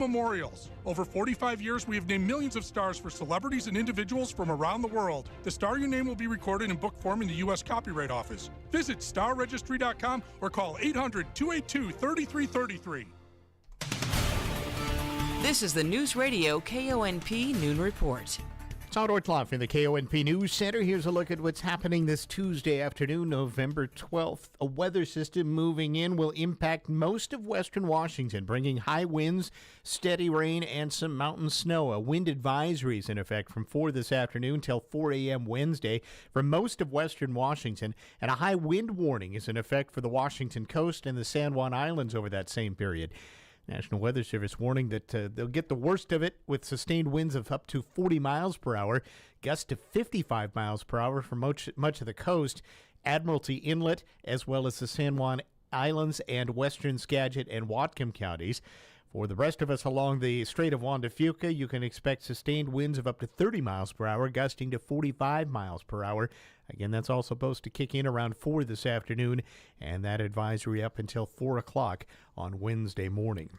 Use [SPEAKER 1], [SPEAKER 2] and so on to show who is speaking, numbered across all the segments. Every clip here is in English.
[SPEAKER 1] Memorials. Over 45 years, we have named millions of stars for celebrities and individuals from around the world. The star you name will be recorded in book form in the U.S. Copyright Office. Visit starregistry.com or call 800-282-3333.
[SPEAKER 2] This is the Newsradio KONP Noon Report.
[SPEAKER 3] Todd Ortloff in the KONP News Center. Here's a look at what's happening this Tuesday afternoon, November 12th. A weather system moving in will impact most of western Washington, bringing high winds, steady rain, and some mountain snow. A wind advisory is in effect from 4 this afternoon till 4 a.m. Wednesday for most of western Washington, and a high wind warning is in effect for the Washington coast and the San Juan Islands over that same period. National Weather Service warning that they'll get the worst of it with sustained winds of up to 40 miles per hour, gusts to 55 miles per hour for much of the coast, Admiralty Inlet, as well as the San Juan Islands and western Skagit and Whatcom counties. For the rest of us along the Strait of Juan de Fuca, you can expect sustained winds of up to 30 miles per hour, gusting to 45 miles per hour. Again, that's all supposed to kick in around 4 this afternoon, and that advisory up until 4 o'clock on Wednesday morning.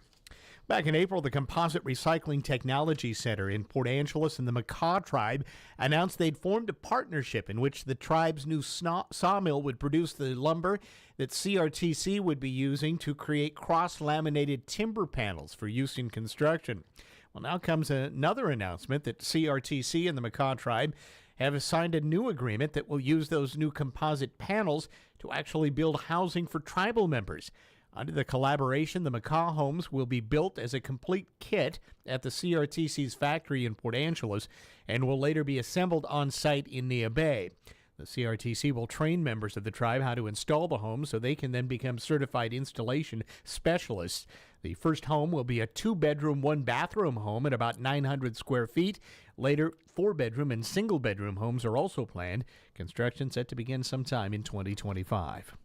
[SPEAKER 3] Back in April, the Composite Recycling Technology Center in Port Angeles and the Makah tribe announced they'd formed a partnership in which the tribe's new sawmill would produce the lumber that CRTC would be using to create cross-laminated timber panels for use in construction. Well, now comes another announcement that CRTC and the Makah tribe have signed a new agreement that will use those new composite panels to actually build housing for tribal members. Under the collaboration, the Makah homes will be built as a complete kit at the CRTC's factory in Port Angeles and will later be assembled on site in Nia Bay. The CRTC will train members of the tribe how to install the homes so they can then become certified installation specialists. The first home will be a 2-bedroom, 1-bathroom home at about 900 square feet. Later, 4-bedroom and single-bedroom homes are also planned. Construction set to begin sometime in 2025.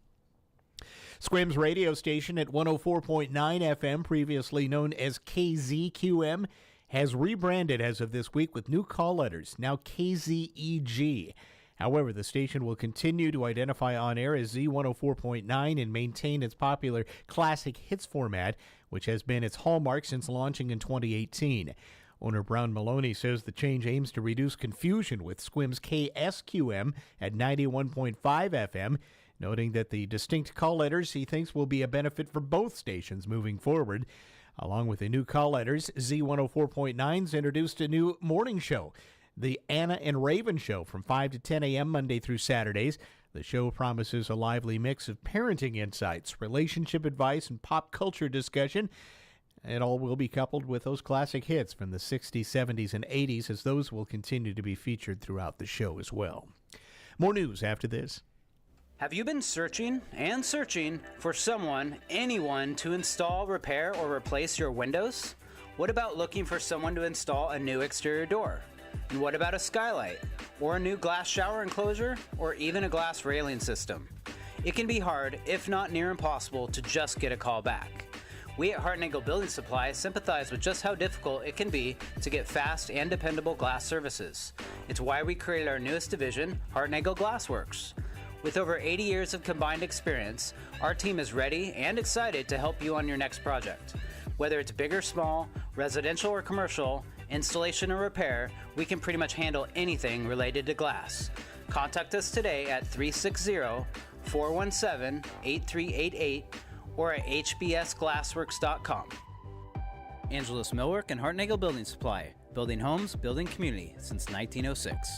[SPEAKER 3] Squim's radio station at 104.9 FM, previously known as KZQM, has rebranded as of this week with new call letters, now KZEG. However, the station will continue to identify on air as Z104.9 and maintain its popular classic hits format, which has been its hallmark since launching in 2018. Owner Brown Maloney says the change aims to reduce confusion with Squim's KSQM at 91.5 FM, noting that the distinct call letters he thinks will be a benefit for both stations moving forward. Along with the new call letters, Z104.9's introduced a new morning show, the Anna and Raven Show, from 5 to 10 a.m. Monday through Saturdays. The show promises a lively mix of parenting insights, relationship advice, and pop culture discussion. It all will be coupled with those classic hits from the 60s, 70s, and 80s, as those will continue to be featured throughout the show as well. More news after this.
[SPEAKER 4] Have you been searching and searching for anyone to install, repair, or replace your windows? What about looking for someone to install a new exterior door? And what about a skylight, or a new glass shower enclosure, or even a glass railing system? It can be hard, if not near impossible, to just get a call back. We at Hart & Nagel Building Supply sympathize with just how difficult it can be to get fast and dependable glass services. It's why we created our newest division, Hart & Nagel Glassworks. With over 80 years of combined experience, our team is ready and excited to help you on your next project. Whether it's big or small, residential or commercial, installation or repair, we can pretty much handle anything related to glass. Contact us today at 360-417-8388 or at hbsglassworks.com. Angeles Millwork and Hart & Nagel Building Supply, building homes, building community since 1906.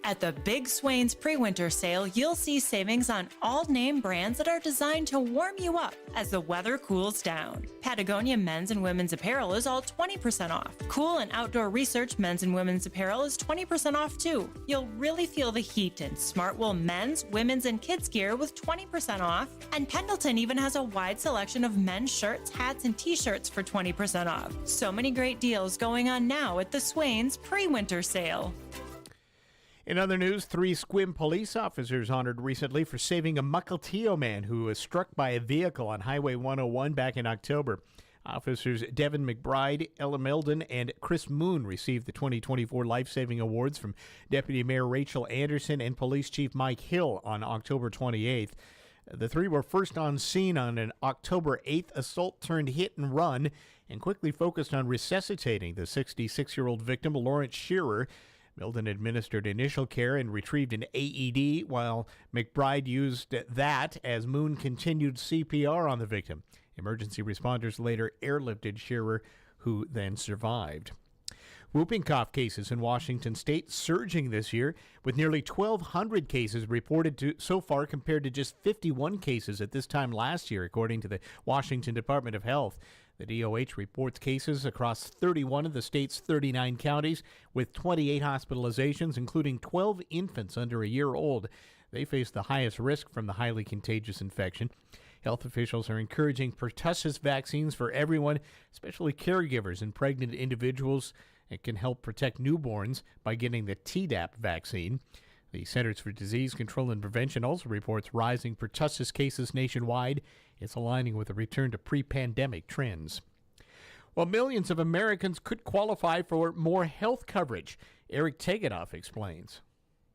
[SPEAKER 5] At the Big Swain's pre-winter sale, you'll see savings on all name brands that are designed to warm you up as the weather cools down. Patagonia men's and women's apparel is all 20% off. Cool and Outdoor Research men's and women's apparel is 20% off too. You'll really feel the heat in Smartwool men's, women's, and kids gear with 20% off. And Pendleton even has a wide selection of men's shirts, hats, and t-shirts for 20% off. So many great deals going on now at the Swain's pre-winter sale.
[SPEAKER 3] In other news, 3 Squim police officers honored recently for saving a Mukilteo man who was struck by a vehicle on Highway 101 back in October. Officers Devin McBride, Ella Meldon, and Chris Moon received the 2024 Life-Saving Awards from Deputy Mayor Rachel Anderson and Police Chief Mike Hill on October 28th. The three were first on scene on an October 8th assault turned hit and run and quickly focused on resuscitating the 66-year-old victim, Lawrence Shearer. Milden administered initial care and retrieved an AED, while McBride used that as Moon continued CPR on the victim. Emergency responders later airlifted Shearer, who then survived. Whooping cough cases in Washington state surging this year, with nearly 1,200 cases reported so far compared to just 51 cases at this time last year, according to the Washington Department of Health. The DOH reports cases across 31 of the state's 39 counties, with 28 hospitalizations, including 12 infants under a year old. They face the highest risk from the highly contagious infection. Health officials are encouraging pertussis vaccines for everyone, especially caregivers and pregnant individuals. It can help protect newborns by getting the Tdap vaccine. The Centers for Disease Control and Prevention also reports rising pertussis cases nationwide. It's aligning with a return to pre-pandemic trends. Well, millions of Americans could qualify for more health coverage. Eric Tegedoff explains.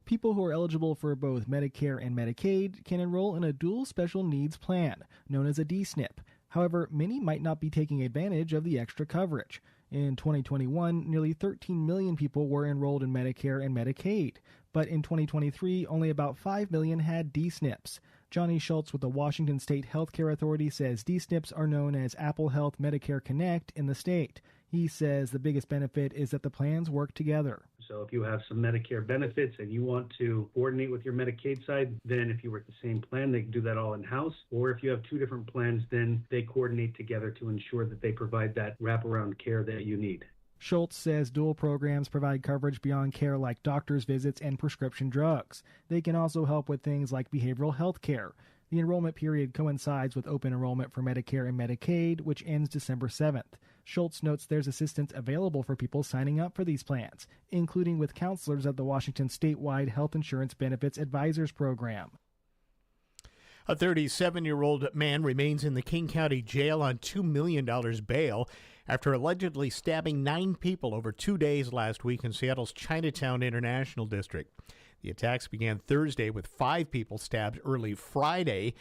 [SPEAKER 6] People who are eligible for both Medicare and Medicaid can enroll in a dual special needs plan, known as a DSNP. However, many might not be taking advantage of the extra coverage. In 2021, nearly 13 million people were enrolled in Medicare and Medicaid. But in 2023, only about 5 million had DSNPs. Johnny Schultz with the Washington State Healthcare Authority says DSNPs are known as Apple Health Medicare Connect in the state. He says the biggest benefit is that the plans work together.
[SPEAKER 7] So if you have some Medicare benefits and you want to coordinate with your Medicaid side, then if you work the same plan, they can do that all in-house. Or if you have two different plans, then they coordinate together to ensure that they provide that wraparound care that you need.
[SPEAKER 6] Schultz says dual programs provide coverage beyond care like doctor's visits and prescription drugs. They can also help with things like behavioral health care. The enrollment period coincides with open enrollment for Medicare and Medicaid, which ends December 7th. Schultz notes there's assistance available for people signing up for these plans, including with counselors at the Washington statewide Health Insurance Benefits Advisors Program.
[SPEAKER 3] A 37-year-old man remains in the King County Jail on $2 million bail after allegedly stabbing 9 people over 2 days last week in Seattle's Chinatown International District. The attacks began Thursday with 5 people stabbed early Friday.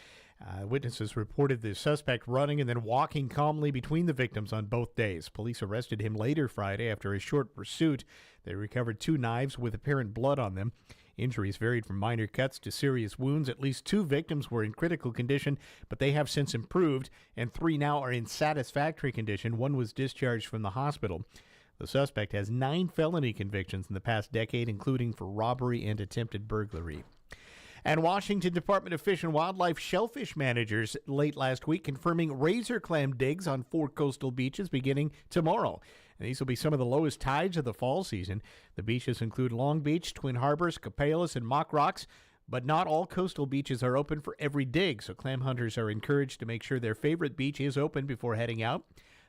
[SPEAKER 3] Witnesses reported the suspect running and then walking calmly between the victims on both days. Police arrested him later Friday after a short pursuit. They recovered 2 knives with apparent blood on them. Injuries varied from minor cuts to serious wounds. At least 2 victims were in critical condition, but they have since improved, and 3 now are in satisfactory condition. 1 was discharged from the hospital. The suspect has 9 felony convictions in the past decade, including for robbery and attempted burglary. And Washington Department of Fish and Wildlife shellfish managers late last week confirming razor clam digs on 4 coastal beaches beginning tomorrow. And these will be some of the lowest tides of the fall season. The beaches include Long Beach, Twin Harbors, Copalis, and Mock Rocks. But not all coastal beaches are open for every dig, so clam hunters are encouraged to make sure their favorite beach is open before heading out.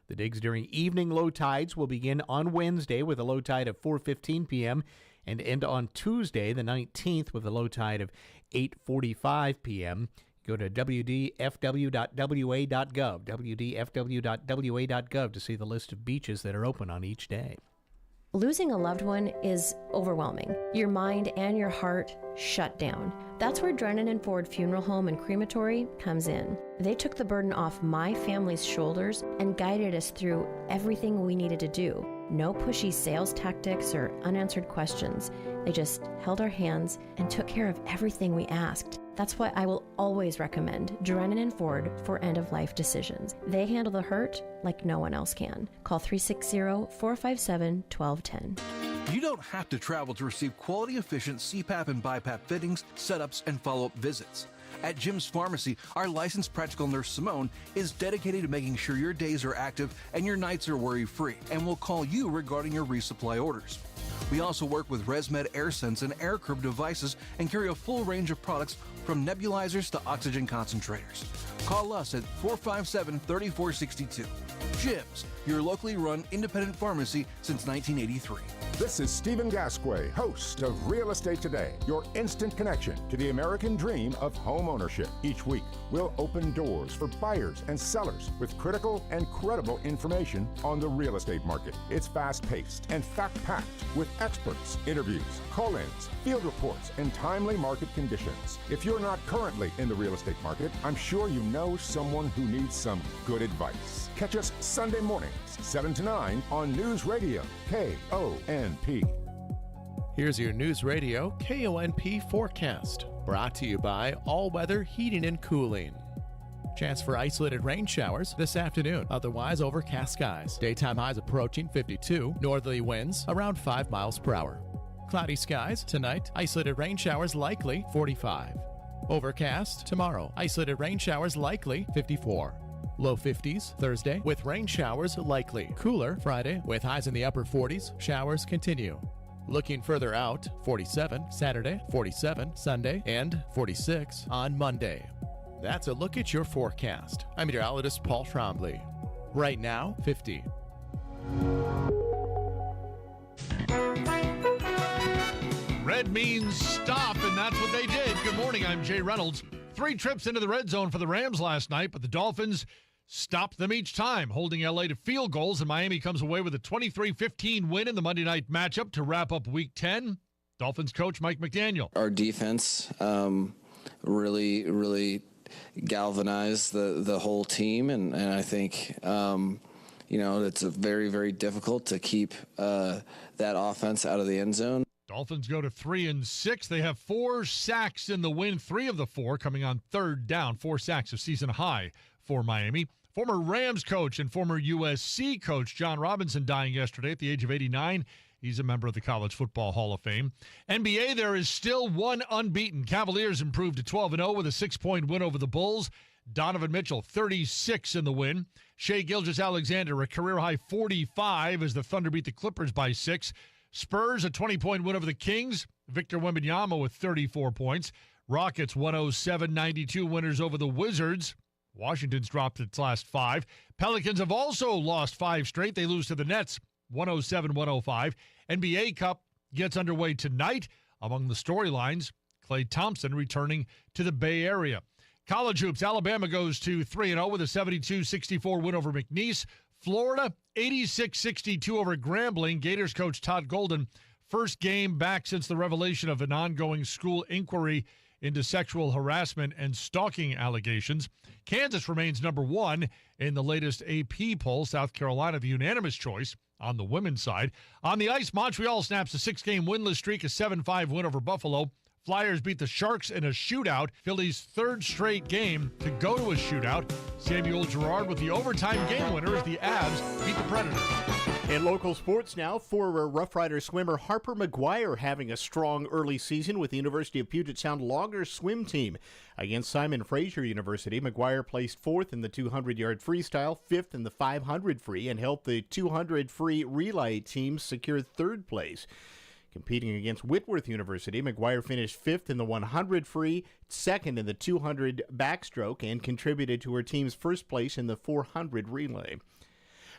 [SPEAKER 3] The digs during evening low tides will begin on Wednesday with a low tide of 4:15 p.m. and end on Tuesday, the 19th, with a low tide of 8:45 p.m. Go to wdfw.wa.gov, wdfw.wa.gov to see the list of beaches that are open on each day.
[SPEAKER 8] Losing a loved one is overwhelming. Your mind and your heart shut down. That's where Drennan & Ford Funeral Home and Crematory comes in. They took the burden off my family's shoulders and guided us through everything we needed to do. No pushy sales tactics or unanswered questions. They just held our hands and took care of everything we asked. That's why I will always recommend Drennan & Ford for end-of-life decisions. They handle the hurt like no one else can. Call 360-457-1210.
[SPEAKER 9] You don't have to travel to receive quality, efficient CPAP and BiPAP fittings, setups, and follow-up visits. At Jim's Pharmacy, our licensed practical nurse Simone is dedicated to making sure your days are active and your nights are worry-free, and will call you regarding your resupply orders. We also work with ResMed AirSense and AirCurb devices and carry a full range of products from nebulizers to oxygen concentrators. Call us at 457-3462. Jim's, your locally run independent pharmacy since 1983.
[SPEAKER 10] This is Stephen Gasquet, host of Real Estate Today, your instant connection to the American dream of home ownership. Each week, we'll open doors for buyers and sellers with critical and credible information on the real estate market. It's fast-paced and fact-packed with experts, interviews, call-ins, field reports, and timely market conditions. If you're not currently in the real estate market, I'm sure you know someone who needs some good advice. Catch us Sunday mornings, 7 to 9 on Newsradio KONP.
[SPEAKER 11] Here's your News Radio KONP forecast, brought to you by All Weather Heating and Cooling. Chance for isolated rain showers this afternoon, otherwise overcast skies. Daytime highs approaching 52, northerly winds around 5 miles per hour. Cloudy skies tonight, isolated rain showers likely 45. Overcast tomorrow, isolated rain showers likely 54. Low 50s Thursday with rain showers likely. Cooler Friday with highs in the upper 40s. Showers continue. Looking further out, 47 Saturday, 47 Sunday, and 46 on Monday. That's a look at your forecast. I'm meteorologist Paul Trombley. Right now, 50.
[SPEAKER 12] Red means stop, and that's what they did. Good morning, I'm Jay Reynolds. 3 trips into the red zone for the Rams last night, but the Dolphins stopped them each time, holding LA to field goals, and Miami comes away with a 23-15 win in the Monday night matchup to wrap up Week 10. Dolphins coach Mike McDaniel.
[SPEAKER 13] Our defense really galvanized the whole team, and I think it's very, very difficult to keep that offense out of the end zone.
[SPEAKER 12] Dolphins go to 3-6. They have 4 sacks in the win, 3 of the 4 coming on third down. 4 sacks, a season high for Miami. Former Rams coach and former USC coach John Robinson dying yesterday at the age of 89. He's a member of the College Football Hall of Fame. NBA, there is still one unbeaten. Cavaliers improved to 12-0 with a 6-point win over the Bulls. Donovan Mitchell, 36 in the win. Shai Gilgeous-Alexander, a career-high 45 as the Thunder beat the Clippers by 6. Spurs, a 20-point win over the Kings. Victor Wembanyama with 34 points. Rockets, 107-92 winners over the Wizards. Washington's dropped its last 5. Pelicans have also lost 5 straight. They lose to the Nets, 107-105. NBA Cup gets underway tonight. Among the storylines, Klay Thompson returning to the Bay Area. College hoops, Alabama goes to 3-0 with a 72-64 win over McNeese. Florida, 86-62 over Grambling. Gators coach Todd Golden, first game back since the revelation of an ongoing school inquiry into sexual harassment and stalking allegations. Kansas remains number 1 in the latest AP poll. South Carolina, the unanimous choice on the women's side. On the ice, Montreal snaps a 6-game winless streak, a 7-5 win over Buffalo. Flyers beat the Sharks in a shootout. Philly's 3rd straight game to go to a shootout. Samuel Girard with the overtime game winner as the Avs beat the Predators.
[SPEAKER 3] In local sports now, former Rough Rider swimmer Harper McGuire having a strong early season with the University of Puget Sound Loggers swim team. Against Simon Fraser University, McGuire placed 4th in the 200-yard freestyle, 5th in the 500 free, and helped the 200 free relay team secure 3rd place. Competing against Whitworth University, McGuire finished 5th in the 100 free, 2nd in the 200 backstroke, and contributed to her team's 1st place in the 400 relay.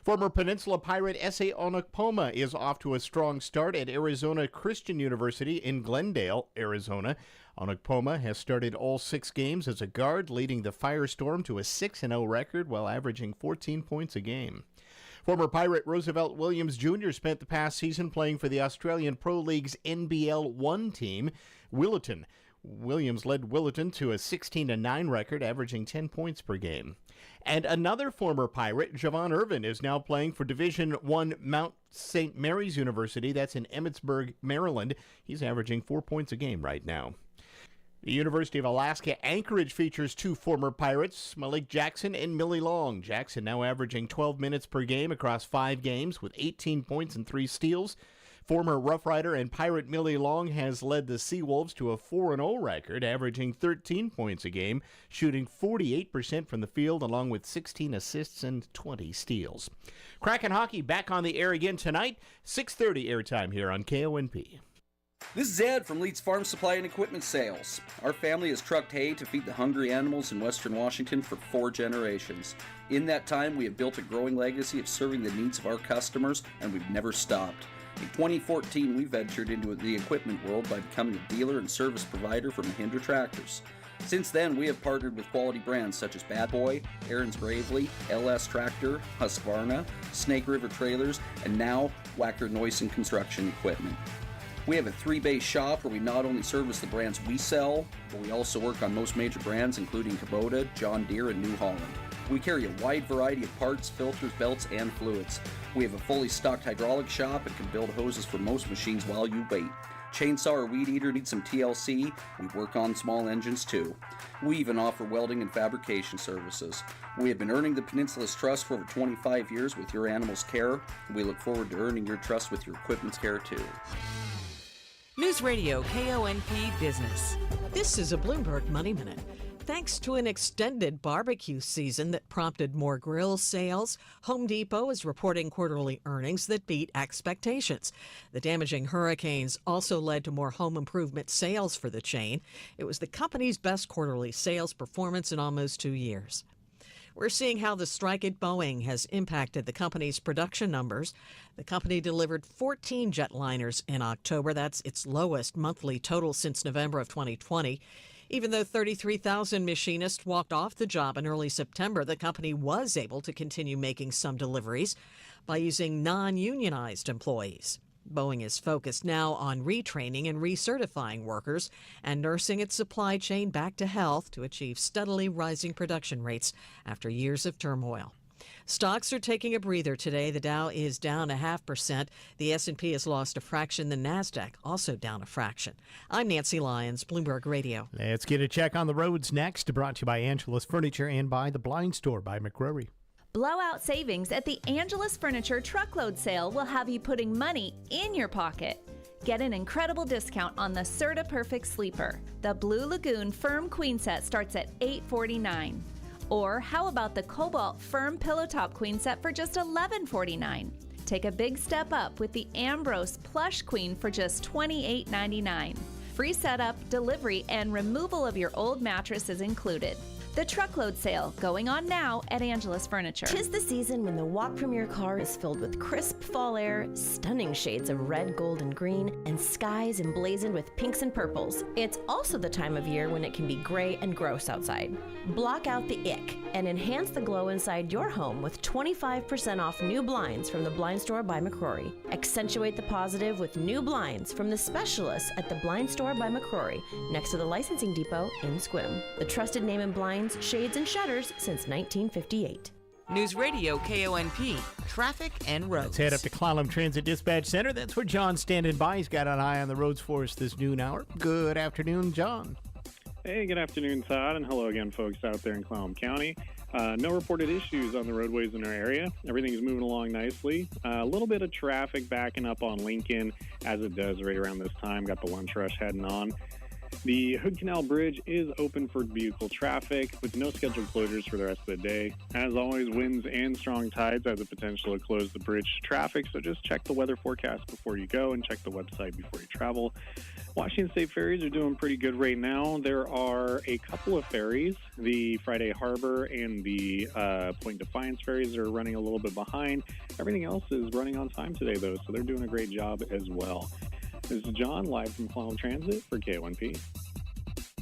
[SPEAKER 3] Former Peninsula Pirate S.A. Onokpoma is off to a strong start at Arizona Christian University in Glendale, Arizona. Onokpoma has started all 6 games as a guard, leading the Firestorm to a 6-0 record while averaging 14 points a game. Former Pirate Roosevelt Williams Jr. spent the past season playing for the Australian Pro League's NBL 1 team, Willetton. Williams led Willetton to a 16-9 record, averaging 10 points per game. And another former Pirate, Javon Irvin, is now playing for Division I Mount St. Mary's University. That's in Emmitsburg, Maryland. He's averaging 4 points a game right now. The University of Alaska Anchorage features 2 former Pirates, Malik Jackson and Millie Long. Jackson now averaging 12 minutes per game across 5 games with 18 points and 3 steals. Former Rough Rider and Pirate Millie Long has led the Seawolves to a 4-0 record, averaging 13 points a game, shooting 48% from the field along with 16 assists and 20 steals. Kraken Hockey back on the air again tonight, 6:30 airtime here on KONP.
[SPEAKER 14] This is Ed from Leeds Farm Supply and Equipment Sales. Our family has trucked hay to feed the hungry animals in Western Washington for 4 generations. In that time, we have built a growing legacy of serving the needs of our customers, and we've never stopped. In 2014, we ventured into the equipment world by becoming a dealer and service provider for Mahindra tractors. Since then, we have partnered with quality brands such as Bad Boy, Aaron's Bravely, LS Tractor, Husqvarna, Snake River Trailers, and now Wacker Neuson Construction Equipment. We have a 3-base shop where we not only service the brands we sell, but we also work on most major brands including Kubota, John Deere, and New Holland. We carry a wide variety of parts, filters, belts, and fluids. We have a fully stocked hydraulic shop and can build hoses for most machines while you wait. Chainsaw or weed eater needs some TLC, we work on small engines too. We even offer welding and fabrication services. We have been earning the Peninsula's trust for over 25 years with your animal's care, and we look forward to earning your trust with your equipment's care too.
[SPEAKER 2] News Radio KONP Business.
[SPEAKER 15] This is a Bloomberg Money Minute. Thanks to an extended barbecue season that prompted more grill sales, Home Depot is reporting quarterly earnings that beat expectations. The damaging hurricanes also led to more home improvement sales for the chain. It was the company's best quarterly sales performance in almost 2 years. We're seeing how the strike at Boeing has impacted the company's production numbers. The company delivered 14 jetliners in October. That's its lowest monthly total since November of 2020. Even though 33,000 machinists walked off the job in early September, the company was able to continue making some deliveries by using non-unionized employees. Boeing is focused now on retraining and recertifying workers and nursing its supply chain back to health to achieve steadily rising production rates after years of turmoil. Stocks are taking a breather today. The Dow is down 0.5%. The S&P has lost a fraction. The Nasdaq also down a fraction. I'm Nancy Lyons, Bloomberg Radio.
[SPEAKER 3] Let's get a check on the roads next. Brought to you by Angela's Furniture and by The Blind Store by McCrory.
[SPEAKER 16] Blowout savings at the Angela's Furniture Truckload Sale will have you putting money in your pocket. Get an incredible discount on the Serta Perfect Sleeper. The Blue Lagoon Firm Queen Set starts at $849. Or how about the Cobalt Firm Pillow Top Queen Set for just $1149? Take a big step up with the Ambrose Plush Queen for just $28.99. Free setup, delivery, and removal of your old mattress is included. The truckload sale going on now at Angela's Furniture.
[SPEAKER 8] 'Tis the season when the walk from your car is filled with crisp fall air, stunning shades of red, gold, and green, and skies emblazoned with pinks and purples. It's also the time of year when it can be gray and gross outside. Block out the ick and enhance the glow inside your home with 25% off new blinds from the Blind Store by McCrory. Accentuate the positive with new blinds from the specialists at the Blind Store by McCrory, next to the licensing depot in Squim. The trusted name in blinds, shades, and shutters since 1958.
[SPEAKER 2] News Radio KONP, traffic and roads.
[SPEAKER 3] Let's head up to Clallam Transit Dispatch Center. That's where John's standing by. He's got an eye on the roads for us this noon hour. Good afternoon, John.
[SPEAKER 17] Hey, good afternoon, Todd, and hello again, folks out there in Clallam County. No reported issues on the roadways in our area. Everything's moving along nicely. A little bit of traffic backing up on Lincoln, as it does right around this time. Got the lunch rush heading on. The Hood Canal Bridge is open for vehicle traffic with no scheduled closures for the rest of the day. As always, winds and strong tides have the potential to close the bridge to traffic, so just check the weather forecast before you go and check the website before you travel. Washington State ferries are doing pretty good right now. There are a couple of ferries. The Friday Harbor and the Point Defiance ferries are running a little bit behind. Everything else is running on time today, though, so they're doing a great job as well. This is John, live from Clallam Transit for KONP.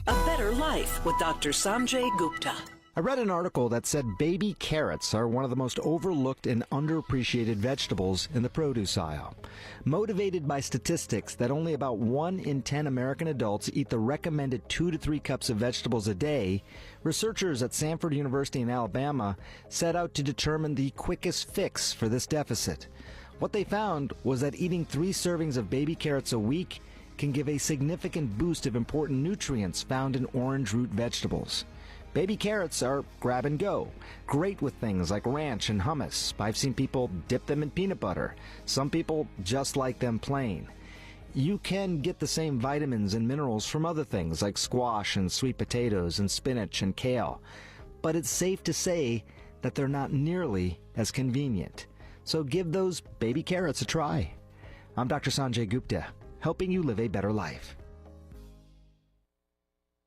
[SPEAKER 18] A Better Life with Dr. Sanjay Gupta.
[SPEAKER 19] I read an article that said baby carrots are one of the most overlooked and underappreciated vegetables in the produce aisle. Motivated by statistics that only about 1 in 10 American adults eat the recommended 2 to 3 cups of vegetables a day, researchers at Samford University in Alabama set out to determine the quickest fix for this deficit. What they found was that eating 3 servings of baby carrots a week can give a significant boost of important nutrients found in orange root vegetables. Baby carrots are grab and go, great with things like ranch and hummus. I've seen people dip them in peanut butter. Some people just like them plain. You can get the same vitamins and minerals from other things like squash and sweet potatoes and spinach and kale. But it's safe to say that they're not nearly as convenient. So give those baby carrots a try. I'm Dr. Sanjay Gupta, helping you live a better life.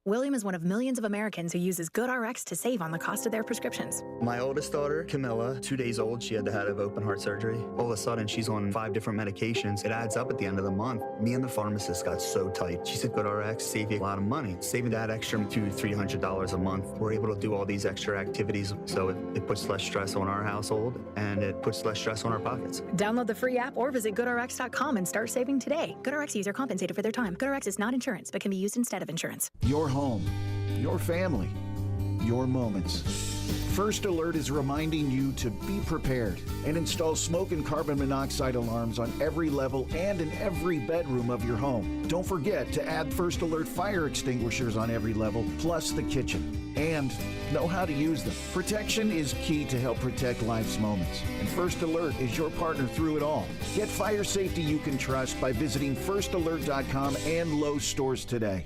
[SPEAKER 20] William is one of millions of Americans who uses GoodRx to save on the cost of their prescriptions.
[SPEAKER 21] My oldest daughter, Camilla, 2 days old, she had to have open heart surgery. All of a sudden, she's on 5 different medications. It adds up at the end of the month. Me and the pharmacist got so tight. She said, GoodRx save you a lot of money. Saving that extra $200-300 a month. We're able to do all these extra activities, so it puts less stress on our household, and it puts less stress on our pockets.
[SPEAKER 20] Download the free app or visit GoodRx.com and start saving today. GoodRx user compensated for their time. GoodRx is not insurance, but can be used instead of insurance.
[SPEAKER 22] Your home, your family, your moments. First Alert is reminding you to be prepared and install smoke and carbon monoxide alarms on every level and in every bedroom of your home. Don't forget to add First Alert fire extinguishers on every level, plus the kitchen. And know how to use them. Protection is key to help protect life's moments. And First Alert is your partner through it all. Get fire safety you can trust by visiting firstalert.com and Lowe's stores today.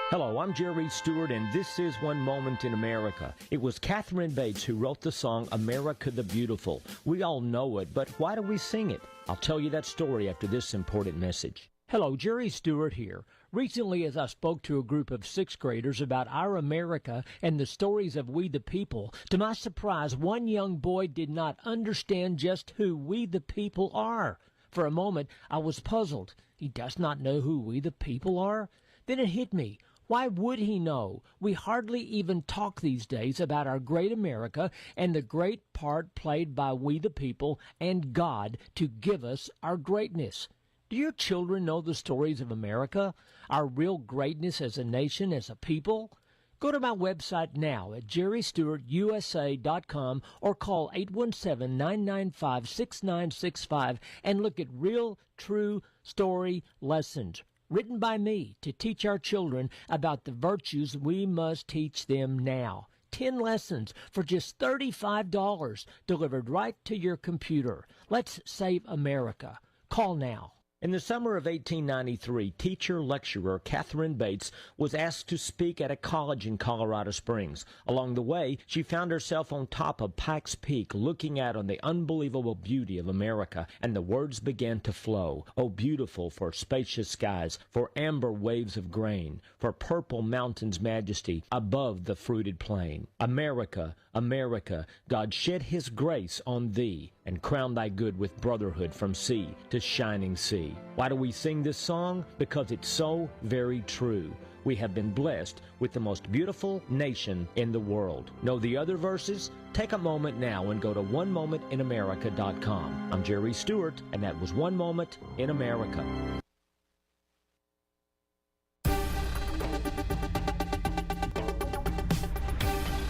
[SPEAKER 23] Hello, I'm Jerry Stewart, and this is One Moment in America. It was Catherine Bates who wrote the song America the Beautiful. We all know it, but why do we sing it? I'll tell you that story after this important message. Hello, Jerry Stewart here. Recently, as I spoke to a group of 6th graders about our America and the stories of we the people, to my surprise, one young boy did not understand just who we the people are. For a moment, I was puzzled. He does not know who we the people are? Then it hit me. Why would he know? We hardly even talk these days about our great America and the great part played by we the people and God to give us our greatness. Do your children know the stories of America, our real greatness as a nation, as a people? Go to my website now at jerrystewartusa.com or call 817-995-6965 and look at real, true story lessons written by me to teach our children about the virtues we must teach them now. 10 lessons for just $35 delivered right to your computer. Let's save America. Call now. In the summer of 1893, teacher-lecturer Catherine Bates was asked to speak at a college in Colorado Springs. Along the way, she found herself on top of Pikes Peak looking out on the unbelievable beauty of America, and the words began to flow. Oh, beautiful for spacious skies, for amber waves of grain, for purple mountains' majesty above the fruited plain. America, America, God shed his grace on thee, and crown thy good with brotherhood from sea to shining sea. Why do we sing this song? Because it's so very true. We have been blessed with the most beautiful nation in the world. Know the other verses? Take a moment now and go to onemomentinamerica.com. I'm Jerry Stewart, and that was One Moment in America.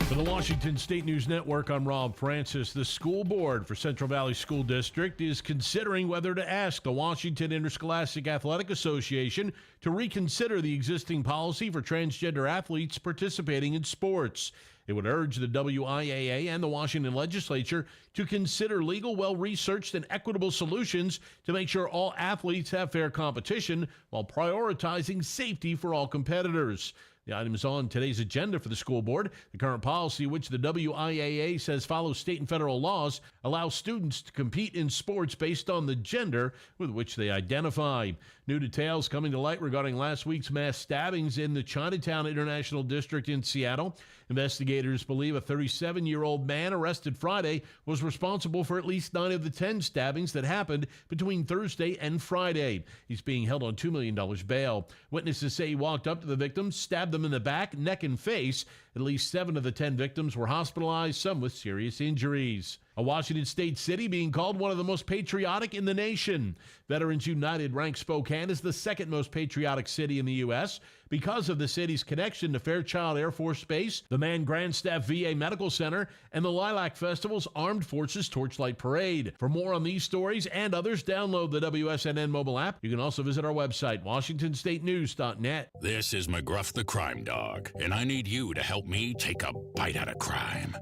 [SPEAKER 12] For the Washington State News Network, I'm Rob Francis. The school board for Central Valley School District is considering whether to ask the Washington Interscholastic Athletic Association to reconsider the existing policy for transgender athletes participating in sports. It would urge the WIAA and the Washington legislature to consider legal, well-researched, and equitable solutions to make sure all athletes have fair competition while prioritizing safety for all competitors. The item is on today's agenda for the school board. The current policy, which the WIAA says follows state and federal laws, allows students to compete in sports based on the gender with which they identify. New details coming to light regarding last week's mass stabbings in the Chinatown International District in Seattle. Investigators believe a 37-year-old man arrested Friday was responsible for at least 9 of the 10 stabbings that happened between Thursday and Friday. He's being held on $2 million bail. Witnesses say he walked up to the victims, stabbed them in the back, neck, and face. At least 7 of the 10 victims were hospitalized, some with serious injuries. A Washington State city being called one of the most patriotic in the nation. Veterans United ranks Spokane as the second most patriotic city in the U.S. because of the city's connection to Fairchild Air Force Base, the Man Grandstaff VA Medical Center, and the Lilac Festival's Armed Forces Torchlight Parade. For more on these stories and others, download the WSNN mobile app. You can also visit our website, WashingtonStateNews.net.
[SPEAKER 24] This is McGruff the Crime Dog, and I need you to help me take a bite out of crime.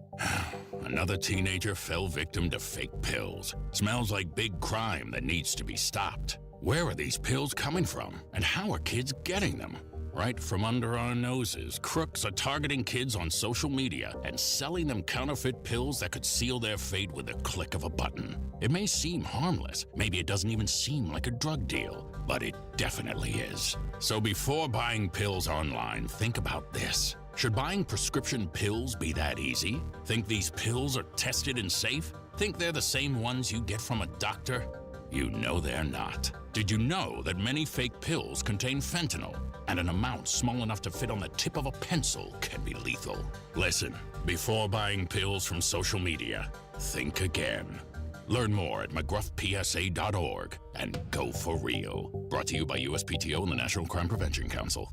[SPEAKER 24] Another teenager fell victim to fake pills. Smells like big crime that needs to be stopped. Where are these pills coming from, and how are kids getting them? Right from under our noses, crooks are targeting kids on social media and selling them counterfeit pills that could seal their fate with the click of a button. It may seem harmless, maybe it doesn't even seem like a drug deal, but it definitely is. So before buying pills online, think about this. Should buying prescription pills be that easy? Think these pills are tested and safe? Think they're the same ones you get from a doctor? You know they're not. Did you know that many fake pills contain fentanyl, and an amount small enough to fit on the tip of a pencil can be lethal? Listen, before buying pills from social media, think again. Learn more at mcgruffpsa.org and go for real. Brought to you by USPTO and the National Crime Prevention Council.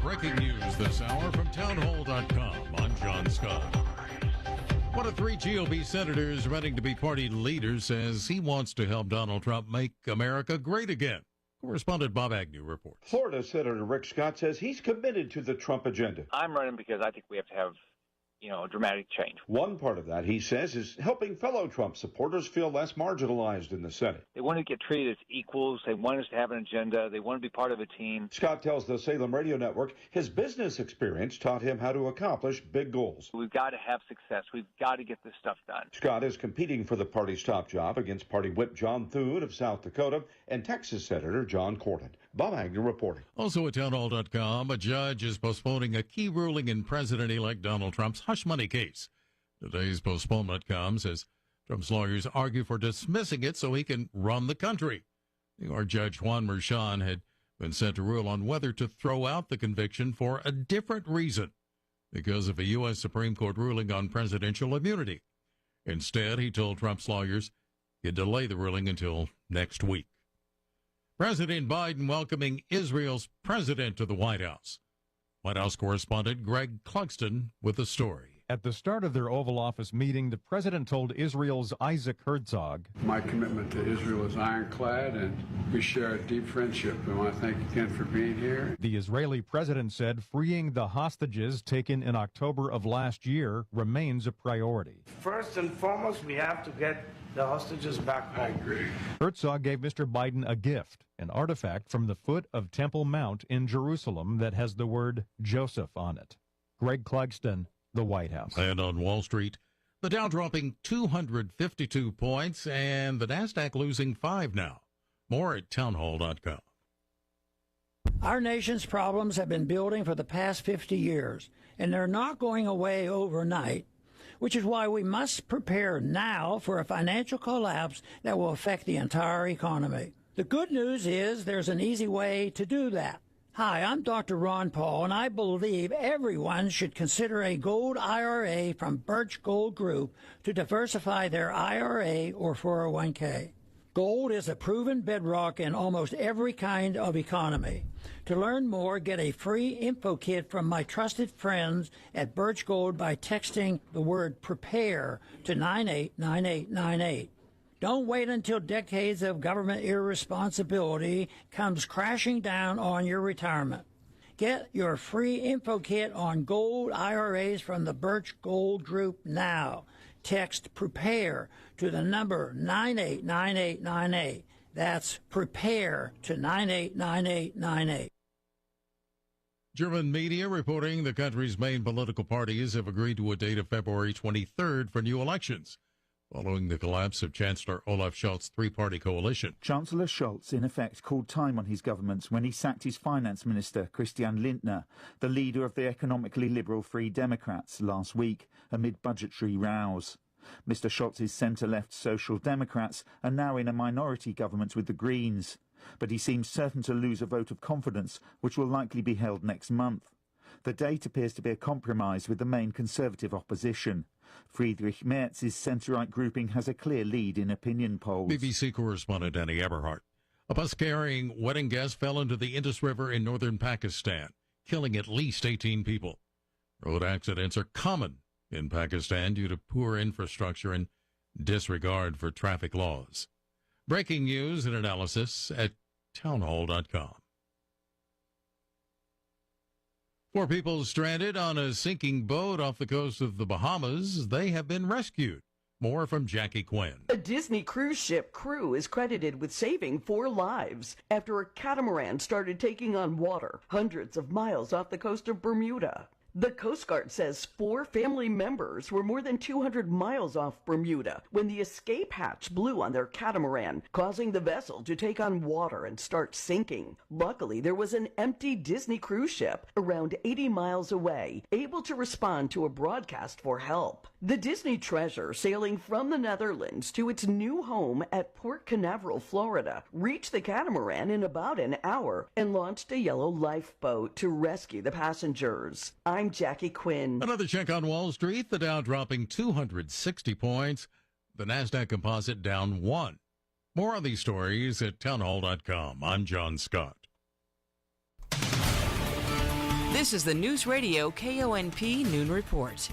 [SPEAKER 1] Breaking news this hour from townhall.com. I'm John Scott. One of 3 GOP senators running to be party leader says he wants to help Donald Trump make America great again. Correspondent Bob Agnew reports.
[SPEAKER 4] Florida Senator Rick Scott says he's committed to the Trump agenda.
[SPEAKER 5] I'm running because I think we have to have a dramatic change.
[SPEAKER 4] One part of that, he says, is helping fellow Trump supporters feel less marginalized in the Senate.
[SPEAKER 5] They want to get treated as equals. They want us to have an agenda. They want to be part of a team.
[SPEAKER 4] Scott tells the Salem Radio Network his business experience taught him how to accomplish big goals.
[SPEAKER 5] We've got to have success. We've got to get this stuff done.
[SPEAKER 4] Scott is competing for the party's top job against party whip John Thune of South Dakota and Texas Senator John Cornyn. Bob Agnew reporting.
[SPEAKER 1] Also at townhall.com, a judge is postponing a key ruling in President-elect Donald Trump's hush money case. Today's postponement comes as Trump's lawyers argue for dismissing it so he can run the country. New York Judge Juan Merchan had been set to rule on whether to throw out the conviction for a different reason, because of a U.S. Supreme Court ruling on presidential immunity. Instead, he told Trump's lawyers he'd delay the ruling until next week. President Biden welcoming Israel's president to the White House. White House correspondent Greg Clugston with the story.
[SPEAKER 7] At the start of their Oval Office meeting, the president told Israel's Isaac Herzog,
[SPEAKER 25] "My commitment to Israel is ironclad, and we share a deep friendship. I want to thank you again for being here."
[SPEAKER 7] The Israeli president said freeing the hostages taken in October of last year remains a priority.
[SPEAKER 26] First and foremost, we have to get the hostages back home.
[SPEAKER 25] I agree.
[SPEAKER 7] Herzog gave Mr. Biden a gift, an artifact from the foot of Temple Mount in Jerusalem that has the word Joseph on it. Greg Clugston, the White House.
[SPEAKER 1] And on Wall Street, the Dow dropping 252 points and the NASDAQ losing 5 now. More at townhall.com.
[SPEAKER 27] Our nation's problems have been building for the past 50 years, and they're not going away overnight, which is why we must prepare now for a financial collapse that will affect the entire economy. The good news is there's an easy way to do that. Hi, I'm Dr. Ron Paul, and I believe everyone should consider a gold IRA from Birch Gold Group to diversify their IRA or 401k. Gold is a proven bedrock in almost every kind of economy. To learn more, get a free info kit from my trusted friends at Birch Gold by texting the word PREPARE to 989898. Don't wait until decades of government irresponsibility comes crashing down on your retirement. Get your free info kit on gold IRAs from the Birch Gold Group now. Text PREPARE to the number 989898. That's PREPARE to 989898.
[SPEAKER 1] German media reporting the country's main political parties have agreed to a date of February 23rd for new elections, following the collapse of Chancellor Olaf Scholz's three-party coalition.
[SPEAKER 28] Chancellor Scholz, in effect, called time on his government when he sacked his finance minister, Christian Lindner, the leader of the economically liberal Free Democrats, last week, amid budgetary rows. Mr. Scholz's centre-left Social Democrats are now in a minority government with the Greens, but he seems certain to lose a vote of confidence, which will likely be held next month. The date appears to be a compromise with the main Conservative opposition. Friedrich Merz's centre-right grouping has a clear lead in opinion polls.
[SPEAKER 1] BBC correspondent Danny Eberhardt. A bus carrying wedding guests fell into the Indus River in northern Pakistan, killing at least 18 people. Road accidents are common in Pakistan due to poor infrastructure and disregard for traffic laws. Breaking news and analysis at townhall.com. 4 people stranded on a sinking boat off the coast of the Bahamas. They have been rescued. More from Jackie Quinn.
[SPEAKER 6] A Disney cruise ship crew is credited with saving 4 lives after a catamaran started taking on water hundreds of miles off the coast of Bermuda. The Coast Guard says 4 family members were more than 200 miles off Bermuda when the escape hatch blew on their catamaran, causing the vessel to take on water and start sinking. Luckily, there was an empty Disney cruise ship around 80 miles away, able to respond to a broadcast for help. The Disney Treasure, sailing from the Netherlands to its new home at Port Canaveral, Florida, reached the catamaran in about an hour and launched a yellow lifeboat to rescue the passengers. I'm Jackie Quinn.
[SPEAKER 1] Another check on Wall Street. The Dow dropping 260 points. The NASDAQ Composite down 1. More on these stories at townhall.com. I'm John Scott.
[SPEAKER 2] This is the Newsradio KONP Noon Report.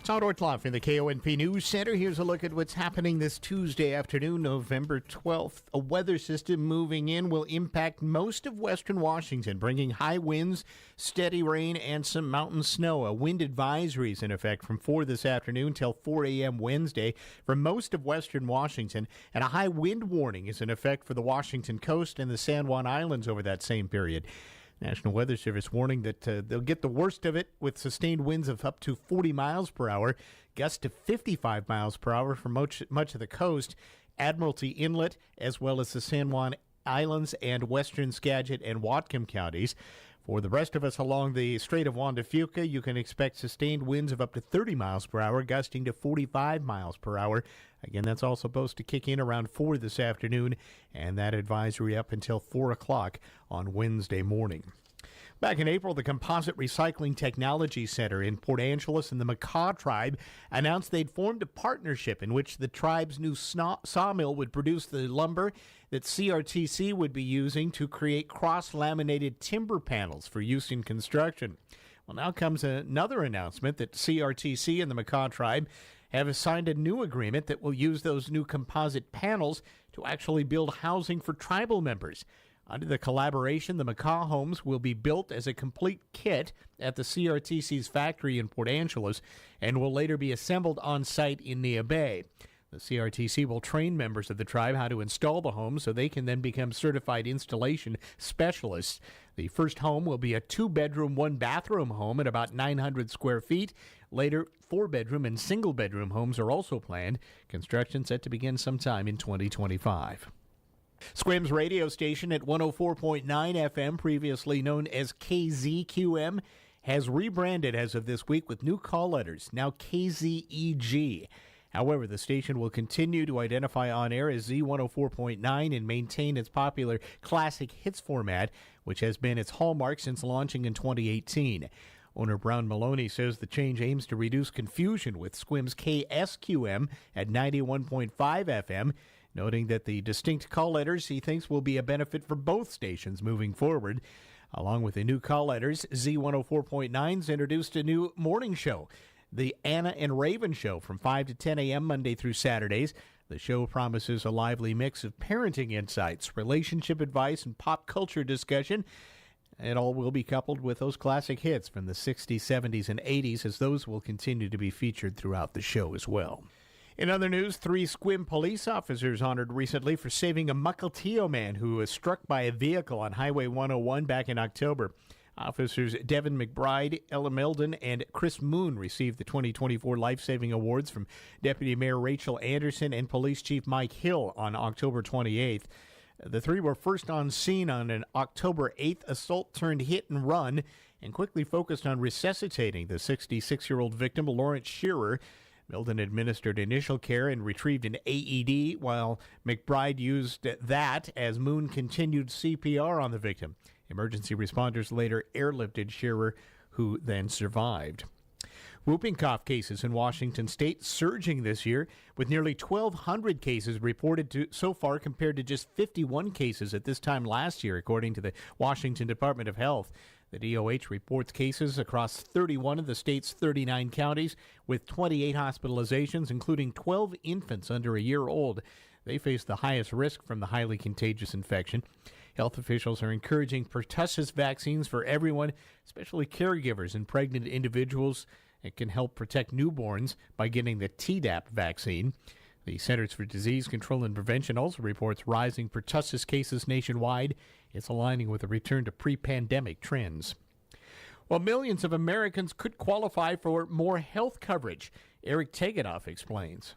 [SPEAKER 3] Todd Ortloff from the KONP News Center. Here's a look at what's happening this Tuesday afternoon, November 12th. A weather system moving in will impact most of western Washington, bringing high winds, steady rain, and some mountain snow. A wind advisory is in effect from 4 this afternoon till 4 a.m. Wednesday for most of western Washington, and a high wind warning is in effect for the Washington coast and the San Juan Islands over that same period. National Weather Service warning that they'll get the worst of it with sustained winds of up to 40 miles per hour, gusts to 55 miles per hour for much of the coast, Admiralty Inlet, as well as the San Juan Islands and western Skagit and Whatcom counties. For the rest of us along the Strait of Juan de Fuca, you can expect sustained winds of up to 30 miles per hour, gusting to 45 miles per hour. Again, that's all supposed to kick in around 4 this afternoon, and that advisory up until 4 o'clock on Wednesday morning. Back in April, the Composite Recycling Technology Center in Port Angeles and the Makah tribe announced they'd formed a partnership in which the tribe's new sawmill would produce the lumber that CRTC would be using to create cross-laminated timber panels for use in construction. Well, now comes another announcement that CRTC and the Makah tribe have signed a new agreement that will use those new composite panels to actually build housing for tribal members. Under the collaboration, the Makah homes will be built as a complete kit at the CRTC's factory in Port Angeles and will later be assembled on site in Nia Bay. The CRTC will train members of the tribe how to install the homes so they can then become certified installation specialists. The first home will be a 2-bedroom, 1-bathroom home at about 900 square feet. Later, 4-bedroom and single-bedroom homes are also planned. Construction set to begin sometime in 2025. Squim's radio station at 104.9 FM, previously known as KZQM, has rebranded as of this week with new call letters, now KZEG. However, the station will continue to identify on air as Z104.9 and maintain its popular classic hits format, which has been its hallmark since launching in 2018. Owner Brown Maloney says the change aims to reduce confusion with Squim's KSQM at 91.5 FM, noting that the distinct call letters he thinks will be a benefit for both stations moving forward. Along with the new call letters, Z104.9's introduced a new morning show, the Anna and Raven Show, from 5 to 10 a.m. Monday through Saturdays. The show promises a lively mix of parenting insights, relationship advice, and pop culture discussion. It all will be coupled with those classic hits from the 60s, 70s, and 80s, as those will continue to be featured throughout the show as well. In other news, 3 Sequim police officers honored recently for saving a Mukilteo man who was struck by a vehicle on Highway 101 back in October. Officers Devin McBride, Ella Meldon, and Chris Moon received the 2024 Life-Saving Awards from Deputy Mayor Rachel Anderson and Police Chief Mike Hill on October 28th. The 3 were first on scene on an October 8th assault turned hit and run and quickly focused on resuscitating the 66-year-old victim, Lawrence Shearer. Meldon administered initial care and retrieved an AED, while McBride used that as Moon continued CPR on the victim. Emergency responders later airlifted Shearer, who then survived. Whooping cough cases in Washington state surging this year, with nearly 1,200 cases reported so far compared to just 51 cases at this time last year, according to the Washington Department of Health. The DOH reports cases across 31 of the state's 39 counties, with 28 hospitalizations, including 12 infants under a year old. They face the highest risk from the highly contagious infection. Health officials are encouraging pertussis vaccines for everyone, especially caregivers and pregnant individuals, It can help protect newborns by getting the Tdap vaccine. The Centers for Disease Control and Prevention also reports rising pertussis cases nationwide. It's aligning with a return to pre-pandemic trends. Well, millions of Americans could qualify for more health coverage. Eric Tegedoff explains.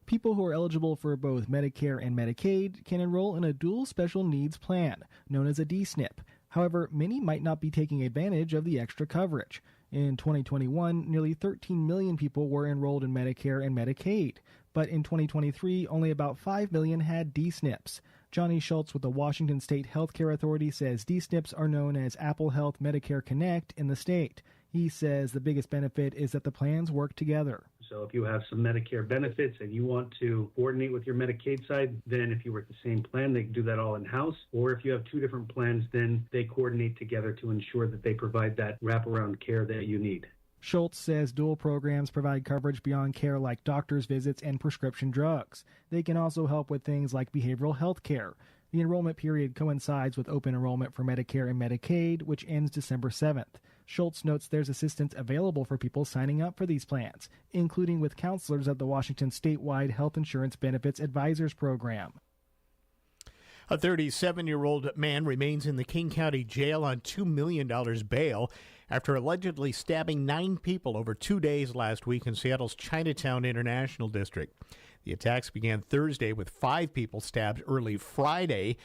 [SPEAKER 8] People who are eligible for both Medicare and Medicaid can enroll in a dual special needs plan, known as a DSNP. However, many might not be taking advantage of the extra coverage. In 2021, nearly 13 million people were enrolled in Medicare and Medicaid. But in 2023, only about 5 million had DSNPs. Johnny Schultz with the Washington State Healthcare Authority says DSNPs are known as Apple Health Medicare Connect in the state. He says the biggest benefit is that the plans work together.
[SPEAKER 9] So if you have some Medicare benefits and you want to coordinate with your Medicaid side, then if you were at the same plan, they can do that all in-house. Or if you have two different plans, then they coordinate together to ensure that they provide that wraparound care that you need.
[SPEAKER 8] Schultz says dual programs provide coverage beyond care like doctor's visits and prescription drugs. They can also help with things like behavioral health care. The enrollment period coincides with open enrollment for Medicare and Medicaid, which ends December 7th. Schultz notes there's assistance available for people signing up for these plans, including with counselors at the Washington Statewide Health Insurance Benefits Advisors Program.
[SPEAKER 3] A 37-year-old man remains in the King County Jail on $2 million bail after allegedly stabbing 9 people over 2 days last week in Seattle's Chinatown International District. The attacks began Thursday with 5 people stabbed early Friday.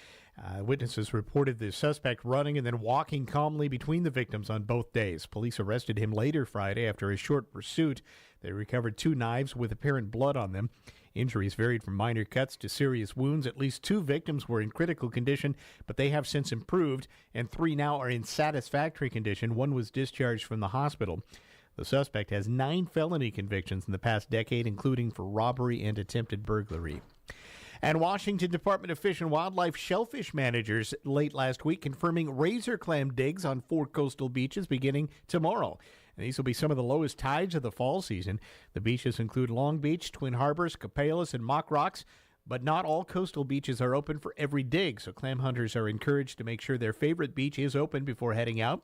[SPEAKER 3] Witnesses reported the suspect running and then walking calmly between the victims on both days. Police arrested him later Friday after a short pursuit. They recovered 2 knives with apparent blood on them. Injuries varied from minor cuts to serious wounds. At least 2 victims were in critical condition, but they have since improved, and 3 now are in satisfactory condition. 1 was discharged from the hospital. The suspect has 9 felony convictions in the past decade, including for robbery and attempted burglary. And Washington Department of Fish and Wildlife shellfish managers late last week confirming razor clam digs on 4 coastal beaches beginning tomorrow. And these will be some of the lowest tides of the fall season. The beaches include Long Beach, Twin Harbors, Copalis, and Mock Rocks. But not all coastal beaches are open for every dig, so clam hunters are encouraged to make sure their favorite beach is open before heading out.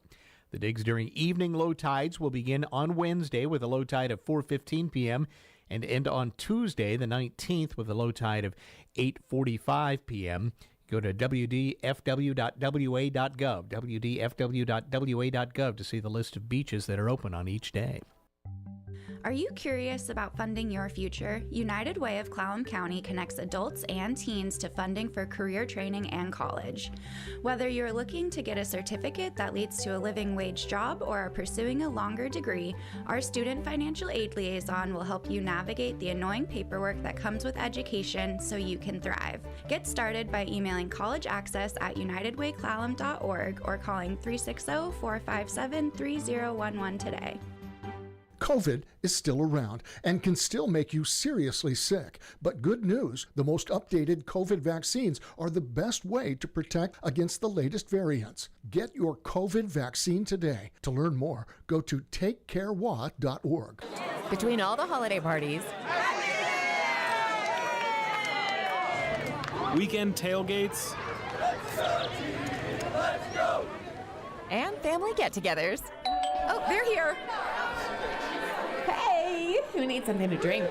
[SPEAKER 3] The digs during evening low tides will begin on Wednesday with a low tide of 4:15 p.m. and end on Tuesday, the 19th, with a low tide of 8:45 p.m. Go to wdfw.wa.gov, wdfw.wa.gov to see the list of beaches that are open on each day.
[SPEAKER 10] Are you curious about funding your future? United Way of Clallam County connects adults and teens to funding for career training and college. Whether you're looking to get a certificate that leads to a living wage job or are pursuing a longer degree, our Student Financial Aid Liaison will help you navigate the annoying paperwork that comes with education so you can thrive. Get started by emailing collegeaccess@unitedwayclallam.org or calling 360-457-3011 today.
[SPEAKER 11] COVID is still around and can still make you seriously sick. But good news, the most updated COVID vaccines are the best way to protect against the latest variants. Get your COVID vaccine today. To learn more, go to takecarewa.org.
[SPEAKER 13] Between all the holiday parties,
[SPEAKER 14] weekend tailgates,
[SPEAKER 13] and family get-togethers. Oh, they're here. Hey, who needs something to drink?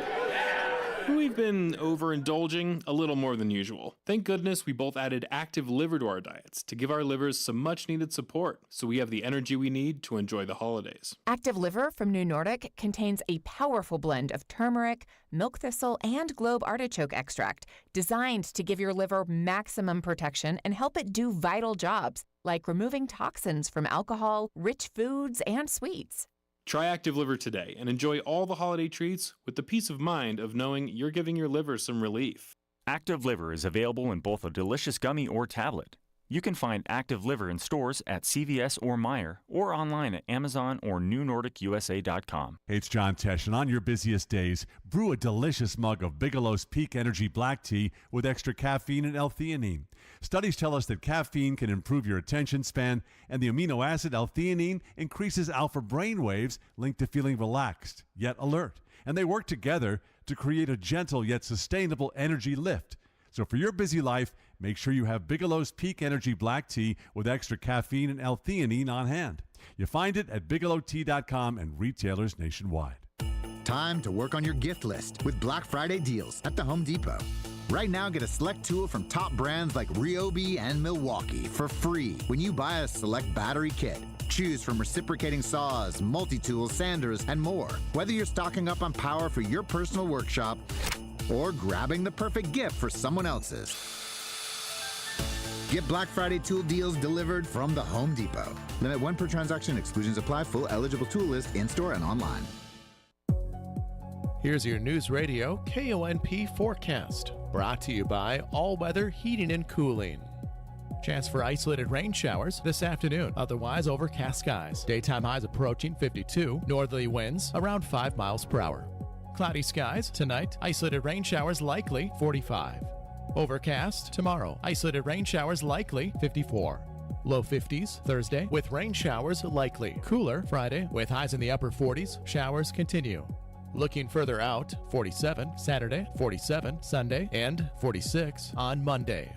[SPEAKER 14] we've been overindulging a little more than usual. Thank goodness we both added active liver to our diets to give our livers some much needed support so we have the energy we need to enjoy the holidays.
[SPEAKER 13] Active Liver from New Nordic contains a powerful blend of turmeric, milk thistle, and globe artichoke extract designed to give your liver maximum protection and help it do vital jobs like removing toxins from alcohol, rich foods, and sweets.
[SPEAKER 14] Try Active Liver today and enjoy all the holiday treats with the peace of mind of knowing you're giving your liver some relief.
[SPEAKER 15] Active Liver is available in both a delicious gummy or tablet. You can find Active Liver in stores at CVS or Meijer or online at Amazon or NewNordicUSA.com.
[SPEAKER 16] Hey, it's John Tesh, and on your busiest days, brew a delicious mug of Bigelow's Peak Energy Black Tea with extra caffeine and L-theanine. Studies tell us that caffeine can improve your attention span, and the amino acid L-theanine increases alpha brain waves linked to feeling relaxed, yet alert. And they work together to create a gentle yet sustainable energy lift. So for your busy life, make sure you have Bigelow's Peak Energy Black Tea with extra caffeine and L-theanine on hand. You find it at BigelowTea.com and retailers nationwide.
[SPEAKER 12] Time to work on your gift list with Black Friday deals at the Home Depot. Right now, get a select tool from top brands like Ryobi and Milwaukee for free when you buy a select battery kit. Choose from reciprocating saws, multi-tools, sanders, and more. Whether you're stocking up on power for your personal workshop or grabbing the perfect gift for someone else's. Get Black Friday tool deals delivered from the Home Depot. Limit 1 per transaction. Exclusions apply. Full eligible tool list in-store and online.
[SPEAKER 17] Here's your News Radio KONP forecast, brought to you by All Weather Heating and Cooling. Chance for isolated rain showers this afternoon, otherwise overcast skies. Daytime highs approaching 52, northerly winds around 5 miles per hour. Cloudy skies tonight, isolated rain showers likely 45. Overcast tomorrow, isolated rain showers likely 54. Low 50s Thursday with rain showers likely. Cooler Friday with highs in the upper 40s, showers continue. Looking further out, 47 Saturday, 47 Sunday, and 46 on Monday.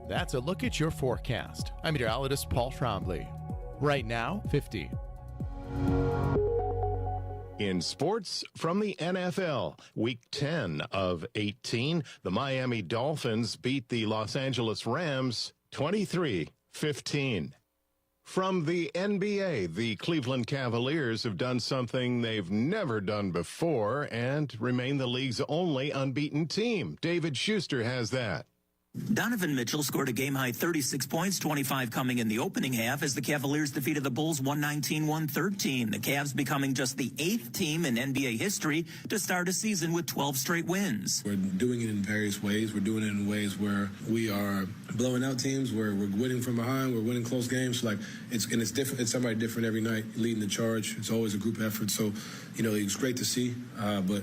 [SPEAKER 17] That's a look at your forecast. I'm meteorologist Paul Trombley. Right now, 50.
[SPEAKER 18] In sports from the NFL, Week 10 of 18, the Miami Dolphins beat the Los Angeles Rams 23-15. From the NBA, the Cleveland Cavaliers have done something they've never done before and remain the league's only unbeaten team. David Schuster has that.
[SPEAKER 19] Donovan Mitchell scored a game-high 36 points, 25 coming in the opening half as the Cavaliers defeated the Bulls 119-113. The Cavs becoming just the 8th team in NBA history to start a season with 12 straight wins.
[SPEAKER 20] We're doing it in various ways. We're doing it in ways where we are blowing out teams, where we're winning from behind, we're winning close games. It's different. It's somebody different every night leading the charge. It's always a group effort. So, it's great to see, but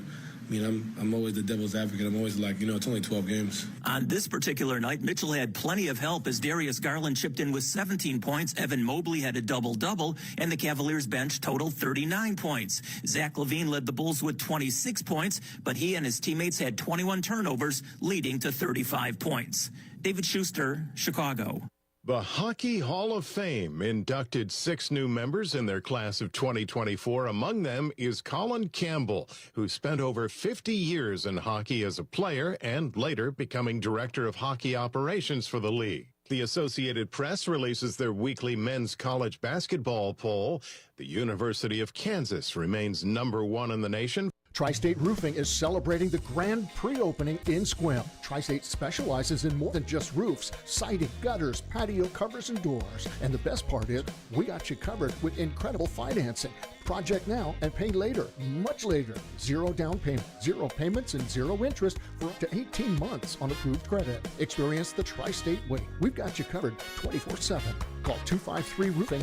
[SPEAKER 20] I'm always the devil's advocate. I'm always like, it's only 12 games.
[SPEAKER 19] On this particular night, Mitchell had plenty of help as Darius Garland chipped in with 17 points. Evan Mobley had a double-double, and the Cavaliers bench totaled 39 points. Zach LaVine led the Bulls with 26 points, but he and his teammates had 21 turnovers, leading to 35 points. David Schuster, Chicago.
[SPEAKER 18] The Hockey Hall of Fame inducted 6 new members in their class of 2024. Among them is Colin Campbell, who spent over 50 years in hockey as a player and later becoming director of hockey operations for the league. The Associated Press releases their weekly men's college basketball poll. The University of Kansas remains number 1 in the nation.
[SPEAKER 11] Tri-State Roofing is celebrating the grand pre-opening in Sequim. Tri-State specializes in more than just roofs, siding, gutters, patio covers, and doors. And the best part is, we got you covered with incredible financing. Project now and pay later, much later. 0 down payment, 0 payments, and 0 interest for up to 18 months on approved credit. Experience the Tri-State way. We've got you covered 24/7. Call 253-ROOFING.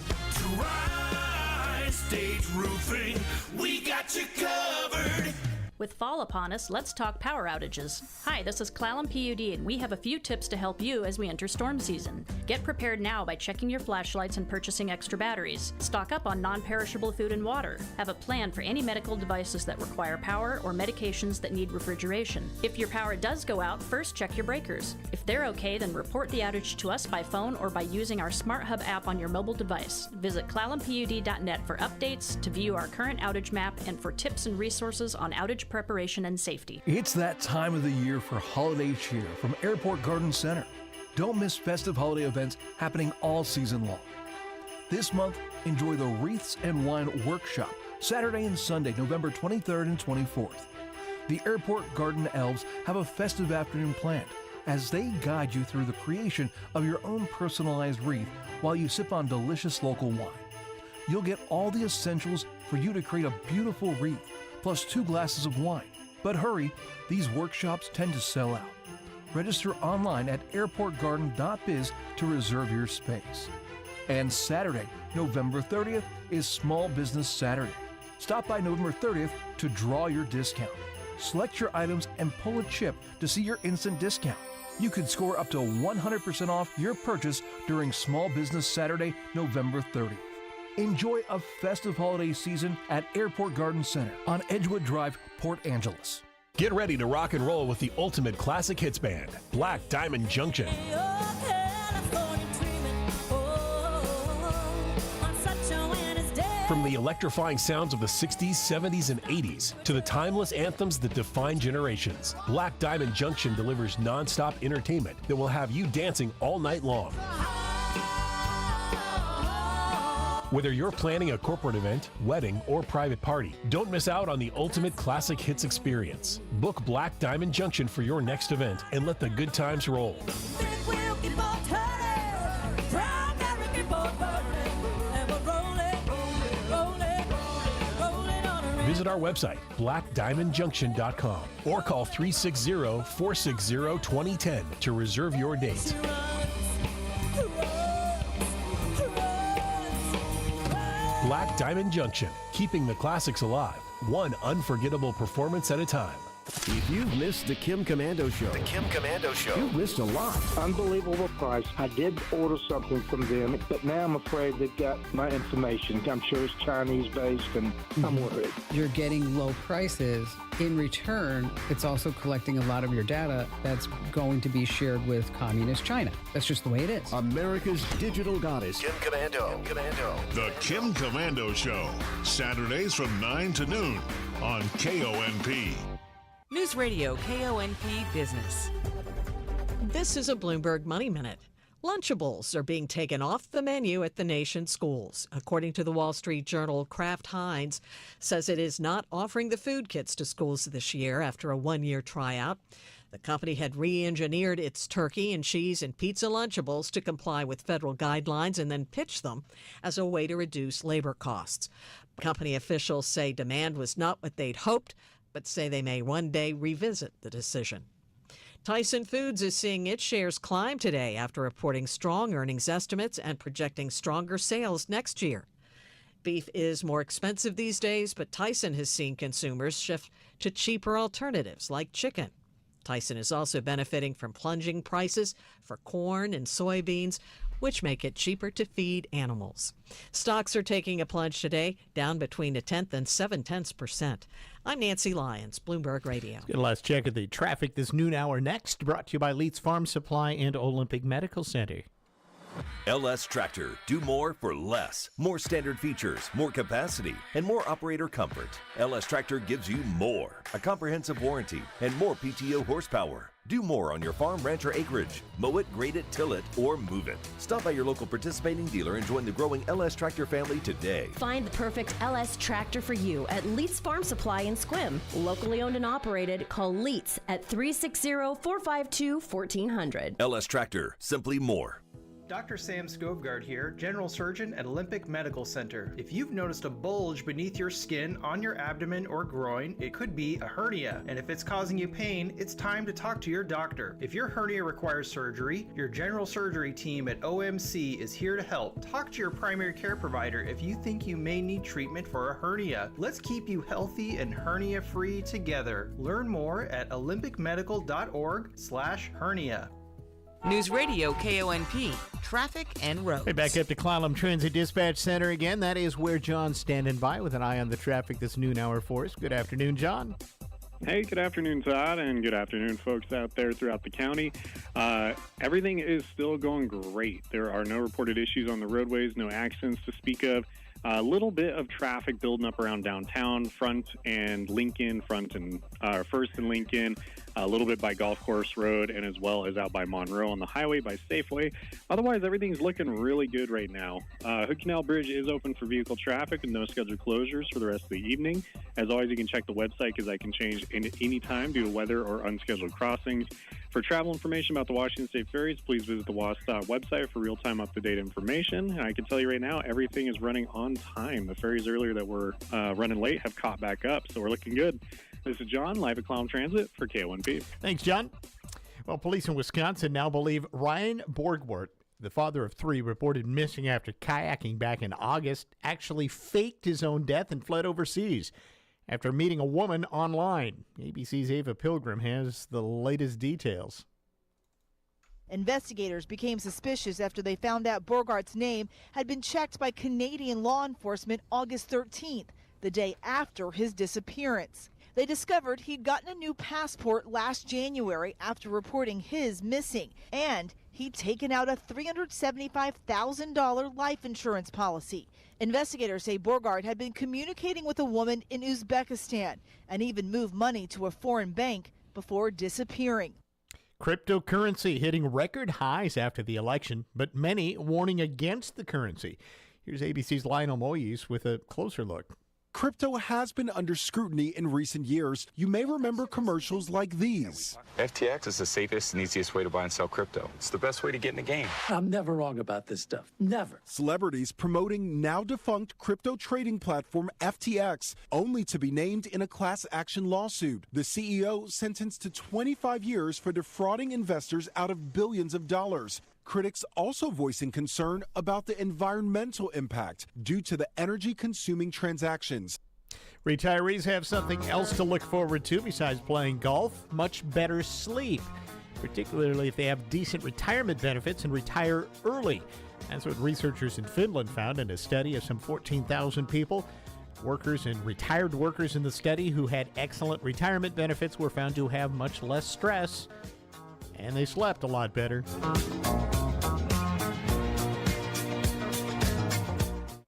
[SPEAKER 21] Tri-State Roofing, we got you covered.
[SPEAKER 22] With fall upon us, let's talk power outages. Hi, this is Clallam PUD, and we have a few tips to help you as we enter storm season. Get prepared now by checking your flashlights and purchasing extra batteries. Stock up on non-perishable food and water. Have a plan for any medical devices that require power or medications that need refrigeration. If your power does go out, first check your breakers. If they're okay, then report the outage to us by phone or by using our Smart Hub app on your mobile device. Visit clallampud.net for updates, to view our current outage map, and for tips and resources on outage preparation and safety.
[SPEAKER 23] It's that time of the year for holiday cheer from Airport Garden Center. Don't miss festive holiday events happening all season long. This month, enjoy the Wreaths and Wine Workshop, Saturday and Sunday, November 23rd and 24th. The Airport Garden Elves have a festive afternoon planned as they guide you through the creation of your own personalized wreath while you sip on delicious local wine. You'll get all the essentials for you to create a beautiful wreath, plus 2 glasses of wine. But hurry, these workshops tend to sell out. Register online at airportgarden.biz to reserve your space. And Saturday, November 30th, is Small Business Saturday. Stop by November 30th to draw your discount. Select your items and pull a chip to see your instant discount. You could score up to 100% off your purchase during Small Business Saturday, November 30th. Enjoy a festive holiday season at Airport Garden Center on Edgewood Drive, Port Angeles.
[SPEAKER 29] Get ready to rock and roll with the ultimate classic hits band, Black Diamond Junction. From the electrifying sounds of the 60s, 70s, and 80s to the timeless anthems that define generations, Black Diamond Junction delivers non-stop entertainment that will have you dancing all night long. Whether you're planning a corporate event, wedding, or private party, don't miss out on the ultimate classic hits experience. Book Black Diamond Junction for your next event and let the good times roll. Visit our website, blackdiamondjunction.com, or call 360-460-2010 to reserve your date. Black Diamond Junction, keeping the classics alive, one unforgettable performance at a time.
[SPEAKER 4] If you've missed the Kim Commando Show, you've missed a lot.
[SPEAKER 5] Unbelievable price. I did order something from them, but now I'm afraid they've got my information. I'm sure it's Chinese based, and I'm worried.
[SPEAKER 6] You're getting low prices. In return, it's also collecting a lot of your data that's going to be shared with Communist China. That's just the way it is.
[SPEAKER 4] America's digital goddess,
[SPEAKER 5] Kim Commando.
[SPEAKER 7] The Kim Commando Show, Saturdays from 9 to noon on KONP.
[SPEAKER 2] Newsradio KONP Business. This is a Bloomberg Money Minute. Lunchables are being taken off the menu at the nation's schools. According to the Wall Street Journal, Kraft Heinz says it is not offering the food kits to schools this year after a one-year tryout. The company had re-engineered its turkey and cheese and pizza Lunchables to comply with federal guidelines and then pitched them as a way to reduce labor costs. Company officials say demand was not what they'd hoped, but say they may one day revisit the decision. Tyson Foods is seeing its shares climb today after reporting strong earnings estimates and projecting stronger sales next year. Beef is more expensive these days, but Tyson has seen consumers shift to cheaper alternatives like chicken. Tyson is also benefiting from plunging prices for corn and soybeans, which make it cheaper to feed animals. Stocks are taking a plunge today, down between 1/10 and 0.7%. I'm Nancy Lyons, Bloomberg Radio.
[SPEAKER 3] Let's get a last check of the traffic this noon hour next, brought to you by Leeds Farm Supply and Olympic Medical Center.
[SPEAKER 24] LS Tractor. Do more for less. More standard features, more capacity, and more operator comfort. LS Tractor gives you more. A comprehensive warranty and more PTO horsepower. Do more on your farm, ranch, or acreage. Mow it, grade it, till it, or move it. Stop by your local participating dealer and join the growing LS Tractor family today.
[SPEAKER 25] Find the perfect LS Tractor for you at Leeds Farm Supply in Squim. Locally owned and operated. Call Leeds at 360-452-1400.
[SPEAKER 24] LS Tractor. Simply more.
[SPEAKER 26] Dr. Sam Skovgaard here, General Surgeon at Olympic Medical Center. If you've noticed a bulge beneath your skin, on your abdomen or groin, it could be a hernia. And if it's causing you pain, it's time to talk to your doctor. If your hernia requires surgery, your general surgery team at OMC is here to help. Talk to your primary care provider if you think you may need treatment for a hernia. Let's keep you healthy and hernia-free together. Learn more at olympicmedical.org/hernia.
[SPEAKER 2] News Radio KONP, traffic and roads.
[SPEAKER 3] Hey, back up to Clallam Transit Dispatch Center again. That is where John's standing by with an eye on the traffic this noon hour for us. Good afternoon, John.
[SPEAKER 27] Hey, good afternoon, Todd, and good afternoon, folks out there throughout the county. Everything is still going great. There are no reported issues on the roadways, no accidents to speak of. A little bit of traffic building up around downtown, Front and Lincoln, First and Lincoln, a little bit by Golf Course Road, and as well as out by Monroe on the highway by Safeway. Otherwise, everything's looking really good right now. Hood Canal Bridge is open for vehicle traffic with no scheduled closures for the rest of the evening. As always, you can check the website because I can change any time due to weather or unscheduled crossings. For travel information about the Washington State Ferries, please visit the WASDOT website for real-time up-to-date information. And I can tell you right now, everything is running on time. The ferries earlier that were running late have caught back up, so we're looking good. This is John, live at Clallam Transit for KONP.
[SPEAKER 3] Thanks, John. Well, police in Wisconsin now believe Ryan Borgwart, the father of three reported missing after kayaking back in August, actually faked his own death and fled overseas after meeting a woman online. ABC's Ava Pilgrim has the latest details.
[SPEAKER 28] Investigators became suspicious after they found out Borgart's name had been checked by Canadian law enforcement August 13th, the day after his disappearance. They discovered he'd gotten a new passport last January after reporting his missing, and he'd taken out a $375,000 life insurance policy. Investigators say Borgard had been communicating with a woman in Uzbekistan and even moved money to a foreign bank before disappearing.
[SPEAKER 3] Cryptocurrency hitting record highs after the election, but many warning against the currency. Here's ABC's Lionel Moyes with a closer look.
[SPEAKER 1] Crypto has been under scrutiny in recent years. You may remember commercials like these.
[SPEAKER 8] FTX is the safest and easiest way to buy and sell crypto. It's the best way to get in the game.
[SPEAKER 9] I'm never wrong about this stuff. Never.
[SPEAKER 1] Celebrities promoting now defunct crypto trading platform FTX, only to be named in a class action lawsuit. The CEO sentenced to 25 years for defrauding investors out of billions of dollars. Critics also voicing concern about the environmental impact due to the energy-consuming transactions.
[SPEAKER 3] Retirees have something else to look forward to besides playing golf: much better sleep, particularly if they have decent retirement benefits and retire early. That's what researchers in Finland found in a study of some 14,000 people. Workers and retired workers in the study who had excellent retirement benefits were found to have much less stress, and they slept a lot better.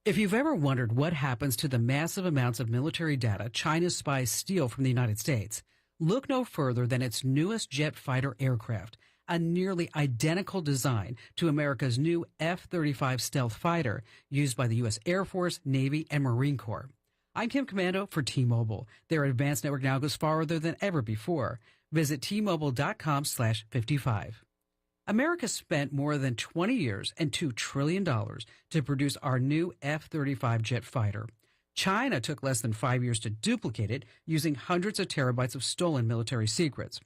[SPEAKER 6] If you've ever wondered what happens to the massive amounts of military data China's spies steal from the United States, look no further than its newest jet fighter aircraft, a nearly identical design to America's new F-35 stealth fighter used by the U.S. Air Force, Navy, and Marine Corps. I'm Kim Commando for T-Mobile. Their advanced network now goes farther than ever before. Visit T-Mobile.com/55. America spent more than 20 years and $2 trillion to produce our new F-35 jet fighter. China took less than 5 years to duplicate it, using hundreds of terabytes of stolen military secrets.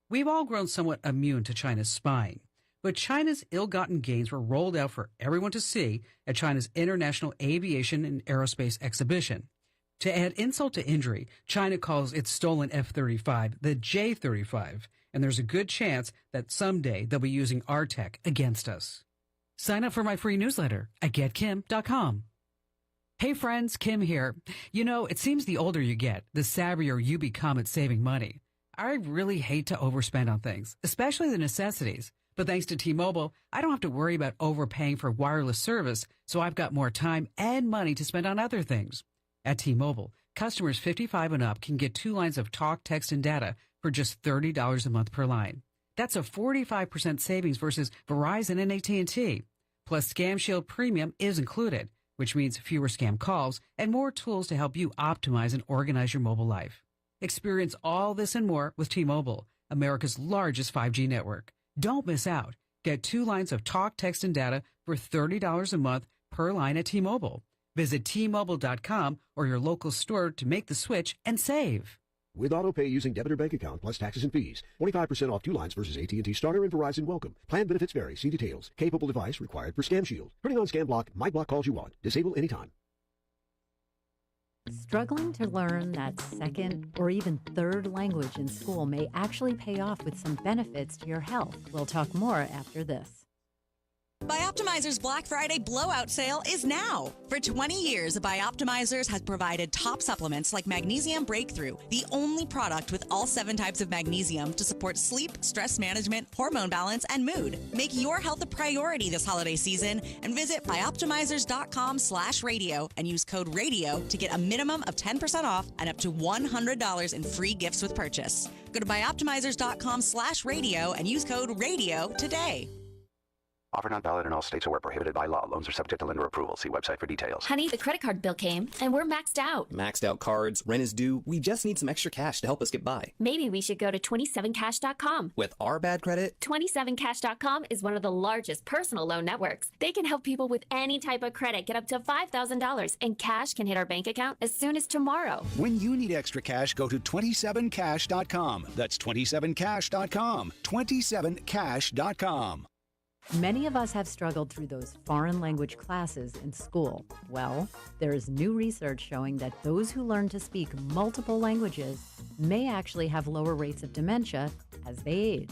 [SPEAKER 6] We've all grown somewhat immune to China's spying, but China's ill-gotten gains were rolled out for everyone to see at China's International Aviation and Aerospace Exhibition. To add insult to injury, China calls its stolen F-35 the J-35, and there's a good chance that someday they'll be using our tech against us. Sign up for my free newsletter at getkim.com. Hey friends, Kim here. You know, it seems the older you get, the savvier you become at saving money. I really hate to overspend on things, especially the necessities. But thanks to T-Mobile, I don't have to worry about overpaying for wireless service, so I've got more time and money to spend on other things. At T-Mobile, customers 55 and up can get 2 lines of talk, text, and data for just $30 a month per line. That's a 45% savings versus Verizon and AT&T. Plus, Scam Shield Premium is included, which means fewer scam calls and more tools to help you optimize and organize your mobile life. Experience all this and more with T-Mobile, America's largest 5G network. Don't miss out. Get 2 lines of talk, text, and data for $30 a month per line at T-Mobile. Visit T-Mobile.com or your local store to make the switch and save.
[SPEAKER 4] With AutoPay using debit or bank account plus taxes and fees. 25% off 2 lines versus AT&T Starter and Verizon Welcome. Plan benefits vary. See details. Capable device required for Scam Shield. Turning on Scam Block. My block calls you want. Disable anytime.
[SPEAKER 10] Struggling to learn that second or even third language in school may actually pay off with some benefits to your health. We'll talk more after this.
[SPEAKER 12] Bioptimizer's Black Friday blowout sale is now. For 20 years, Bioptimizers has provided top supplements like Magnesium Breakthrough, the only product with all 7 types of magnesium to support sleep, stress management, hormone balance, and mood. Make your health a priority this holiday season and visit bioptimizers.com/radio and use code RADIO to get a minimum of 10% off and up to $100 in free gifts with purchase. Go to bioptimizers.com/radio and use code RADIO today.
[SPEAKER 13] Offer not valid in all states or where prohibited by law. Loans are subject to lender approval. See website for details.
[SPEAKER 14] Honey, the credit card bill came, and we're maxed out.
[SPEAKER 15] Maxed out cards, rent is due. We just need some extra cash to help us get by.
[SPEAKER 14] Maybe we should go to 27cash.com.
[SPEAKER 15] With our bad credit?
[SPEAKER 14] 27cash.com is one of the largest personal loan networks. They can help people with any type of credit get up to $5,000, and cash can hit our bank account as soon as tomorrow.
[SPEAKER 16] When you need extra cash, go to 27cash.com. That's 27cash.com. 27cash.com.
[SPEAKER 10] Many of us have struggled through those foreign language classes in school. Well, there is new research showing that those who learn to speak multiple languages may actually have lower rates of dementia as they age.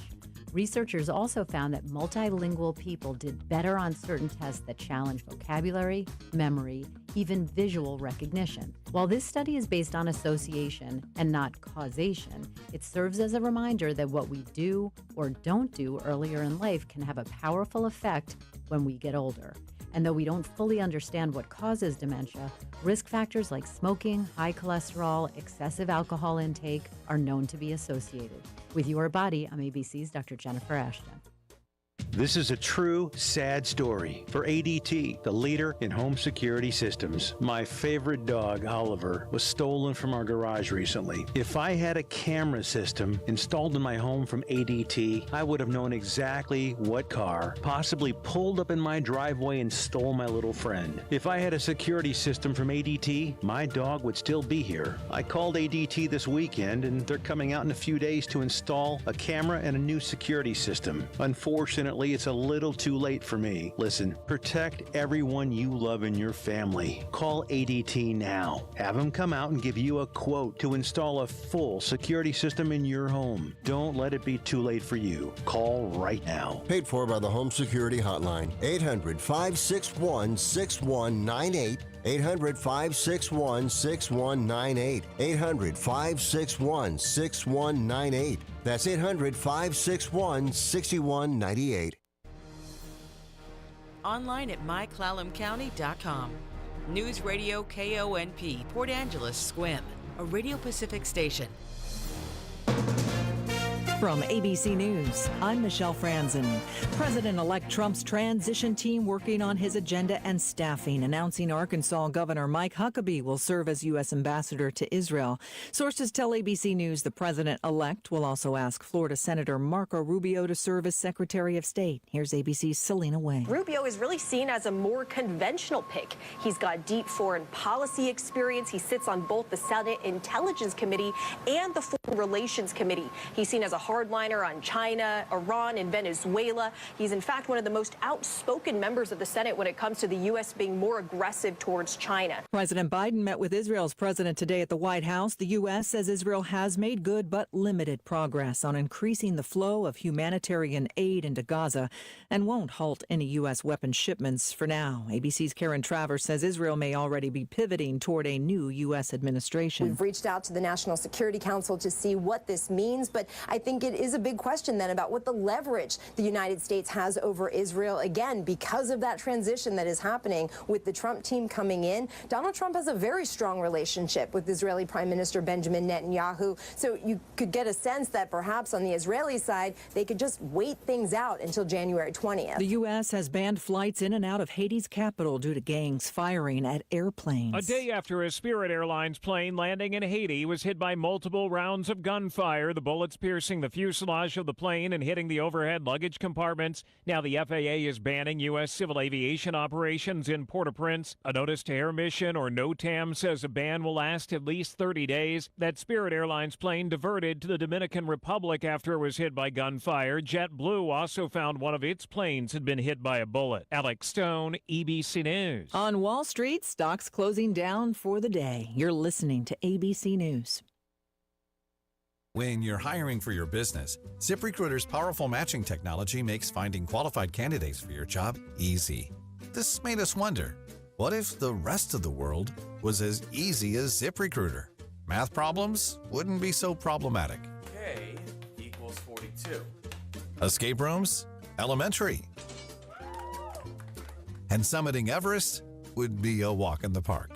[SPEAKER 10] Researchers also found that multilingual people did better on certain tests that challenge vocabulary, memory, even visual recognition. While this study is based on association and not causation, it serves as a reminder that what we do or don't do earlier in life can have a powerful effect when we get older. And though we don't fully understand what causes dementia, risk factors like smoking, high cholesterol, excessive alcohol intake are known to be associated. With Your Body, I'm ABC's Dr. Jennifer Ashton.
[SPEAKER 11] This is a true, sad story for ADT, the leader in home security systems. My favorite dog, Oliver, was stolen from our garage recently. If I had a camera system installed in my home from ADT, I would have known exactly what car possibly pulled up in my driveway and stole my little friend. If I had a security system from ADT, my dog would still be here. I called ADT this weekend, and they're coming out in a few days to install a camera and a new security system. Unfortunately, it's a little too late for me. Listen, protect everyone you love in your family. Call ADT now. Have them come out and give you a quote to install a full security system in your home. Don't let it be too late for you. Call right now.
[SPEAKER 17] Paid for by the Home Security Hotline. 800-561-6198. 800-561-6198. 800-561-6198. That's 800-561-6198.
[SPEAKER 18] Online at myclallamcounty.com. Newsradio KONP, Port Angeles, Squim, a Radio Pacific station.
[SPEAKER 19] From ABC News, I'm Michelle Franzen. President-elect Trump's transition team working on his agenda and staffing, announcing Arkansas Governor Mike Huckabee will serve as U.S. ambassador to Israel. Sources tell ABC News the president-elect will also ask Florida Senator Marco Rubio to serve as Secretary of State. Here's ABC's Selena Way.
[SPEAKER 25] Rubio is really seen as a more conventional pick. He's got deep foreign policy experience. He sits on both the Senate Intelligence Committee and the Foreign Relations Committee. He's seen as a hardliner on China, Iran, and Venezuela. He's in fact one of the most outspoken members of the Senate when it comes to the U.S. being more aggressive towards China.
[SPEAKER 19] President Biden met with Israel's president today at the White House. The U.S. says Israel has made good but limited progress on increasing the flow of humanitarian aid into Gaza and won't halt any U.S. weapons shipments for now. ABC's Karen Travers says Israel may already be pivoting toward a new U.S. administration.
[SPEAKER 20] We've reached out to the National Security Council to see what this means, but I think it is a big question then about what the leverage the United States has over Israel. Again, because of that transition that is happening with the Trump team coming in, Donald Trump has a very strong relationship with Israeli Prime Minister Benjamin Netanyahu. So you could get a sense that perhaps on the Israeli side, they could just wait things out until January 20th.
[SPEAKER 19] The U.S. has banned flights in and out of Haiti's capital due to gangs firing at airplanes.
[SPEAKER 21] A day after a Spirit Airlines plane landing in Haiti was hit by multiple rounds of gunfire, the bullets piercing the fuselage of the plane and hitting the overhead luggage compartments. Now the FAA is banning U.S. civil aviation operations in Port-au-Prince. A notice to Air Mission, or NOTAM, says a ban will last at least 30 days. That Spirit Airlines plane diverted to the Dominican Republic after it was hit by gunfire. JetBlue also found one of its planes had been hit by a bullet. Alex Stone, EBC News.
[SPEAKER 19] On Wall Street, stocks closing down for the day. You're listening to ABC News.
[SPEAKER 22] When you're hiring for your business, ZipRecruiter's powerful matching technology makes finding qualified candidates for your job easy. This made us wonder, what if the rest of the world was as easy as ZipRecruiter? Math problems wouldn't be so problematic.
[SPEAKER 23] K equals 42.
[SPEAKER 22] Escape rooms? Elementary. And summiting Everest would be a walk in the park.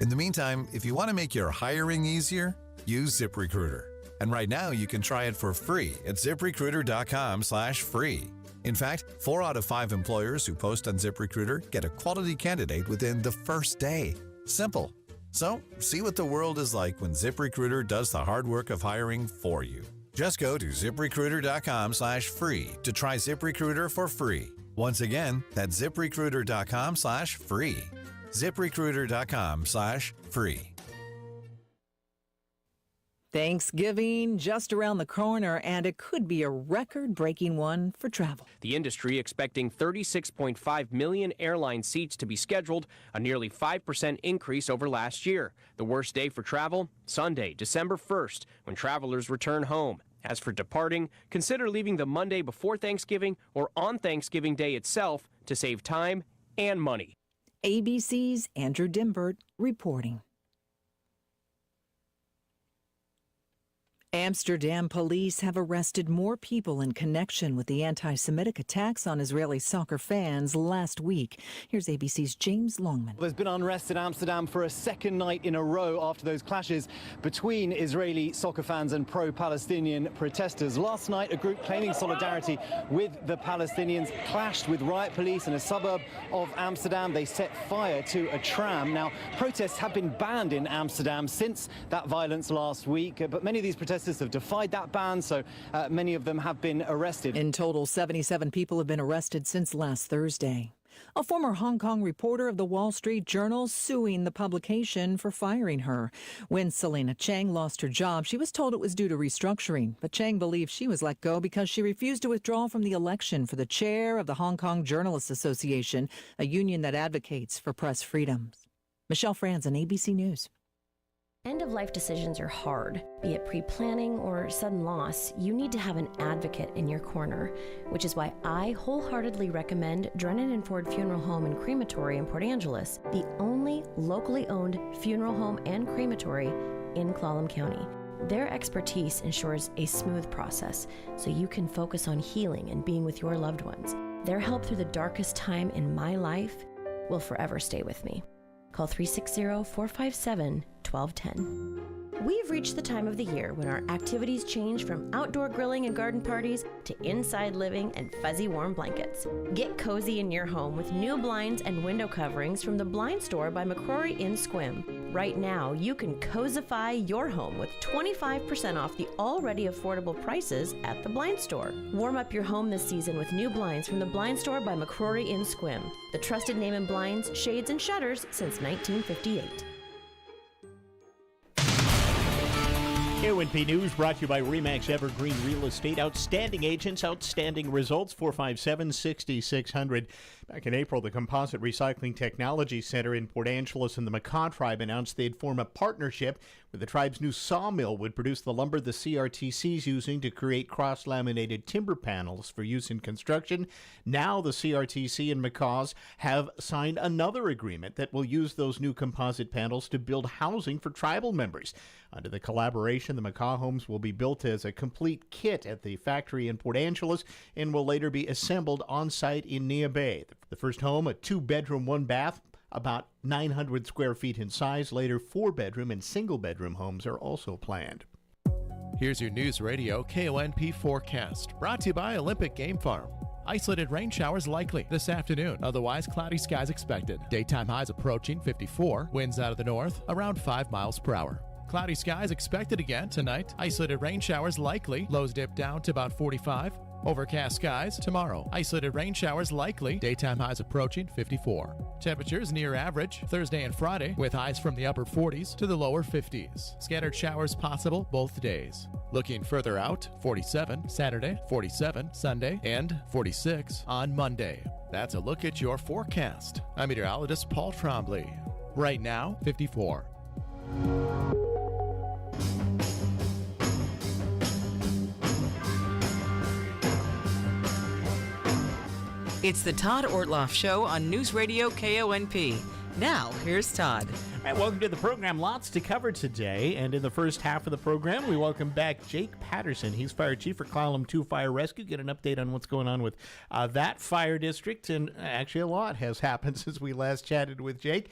[SPEAKER 22] In the meantime, if you want to make your hiring easier, use ZipRecruiter. And right now you can try it for free at ZipRecruiter.com/free. In fact, 4 out of 5 employers who post on ZipRecruiter get a quality candidate within the first day. Simple. So, see what the world is like when ZipRecruiter does the hard work of hiring for you. Just go to ZipRecruiter.com/free to try ZipRecruiter for free. Once again, that's ZipRecruiter.com/free. ZipRecruiter.com/free.
[SPEAKER 19] Thanksgiving just around the corner, and it could be a record-breaking one for travel.
[SPEAKER 29] The industry expecting 36.5 million airline seats to be scheduled, a nearly 5% increase over last year. The worst day for travel? Sunday, December 1st, when travelers return home. As for departing, consider leaving the Monday before Thanksgiving or on Thanksgiving Day itself to save time and money.
[SPEAKER 19] ABC's Andrew Dimbert reporting. Amsterdam police have arrested more people in connection with the anti-Semitic attacks on Israeli soccer fans last week. Here's ABC's James Longman.
[SPEAKER 2] There's been unrest in Amsterdam for a second night in a row after those clashes between Israeli soccer fans and pro-Palestinian protesters. Last night, a group claiming solidarity with the Palestinians clashed with riot police in a suburb of Amsterdam. They set fire to a tram. Now, protests have been banned in Amsterdam since that violence last week, but many of these protesters have defied that ban, so many of them have been arrested.
[SPEAKER 19] In total, 77 people have been arrested since last Thursday. A former Hong Kong reporter of the Wall Street Journal suing the publication for firing her. When Selena Chang lost her job, she was told it was due to restructuring, but Chang believes she was let go because she refused to withdraw from the election for the chair of the Hong Kong Journalists Association, a union that advocates for press freedoms. Michelle Franzen, ABC News.
[SPEAKER 5] End-of-life decisions are hard. Be it pre-planning or sudden loss, you need to have an advocate in your corner, which is why I wholeheartedly recommend Drennan and Ford Funeral Home and Crematory in Port Angeles, the only locally owned funeral home and crematory in Clallam County. Their expertise ensures a smooth process, so you can focus on healing and being with your loved ones. Their help through the darkest time in my life will forever stay with me. Call 360-457-1210. We've reached the time of the year when our activities change from outdoor grilling and garden parties to inside living and fuzzy warm blankets. Get cozy in your home with new blinds and window coverings from the Blind Store by McCrory in Sequim. Right now, you can cozify your home with 25% off the already affordable prices at the Blind Store. Warm up your home this season with new blinds from the Blind Store by McCrory in Sequim, the trusted name in blinds, shades, and shutters since 1958.
[SPEAKER 3] KONP News brought to you by RE/MAX Evergreen Real Estate. Outstanding agents, outstanding results. 457-6600. Back in April, the Composite Recycling Technology Center in Port Angeles and the Makah tribe announced they'd form a partnership where the tribe's new sawmill would produce the lumber the CRTC is using to create cross-laminated timber panels for use in construction. Now the CRTC and Makahs have signed another agreement that will use those new composite panels to build housing for tribal members. Under the collaboration, the Makah homes will be built as a complete kit at the factory in Port Angeles and will later be assembled on-site in Nia Bay. The first home, a 2-bedroom, 1-bath, about 900 square feet in size. Later, 4-bedroom and single-bedroom homes are also planned.
[SPEAKER 7] Here's your News Radio KONP forecast, brought to you by Olympic Game Farm. Isolated rain showers likely this afternoon. Otherwise, cloudy skies expected. Daytime highs approaching 54. Winds out of the north around 5 miles per hour. Cloudy skies expected again tonight. Isolated rain showers likely. Lows dip down to about 45. Overcast skies tomorrow. Isolated rain showers likely. Daytime highs approaching 54. Temperatures near average Thursday and Friday, with highs from the upper 40s to the lower 50s. Scattered showers possible both days. Looking further out, 47 Saturday, 47 Sunday, and 46 on Monday. That's a look at your forecast. I'm meteorologist Paul Trombley. Right now, 54.
[SPEAKER 18] It's the Todd Ortloff Show on News Radio KONP. Now, here's Todd.
[SPEAKER 3] All right, welcome to the program. Lots to cover today. And in the first half of the program, we welcome back Jake Patterson. He's Fire Chief for Clallam 2 Fire Rescue. Get an update on what's going on with that fire district. And actually, a lot has happened since we last chatted with Jake.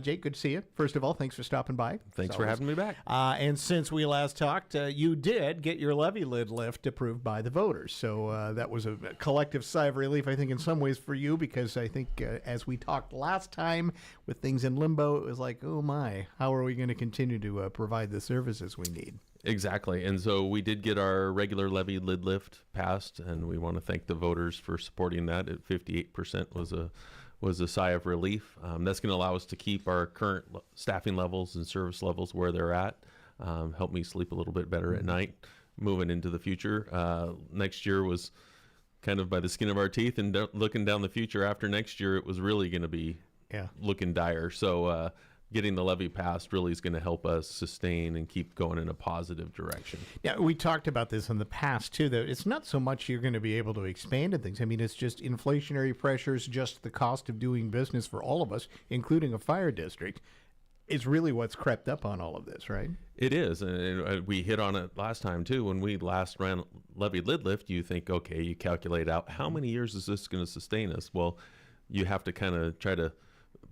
[SPEAKER 3] Jake, good to see you. First of all, thanks for stopping by.
[SPEAKER 8] Thanks for having me back.
[SPEAKER 3] And since we last talked, you did get your levy lid lift approved by the voters. So that was a collective sigh of relief, I think, in some ways for you, because I think as we talked last time with things in limbo, it was like, oh my, how are we going to continue to provide the services we need?
[SPEAKER 8] Exactly. And so we did get our regular levy lid lift passed, and we want to thank the voters for supporting that. At 58% was a sigh of relief. That's going to allow us to keep our current staffing levels and service levels where they're at, help me sleep a little bit better at night moving into the future. Next year was kind of by the skin of our teeth, and looking down the future after next year, it was really going to be looking dire. So getting the levy passed really is going to help us sustain and keep going in a positive direction.
[SPEAKER 3] Yeah, we talked about this in the past too, that it's not so much you're going to be able to expand in things. I mean, it's just inflationary pressures, just the cost of doing business for all of us, including a fire district, is really what's crept up on all of this, right?
[SPEAKER 8] It is, and we hit on it last time too. When we last ran levy lid lift, you think, okay, you calculate out how many years is this going to sustain us? Well, you have to kind of try to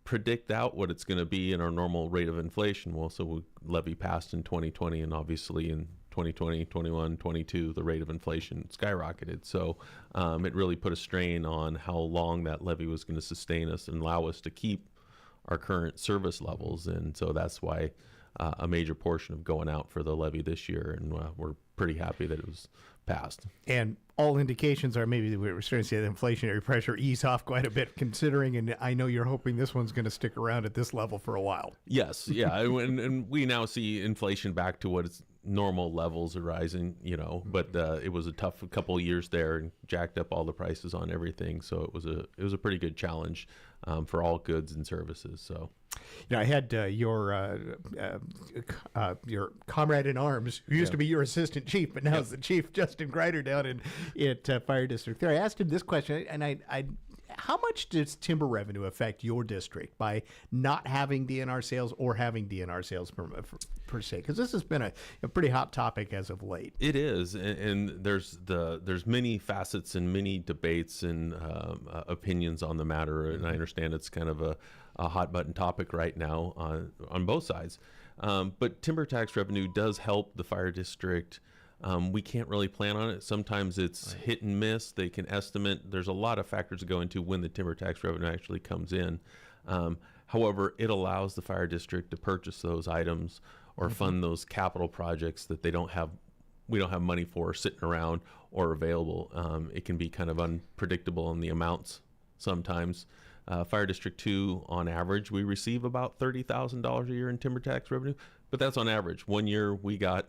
[SPEAKER 8] predict out what it's going to be in our normal rate of inflation. Well, so we levy passed in 2020, and obviously in 2020, 21, 22, the rate of inflation skyrocketed. So it really put a strain on how long that levy was going to sustain us and allow us to keep our current service levels. And so that's why a major portion of going out for the levy this year, and we're pretty happy that it was passed.
[SPEAKER 3] And all indications are maybe we're starting to see the inflationary pressure ease off quite a bit, considering, and I know you're hoping this one's going to stick around at this level for a while.
[SPEAKER 8] Yes, yeah, and we now see inflation back to what its normal levels are rising, but it was a tough couple of years there and jacked up all the prices on everything. So it was a pretty good challenge for all goods and services. So,
[SPEAKER 3] I had your comrade in arms, who used to be your assistant chief, but now is the chief, Justin Greider, down at Fire District there. I asked him this question, and how much does timber revenue affect your district by not having DNR sales or having DNR sales per se? Because this has been a pretty hot topic as of late.
[SPEAKER 8] It is, and there's many facets and many debates and opinions on the matter, and I understand it's kind of a hot button topic right now on both sides. But timber tax revenue does help the fire district. We can't really plan on it. Sometimes it's hit and miss. They can estimate. There's a lot of factors to go into when the timber tax revenue actually comes in. However, it allows the fire district to purchase those items or fund those capital projects that we don't have money for sitting around or available. It can be kind of unpredictable in the amounts sometimes. Fire District 2, on average, we receive about $30,000 a year in timber tax revenue, but that's on average. One year we got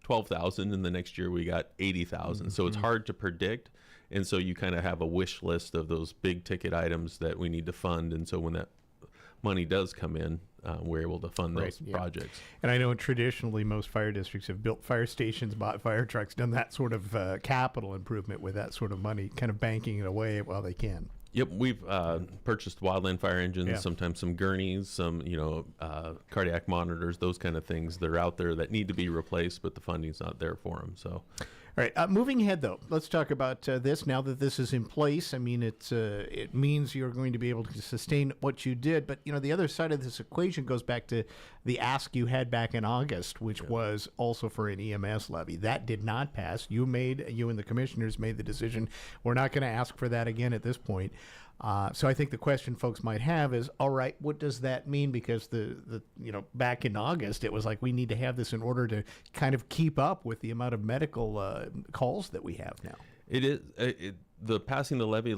[SPEAKER 8] $12,000, and the next year we got $80,000. So it's hard to predict, and so you kind of have a wish list of those big ticket items that we need to fund. And so when that money does come in, we're able to fund those projects.
[SPEAKER 3] And I know traditionally most fire districts have built fire stations, bought fire trucks, done that sort of capital improvement with that sort of money, kind of banking it away while they can.
[SPEAKER 8] Yep, we've purchased wildland fire engines, sometimes some gurneys, some cardiac monitors, those kind of things. They're out there that need to be replaced, but the funding's not there for them. So,
[SPEAKER 3] all right. Moving ahead, though, let's talk about this. Now that this is in place, I mean, it means you're going to be able to sustain what you did. But the other side of this equation goes back to the ask you had back in August, which was also for an EMS levy. That did not pass. You and the commissioners made the decision. We're not going to ask for that again at this point. So I think the question folks might have is, all right, what does that mean? Because the back in August, it was like we need to have this in order to kind of keep up with the amount of medical calls that we have now.
[SPEAKER 8] It is the passing the levy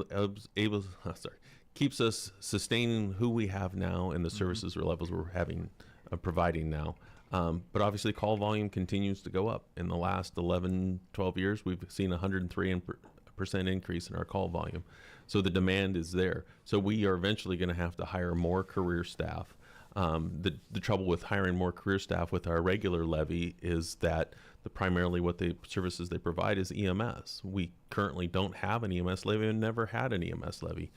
[SPEAKER 8] keeps us sustaining who we have now and the services or levels we're having providing now. But obviously, call volume continues to go up. In the last 11, 12 years, we've seen 103% increase in our call volume. So the demand is there. So we are eventually going to have to hire more career staff. The trouble with hiring more career staff with our regular levy is that primarily what the services they provide is EMS. We currently don't have an EMS levy and never had an EMS levy.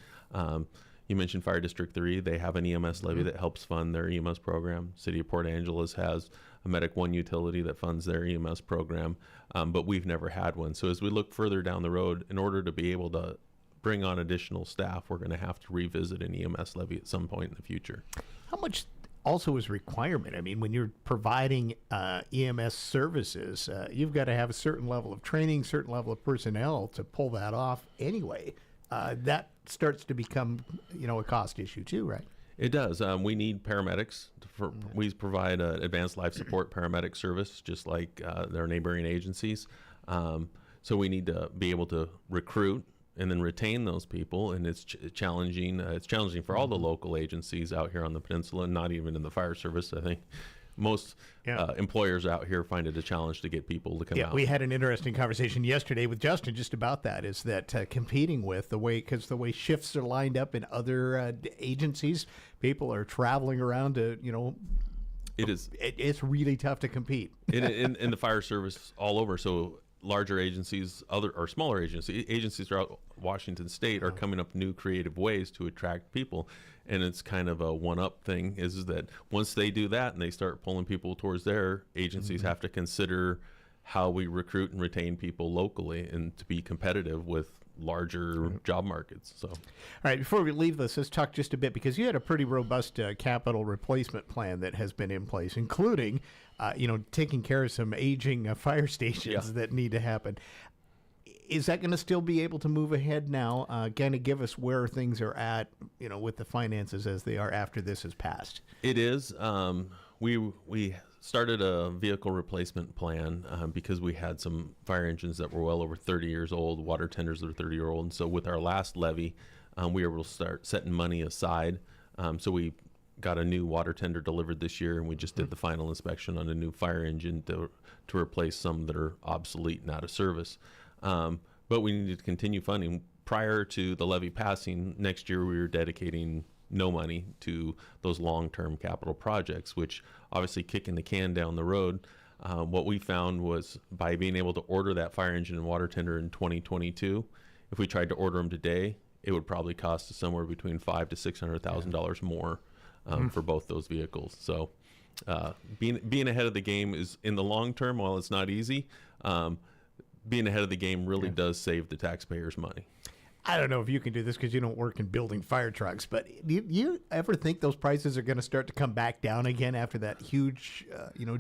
[SPEAKER 8] You mentioned Fire District 3. They have an EMS levy that helps fund their EMS program. City of Port Angeles has a Medic One utility that funds their EMS program, but we've never had one. So as we look further down the road, in order to be able to bring on additional staff, we're going to have to revisit an EMS levy at some point in the future.
[SPEAKER 3] How much also is requirement? I mean, when you're providing EMS services, you've got to have a certain level of training, certain level of personnel to pull that off anyway. That starts to become, a cost issue too, right?
[SPEAKER 8] It does. We need paramedics. We provide advanced life support paramedic service, just like their neighboring agencies. So we need to be able to recruit and then retain those people, and it's challenging. It's challenging for all the local agencies out here on the peninsula, and not even in the fire service. I think most employers out here find it a challenge to get people to come out.
[SPEAKER 3] We had an interesting conversation yesterday with Justin just about that, is that competing with the way shifts are lined up in other agencies, people are traveling around to, it's really tough to compete.
[SPEAKER 8] in the fire service all over. So larger agencies, or smaller agencies throughout Washington State are coming up new creative ways to attract people. And it's kind of a one-up thing, is that once they do that and they start pulling people towards their agencies, have to consider how we recruit and retain people locally and to be competitive with larger job markets. So, all
[SPEAKER 3] right, before we leave this, let's talk just a bit, because you had a pretty robust capital replacement plan that has been in place, including taking care of some aging fire stations that need to happen. Is that going to still be able to move ahead now? Kind of give us where things are at, with the finances as they are after this has passed.
[SPEAKER 8] It is. We started a vehicle replacement plan because we had some fire engines that were well over 30 years old, water tenders that are 30 years old. And so with our last levy, we were able to start setting money aside. So we got a new water tender delivered this year, and we just did the final inspection on a new fire engine to replace some that are obsolete and out of service. But we need to continue funding. Prior to the levy passing, next year we were dedicating no money to those long-term capital projects, which obviously kicking the can down the road. What we found was by being able to order that fire engine and water tender in 2022, if we tried to order them today, it would probably cost us somewhere between $500,000 to $600,000 more for both those vehicles. So being ahead of the game is, in the long term, while it's not easy, being ahead of the game really does save the taxpayers money.
[SPEAKER 3] I don't know if you can do this because you don't work in building fire trucks, but do you ever think those prices are going to start to come back down again after that huge,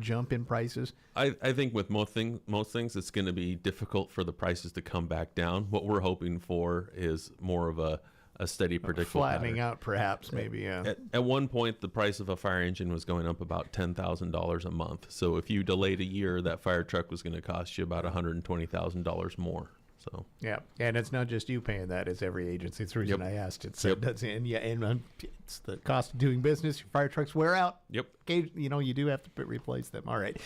[SPEAKER 3] jump in prices?
[SPEAKER 8] I think with most things, it's going to be difficult for the prices to come back down. What we're hoping for is more of a steady, predictable
[SPEAKER 3] flattening
[SPEAKER 8] pattern.
[SPEAKER 3] Out, perhaps, maybe. Yeah.
[SPEAKER 8] At one point, the price of a fire engine was going up about $10,000 a month. So if you delayed a year, that fire truck was going to cost you about $120,000 more. So
[SPEAKER 3] yeah, and it's not just you paying that; it's every agency. It's the reason I asked. It's it's the cost of doing business. Your fire trucks wear out.
[SPEAKER 8] Yep.
[SPEAKER 3] You do have to replace them. All right.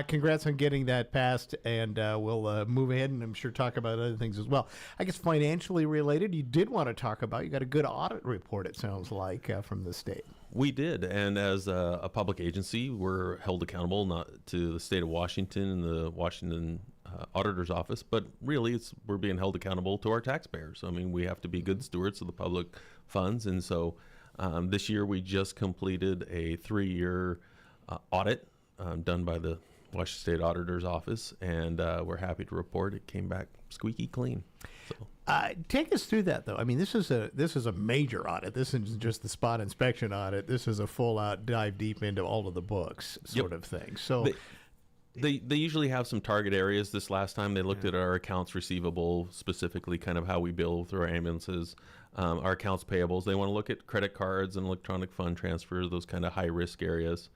[SPEAKER 3] Congrats on getting that passed, and we'll move ahead and I'm sure talk about other things as well. I guess financially related, you did want to talk about. You got a good audit report. It sounds like from the state.
[SPEAKER 8] We did, and as a public agency, we're held accountable not to the state of Washington and the Washington auditor's office, but really we're being held accountable to our taxpayers. I mean, we have to be good stewards of the public funds, and so this year we just completed a 3-year audit done by the Washington State Auditor's Office, and we're happy to report it came back squeaky clean. So.
[SPEAKER 3] Take us through that, though. I mean, this is a major audit. This isn't just the spot inspection audit. This is a full-out dive deep into all of the books sort of thing. So.
[SPEAKER 8] They usually have some target areas. This last time they looked at our accounts receivable, specifically kind of how we bill through our ambulances, our accounts payables. They want to look at credit cards and electronic fund transfers, those kind of high-risk areas.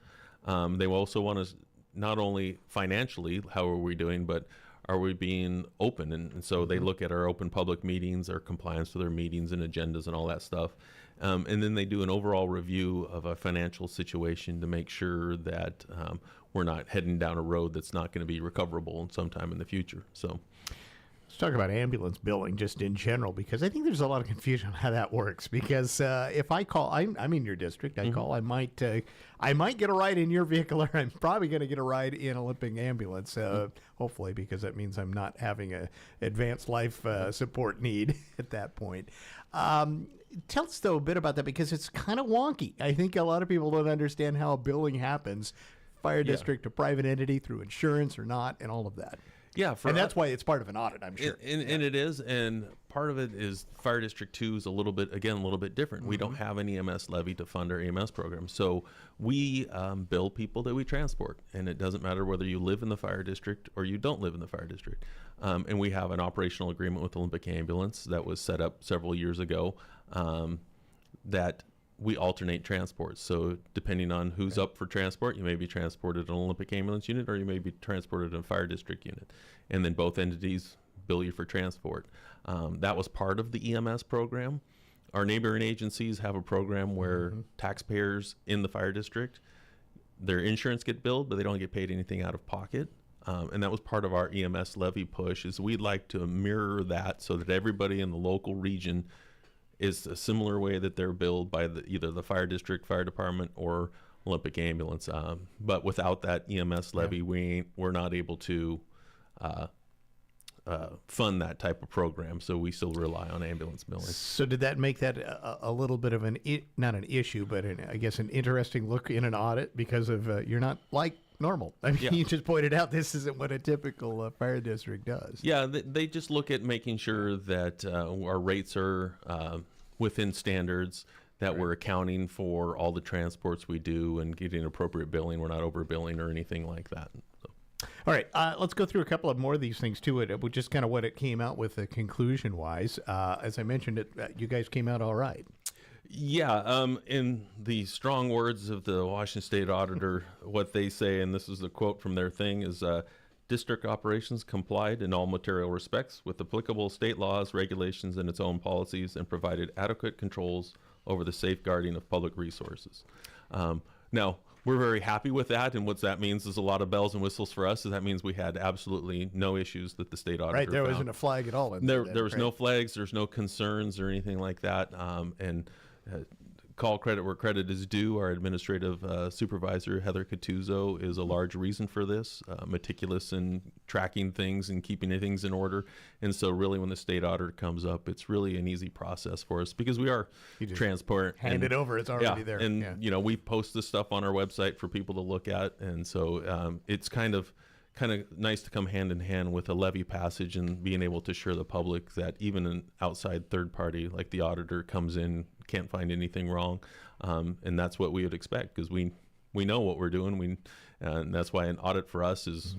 [SPEAKER 8] They also want to not only financially, how are we doing, but are we being open? And so they look at our open public meetings, our compliance to their meetings and agendas and all that stuff. And then they do an overall review of a financial situation to make sure that we're not heading down a road that's not going to be recoverable sometime in the future. So
[SPEAKER 3] let's talk about ambulance billing just in general, because I think there's a lot of confusion on how that works. Because if I call, I'm in your district, I call, I might get a ride in your vehicle, or I'm probably going to get a ride in a limping ambulance, hopefully, because that means I'm not having a advanced life support need at that point. Tell us, though, a bit about that, because it's kind of wonky. I think a lot of people don't understand how billing happens, fire district to private entity through insurance or not, and all of that.
[SPEAKER 8] Yeah,
[SPEAKER 3] and that's why it's part of an audit, I'm sure.
[SPEAKER 8] And it is, and part of it is Fire District 2 is a little bit different. We don't have an EMS levy to fund our EMS program, so we bill people that we transport, and it doesn't matter whether you live in the fire district or you don't live in the fire district. And we have an operational agreement with Olympic Ambulance that was set up several years ago that we alternate transports. So depending on who's up for transport, you may be transported in an Olympic Ambulance unit, or you may be transported in a fire district unit. And then both entities bill you for transport. That was part of the EMS program. Our neighboring agencies have a program where taxpayers in the fire district their insurance get billed, but they don't get paid anything out of pocket. And that was part of our EMS levy push, is we'd like to mirror that so that everybody in the local region is a similar way that they're billed by either the fire district, fire department, or Olympic ambulance. But without that EMS levy, we're not able to fund that type of program, so we still rely on ambulance billing.
[SPEAKER 3] So did that make that a little bit of not an issue, but I guess an interesting look in an audit, because of you're not like normal? I mean, you just pointed out this isn't what a typical fire district does.
[SPEAKER 8] Yeah, they just look at making sure that our rates are within standards, that we're accounting for all the transports we do and getting appropriate billing. We're not overbilling or anything like that. So.
[SPEAKER 3] All right, let's go through a couple of more of these things to it, just kind of what it came out with conclusion-wise. As I mentioned, you guys came out all right.
[SPEAKER 8] Yeah, in the strong words of the Washington State Auditor, what they say, and this is a quote from their thing, is district operations complied in all material respects with applicable state laws, regulations, and its own policies, and provided adequate controls over the safeguarding of public resources. Now, we're very happy with that, and what that means is a lot of bells and whistles for us. So that means we had absolutely no issues that the state auditor
[SPEAKER 3] found. Right, there
[SPEAKER 8] found.
[SPEAKER 3] wasn't a flag at all.
[SPEAKER 8] There was no flags, there's no concerns or anything like that. Call credit where credit is due. Our administrative supervisor, Heather Catuzzo, is a large reason for this, meticulous in tracking things and keeping things in order. And so really when the state auditor comes up, it's really an easy process for us because we are transparent.
[SPEAKER 3] Hand it over, it's already there.
[SPEAKER 8] And, you know, we post this stuff on our website for people to look at. And so it's kind of nice to come hand in hand with a levy passage and being able to assure the public that even an outside third party like the auditor comes in, can't find anything wrong, and that's what we would expect because we know what we're doing. And that's why an audit for us is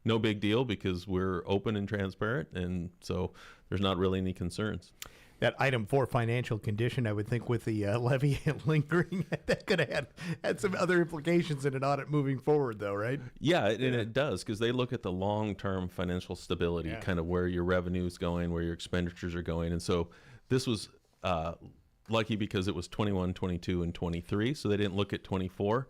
[SPEAKER 8] no big deal because we're open and transparent, and so there's not really any concerns.
[SPEAKER 3] That item 4, financial condition, I would think with the levy lingering, that could have had some other implications in an audit moving forward, though, right?
[SPEAKER 8] Yeah, and it does, because they look at the long-term financial stability, kind of where your revenue is going, where your expenditures are going. And so this was lucky because it was 21, 22, and 23, so they didn't look at 24,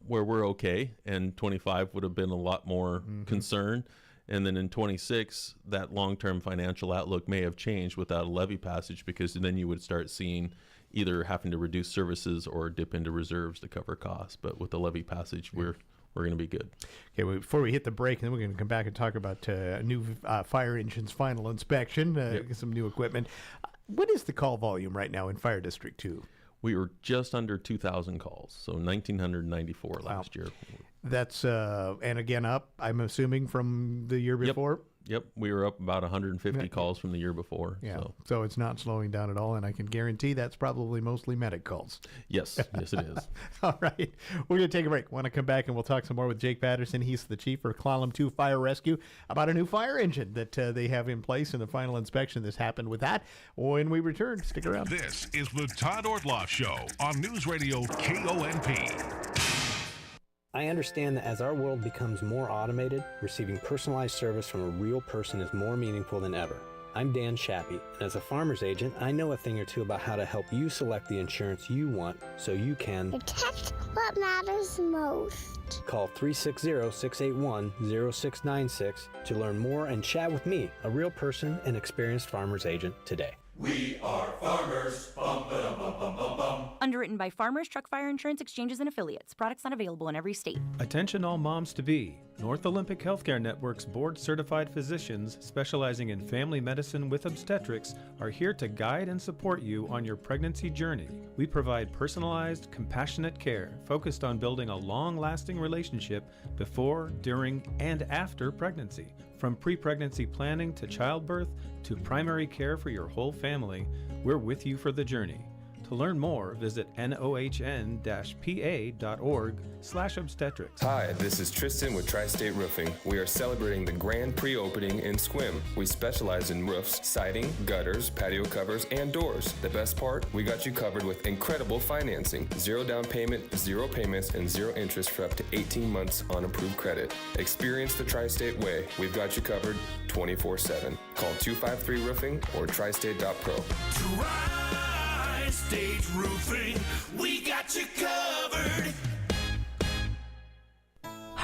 [SPEAKER 8] where we're okay, and 25 would have been a lot more concern. And then in 26, that long-term financial outlook may have changed without a levy passage because then you would start seeing either having to reduce services or dip into reserves to cover costs. But with the levy passage, we're going to be good. Okay, well, before we hit the break, then we're going to come back and talk about new fire engine's final inspection, some new equipment. What is the call volume right now in Fire District 2? We were just under 2,000 calls, so 1,994 last year.
[SPEAKER 3] That's, and again, up, I'm assuming, from the year before?
[SPEAKER 8] Yep, we were up about 150 calls from the year before.
[SPEAKER 3] Yeah, so it's not slowing down at all, and I can guarantee that's probably mostly medic calls.
[SPEAKER 8] Yes, yes it is.
[SPEAKER 3] All right, we're going to take a break. Want to come back and we'll talk some more with Jake Patterson. He's the chief for Clallam 2 Fire Rescue about a new fire engine that they have in place and the final inspection that's happened with that. When we return, stick around.
[SPEAKER 1] This is the Todd Ortloff Show on Newsradio KONP.
[SPEAKER 4] I understand that as our world becomes more automated, receiving personalized service from a real person is more meaningful than ever. I'm Dan Shappy, and as a farmer's agent, I know a thing or two about how to help you select the insurance you want so you can
[SPEAKER 6] protect what matters most.
[SPEAKER 4] Call 360-681-0696 to learn more and chat with me, a real person and experienced farmer's agent, today.
[SPEAKER 9] We are farmers. Bum, ba-dum, bum, bum, bum, bum.
[SPEAKER 12] Underwritten by Farmers Truck Fire Insurance Exchanges and Affiliates. Products not available in every state.
[SPEAKER 24] Attention all moms-to-be. North Olympic Healthcare Network's board-certified physicians specializing in family medicine with obstetrics are here to guide and support you on your pregnancy journey. We provide personalized, compassionate care focused on building a long-lasting relationship before, during, and after pregnancy. From pre-pregnancy planning to childbirth to primary care for your whole family, we're with you for the journey. To learn more, visit nohn-pa.org/obstetrics.
[SPEAKER 26] Hi, this is Tristan with Tri-State Roofing. We are celebrating the grand pre-opening in Sequim. We specialize in roofs, siding, gutters, patio covers, and doors. The best part? We got you covered with incredible financing. 0 down payment, 0 payments, and 0 interest for up to 18 months on approved credit. Experience the Tri-State way. We've got you covered 24/7. Call 253-ROOFING or tristate.pro.
[SPEAKER 9] Tri-State Roofing, we got you covered.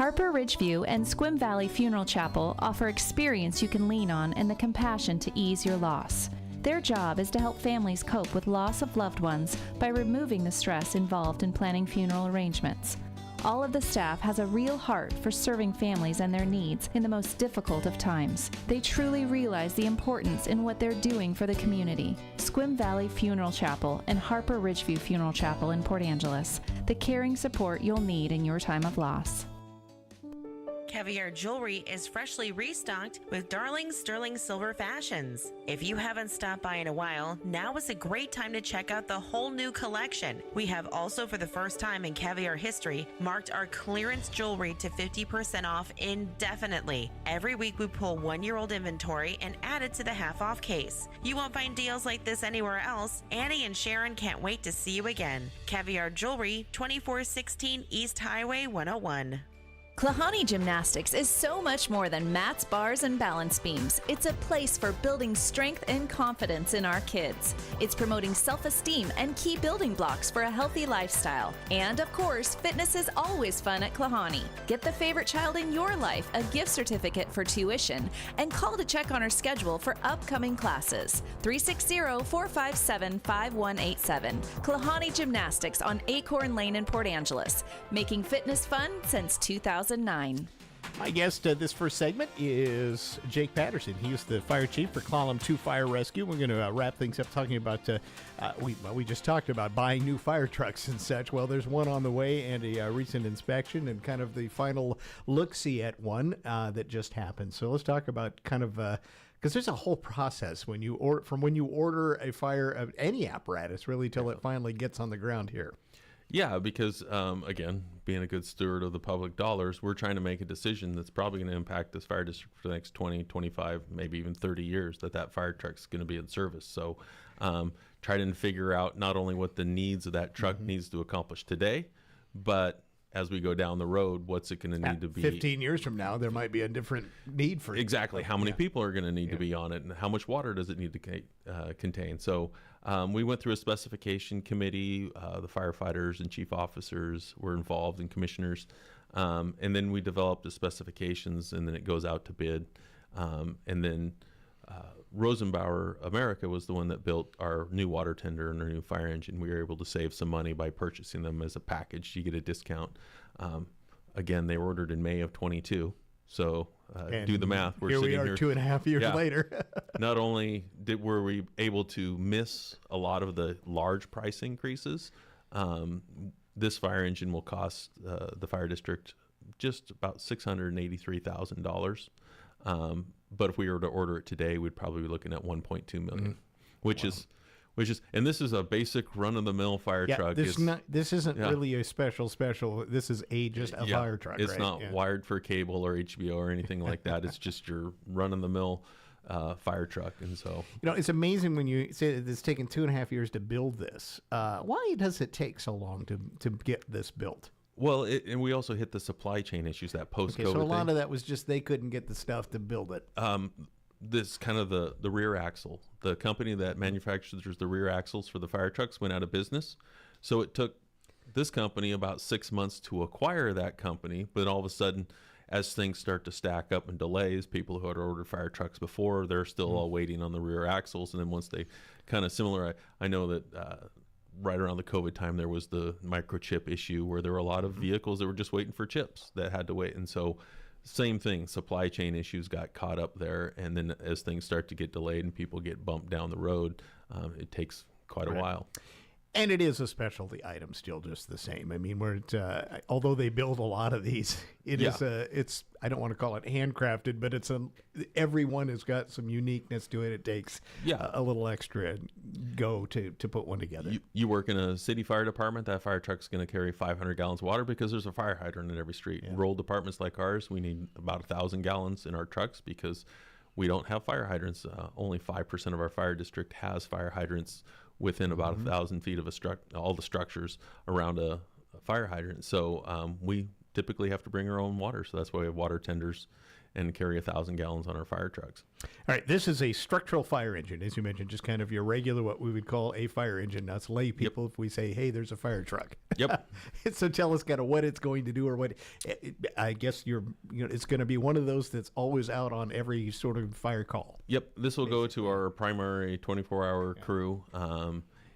[SPEAKER 10] Harper Ridgeview and Squim Valley Funeral Chapel offer experience you can lean on and the compassion to ease your loss. Their job is to help families cope with loss of loved ones by removing the stress involved in planning funeral arrangements. All of the staff has a real heart for serving families and their needs in the most difficult of times. They truly realize the importance in what they're doing for the community. Squim Valley Funeral Chapel and Harper Ridgeview Funeral Chapel in Port Angeles, the caring support you'll need in your time of loss.
[SPEAKER 11] Caviar Jewelry is freshly restocked with Darling Sterling Silver Fashions. If you haven't stopped by in a while, now is a great time to check out the whole new collection. We have also, for the first time in Caviar history, marked our clearance jewelry to 50% off indefinitely. Every week we pull one-year-old inventory and add it to the half-off case. You won't find deals like this anywhere else. Annie and Sharon can't wait to see you again. Caviar Jewelry, 2416 East Highway 101.
[SPEAKER 13] Klahani Gymnastics is so much more than mats, bars, and balance beams. It's a place for building strength and confidence in our kids. It's promoting self-esteem and key building blocks for a healthy lifestyle. And of course, fitness is always fun at Klahani. Get the favorite child in your life a gift certificate for tuition and call to check on our schedule for upcoming classes. 360-457-5187. Klahani Gymnastics on Acorn Lane in Port Angeles, making fitness fun since 2009.
[SPEAKER 3] My guest this first segment is Jake Patterson. He is the fire chief for Column 2 Fire Rescue. We're going to wrap things up talking about, we just talked about buying new fire trucks and such. Well, there's one on the way and a recent inspection and kind of the final look-see at one that just happened. So let's talk about kind of... because there's a whole process when you from when you order a fire, any apparatus, really, till it finally gets on the ground here.
[SPEAKER 8] Yeah, because, again, being a good steward of the public dollars, we're trying to make a decision that's probably going to impact this fire district for the next 20, 25, maybe even 30 years that fire truck's going to be in service. So trying to figure out not only what the needs of that truck needs to accomplish today, but as we go down the road, what's it going to need to be?
[SPEAKER 3] 15 years from now, there might be a different need for it.
[SPEAKER 8] Exactly. How many people are going to need to be on it, and how much water does it need to contain? So we went through a specification committee. The firefighters and chief officers were involved, and commissioners. And then we developed the specifications, and then it goes out to bid. And then Rosenbauer America was the one that built our new water tender and our new fire engine. We were able to save some money by purchasing them as a package. You get a discount. Again, they were ordered in May of 22. So do the math.
[SPEAKER 3] We're sitting here 2.5 years later.
[SPEAKER 8] Not only were we able to miss a lot of the large price increases, this fire engine will cost the fire district just about $683,000. But if we were to order it today, we'd probably be looking at $1.2 million, which is, and this is a basic run-of-the-mill fire truck.
[SPEAKER 3] This isn't really a special. This is just a fire truck.
[SPEAKER 8] It's not wired for cable or HBO or anything like that. It's just your run-of-the-mill fire truck. And so,
[SPEAKER 3] it's amazing when you say that it's taken 2.5 years to build this. Why does it take so long to get this built?
[SPEAKER 8] Well, and we also hit the supply chain issues, that post-COVID
[SPEAKER 3] so a lot of that was just they couldn't get the stuff to build it.
[SPEAKER 8] This kind of the rear axle. The company that manufactures the rear axles for the fire trucks went out of business. So it took this company about 6 months to acquire that company. But all of a sudden, as things start to stack up and delays, people who had ordered fire trucks before, they're still all waiting on the rear axles. And then once they kind of similar, I know that right around the COVID time, there was the microchip issue where there were a lot of vehicles that were just waiting for chips that had to wait. And so same thing, supply chain issues got caught up there. And then as things start to get delayed and people get bumped down the road, it takes quite a while.
[SPEAKER 3] And it is a specialty item still just the same. I mean, although they build a lot of these, it's I don't want to call it handcrafted, but every one has got some uniqueness to it. It takes a little extra go to put one together.
[SPEAKER 8] You work in a city fire department, that fire truck's going to carry 500 gallons of water because there's a fire hydrant in every street. Rural departments like ours, we need about 1,000 gallons in our trucks because we don't have fire hydrants. Only 5% of our fire district has fire hydrants within about 1,000 feet of all the structures around a fire hydrant. So we typically have to bring our own water. So that's why we have water tenders and carry 1,000 gallons on our fire trucks.
[SPEAKER 3] All right, this is a structural fire engine, as you mentioned, just kind of your regular, what we would call a fire engine. That's lay people if we say, hey, there's a fire truck.
[SPEAKER 8] Yep.
[SPEAKER 3] So tell us kind of what it's going to do, or what, I guess it's going to be one of those that's always out on every sort of fire call.
[SPEAKER 8] Yep, this will go to our primary 24-hour crew.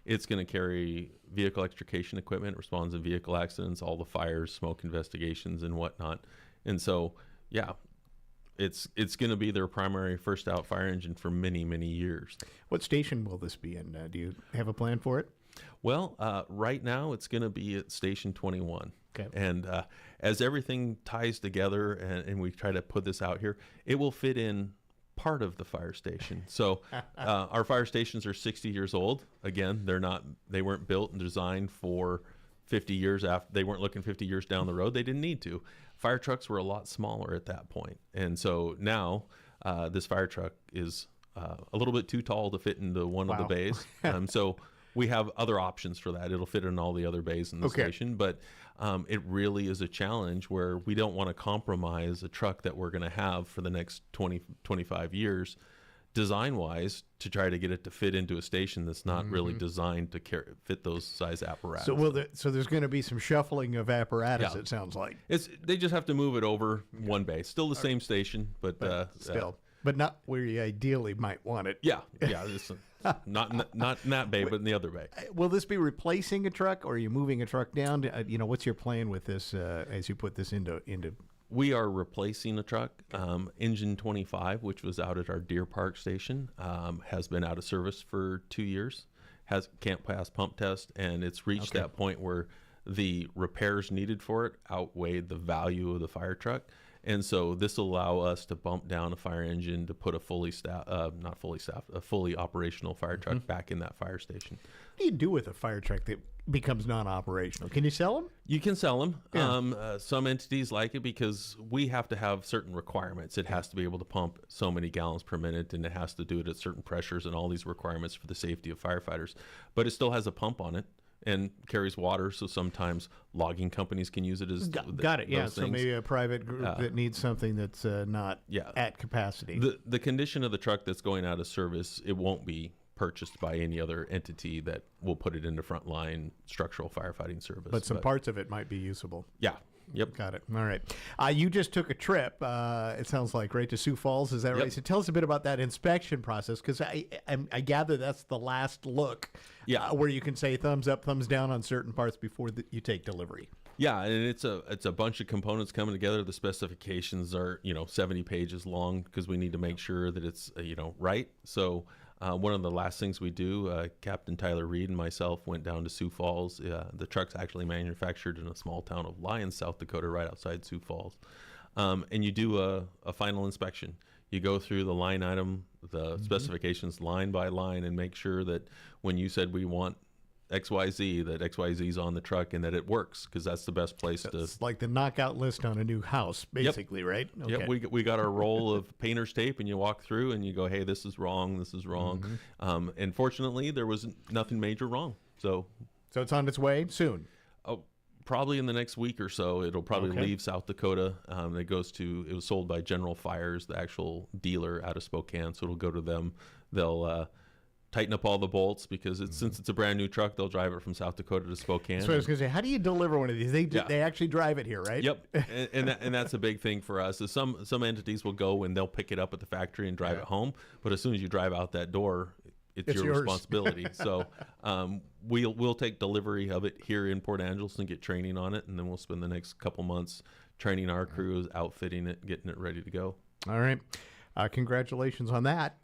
[SPEAKER 8] It's going to carry vehicle extrication equipment, responds to vehicle accidents, all the fires, smoke investigations, and whatnot. And so, yeah, it's going to be their primary first out fire engine for many, many years.
[SPEAKER 3] What station will this be in? Do you have a plan for it?
[SPEAKER 8] Well, right now it's going to be at Station 21.
[SPEAKER 3] Okay.
[SPEAKER 8] And as everything ties together and we try to put this out here, it will fit in part of the fire station. So our fire stations are 60 years old. Again, they weren't built and designed for 50 years after. They weren't looking 50 years down the road. They didn't need to. Fire trucks were a lot smaller at that point. And so now this fire truck is a little bit too tall to fit into one of the bays. So we have other options for that. It'll fit in all the other bays in the station, but it really is a challenge where we don't want to compromise a truck that we're going to have for the next 20, 25 years design-wise to try to get it to fit into a station that's not really designed to fit those size apparatus.
[SPEAKER 3] So there's going to be some shuffling of apparatus, it sounds like.
[SPEAKER 8] They just have to move it over one bay. Still the same station, but
[SPEAKER 3] still. But not where you ideally might want it.
[SPEAKER 8] Yeah. Not in that bay, but in the other bay.
[SPEAKER 3] Will this be replacing a truck, or are you moving a truck down? What's your plan with this as you put this into?
[SPEAKER 8] We are replacing a truck. Engine 25, which was out at our Deer Park station, has been out of service for 2 years. Can't pass pump test, and it's reached that point where the repairs needed for it outweighed the value of the fire truck. And so this will allow us to bump down a fire engine to put a fully operational fire truck back in that fire station.
[SPEAKER 3] What do you do with a fire truck that becomes non-operational? Can you sell them?
[SPEAKER 8] You can sell them. Yeah. Some entities like it because we have to have certain requirements. It has to be able to pump so many gallons per minute, and it has to do it at certain pressures and all these requirements for the safety of firefighters. But it still has a pump on it and carries water, so sometimes logging companies can use it as
[SPEAKER 3] got it. Yeah, so maybe a private group that needs something that's not at capacity.
[SPEAKER 8] The condition of the truck that's going out of service, it won't be purchased by any other entity that will put it into frontline structural firefighting service.
[SPEAKER 3] But some parts of it might be usable.
[SPEAKER 8] Yeah. Yep.
[SPEAKER 3] Got it. All right. You just took a trip, it sounds like, right, to Sioux Falls. Is that right? So tell us a bit about that inspection process, because I gather that's the last look where you can say thumbs up, thumbs down on certain parts before you take delivery.
[SPEAKER 8] Yeah, and it's a bunch of components coming together. The specifications are 70 pages long because we need to make sure that it's right. So one of the last things we do, Captain Tyler Reed and myself went down to Sioux Falls. The truck's actually manufactured in a small town of Lyons, South Dakota, right outside Sioux Falls. And you do a final inspection. You go through the line item, the specifications line by line, and make sure that when you said we want XYZ, that XYZ is on the truck and that it works, because that's the best place to. It's
[SPEAKER 3] like the knockout list on a new house, basically, right?
[SPEAKER 8] Okay. Yep, we got our roll of painter's tape, and you walk through and you go, hey, this is wrong, this is wrong. And fortunately, there was nothing major wrong. So
[SPEAKER 3] it's on its way soon?
[SPEAKER 8] Oh, probably in the next week or so. It'll probably leave South Dakota. It was sold by General Fires, the actual dealer out of Spokane, so it'll go to them. They'll tighten up all the bolts because since it's a brand new truck, they'll drive it from South Dakota to Spokane.
[SPEAKER 3] So I was going to say, how do you deliver one of these? They actually drive it here, right?
[SPEAKER 8] Yep, and that's a big thing for us. Is some entities will go and they'll pick it up at the factory and drive it home, but as soon as you drive out that door, it's your responsibility. So we'll take delivery of it here in Port Angeles and get training on it, and then we'll spend the next couple months training our crews, outfitting it, getting it ready to go.
[SPEAKER 3] All right, congratulations on that.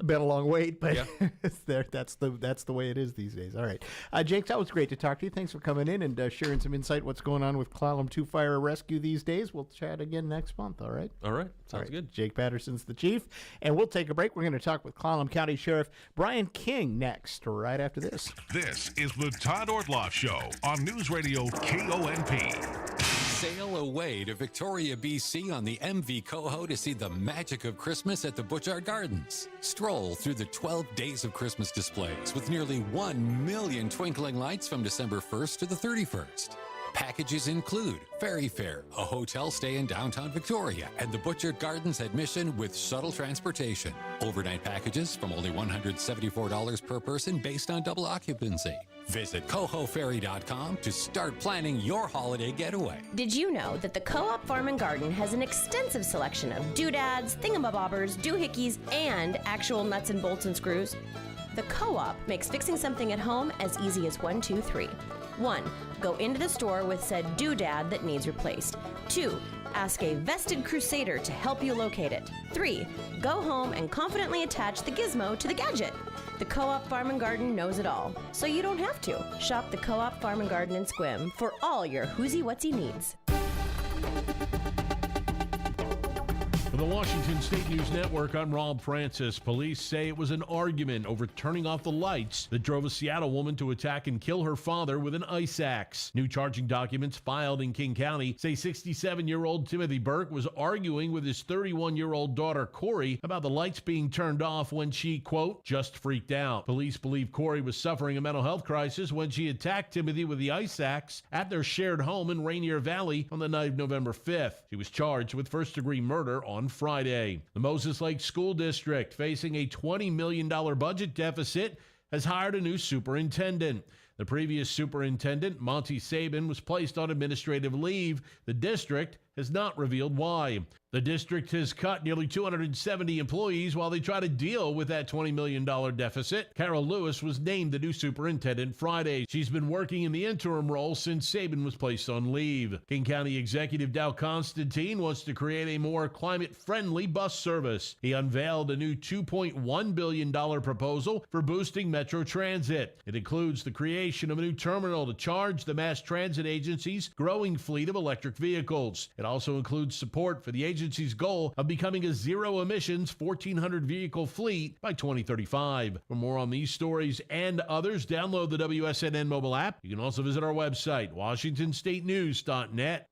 [SPEAKER 3] Been a long wait, but it's there. That's the way it is these days. All right, Jake, that was great to talk to you. Thanks for coming in and sharing some insight. What's going on with Clallam 2 Fire Rescue these days? We'll chat again next month. All right.
[SPEAKER 8] Sounds good.
[SPEAKER 3] Jake Patterson's the chief, and we'll take a break. We're going to talk with Clallam County Sheriff Brian King next, right after this.
[SPEAKER 1] This is the Todd Ortloff Show on News Radio KONP.
[SPEAKER 14] Sail away to Victoria, BC on the MV Coho to see the magic of Christmas at the Butchart Gardens. Stroll through the 12 days of Christmas displays with nearly 1 million twinkling lights from December 1st to the 31st. Packages include ferry fare, a hotel stay in downtown Victoria, and the Butchart Gardens admission with shuttle transportation. Overnight packages from only $174 per person based on double occupancy. Visit cohoferry.com to start planning your holiday getaway.
[SPEAKER 5] Did you know that the Co-op Farm and Garden has an extensive selection of doodads, thingamabobbers, doohickeys, and actual nuts and bolts and screws? The Co-op makes fixing something at home as easy as 1, 2, 3. 1. Go into the store with said doodad that needs replaced. 2. Ask a vested crusader to help you locate it. 3. Go home and confidently attach the gizmo to the gadget. The Co-op Farm and Garden knows it all, so you don't have to. Shop the Co-op Farm and Garden in Squim for all your whoozy-whatsy needs.
[SPEAKER 15] For the Washington State News Network, I'm Rob Francis. Police say it was an argument over turning off the lights that drove a Seattle woman to attack and kill her father with an ice axe. New charging documents filed in King County say 67-year-old Timothy Burke was arguing with his 31-year-old daughter, Corey, about the lights being turned off when she, quote, just freaked out. Police believe Corey was suffering a mental health crisis when she attacked Timothy with the ice axe at their shared home in Rainier Valley on the night of November 5th. She was charged with first-degree murder on Friday. The Moses Lake School District, facing a $20 million budget deficit, has hired a new superintendent. The previous superintendent, Monty Sabin, was placed on administrative leave. The district has not revealed why. The district has cut nearly 270 employees while they try to deal with that $20 million deficit. Carol Lewis was named the new superintendent Friday. She's been working in the interim role since Sabin was placed on leave. King County Executive Dow Constantine wants to create a more climate-friendly bus service. He unveiled a new $2.1 billion proposal for boosting Metro Transit. It includes the creation of a new terminal to charge the mass transit agency's growing fleet of electric vehicles. It also includes support for the agency's goal of becoming a zero-emissions 1,400 vehicle fleet by 2035. For more on these stories and others, download the WSNN mobile app. You can also visit our website, WashingtonStateNews.net.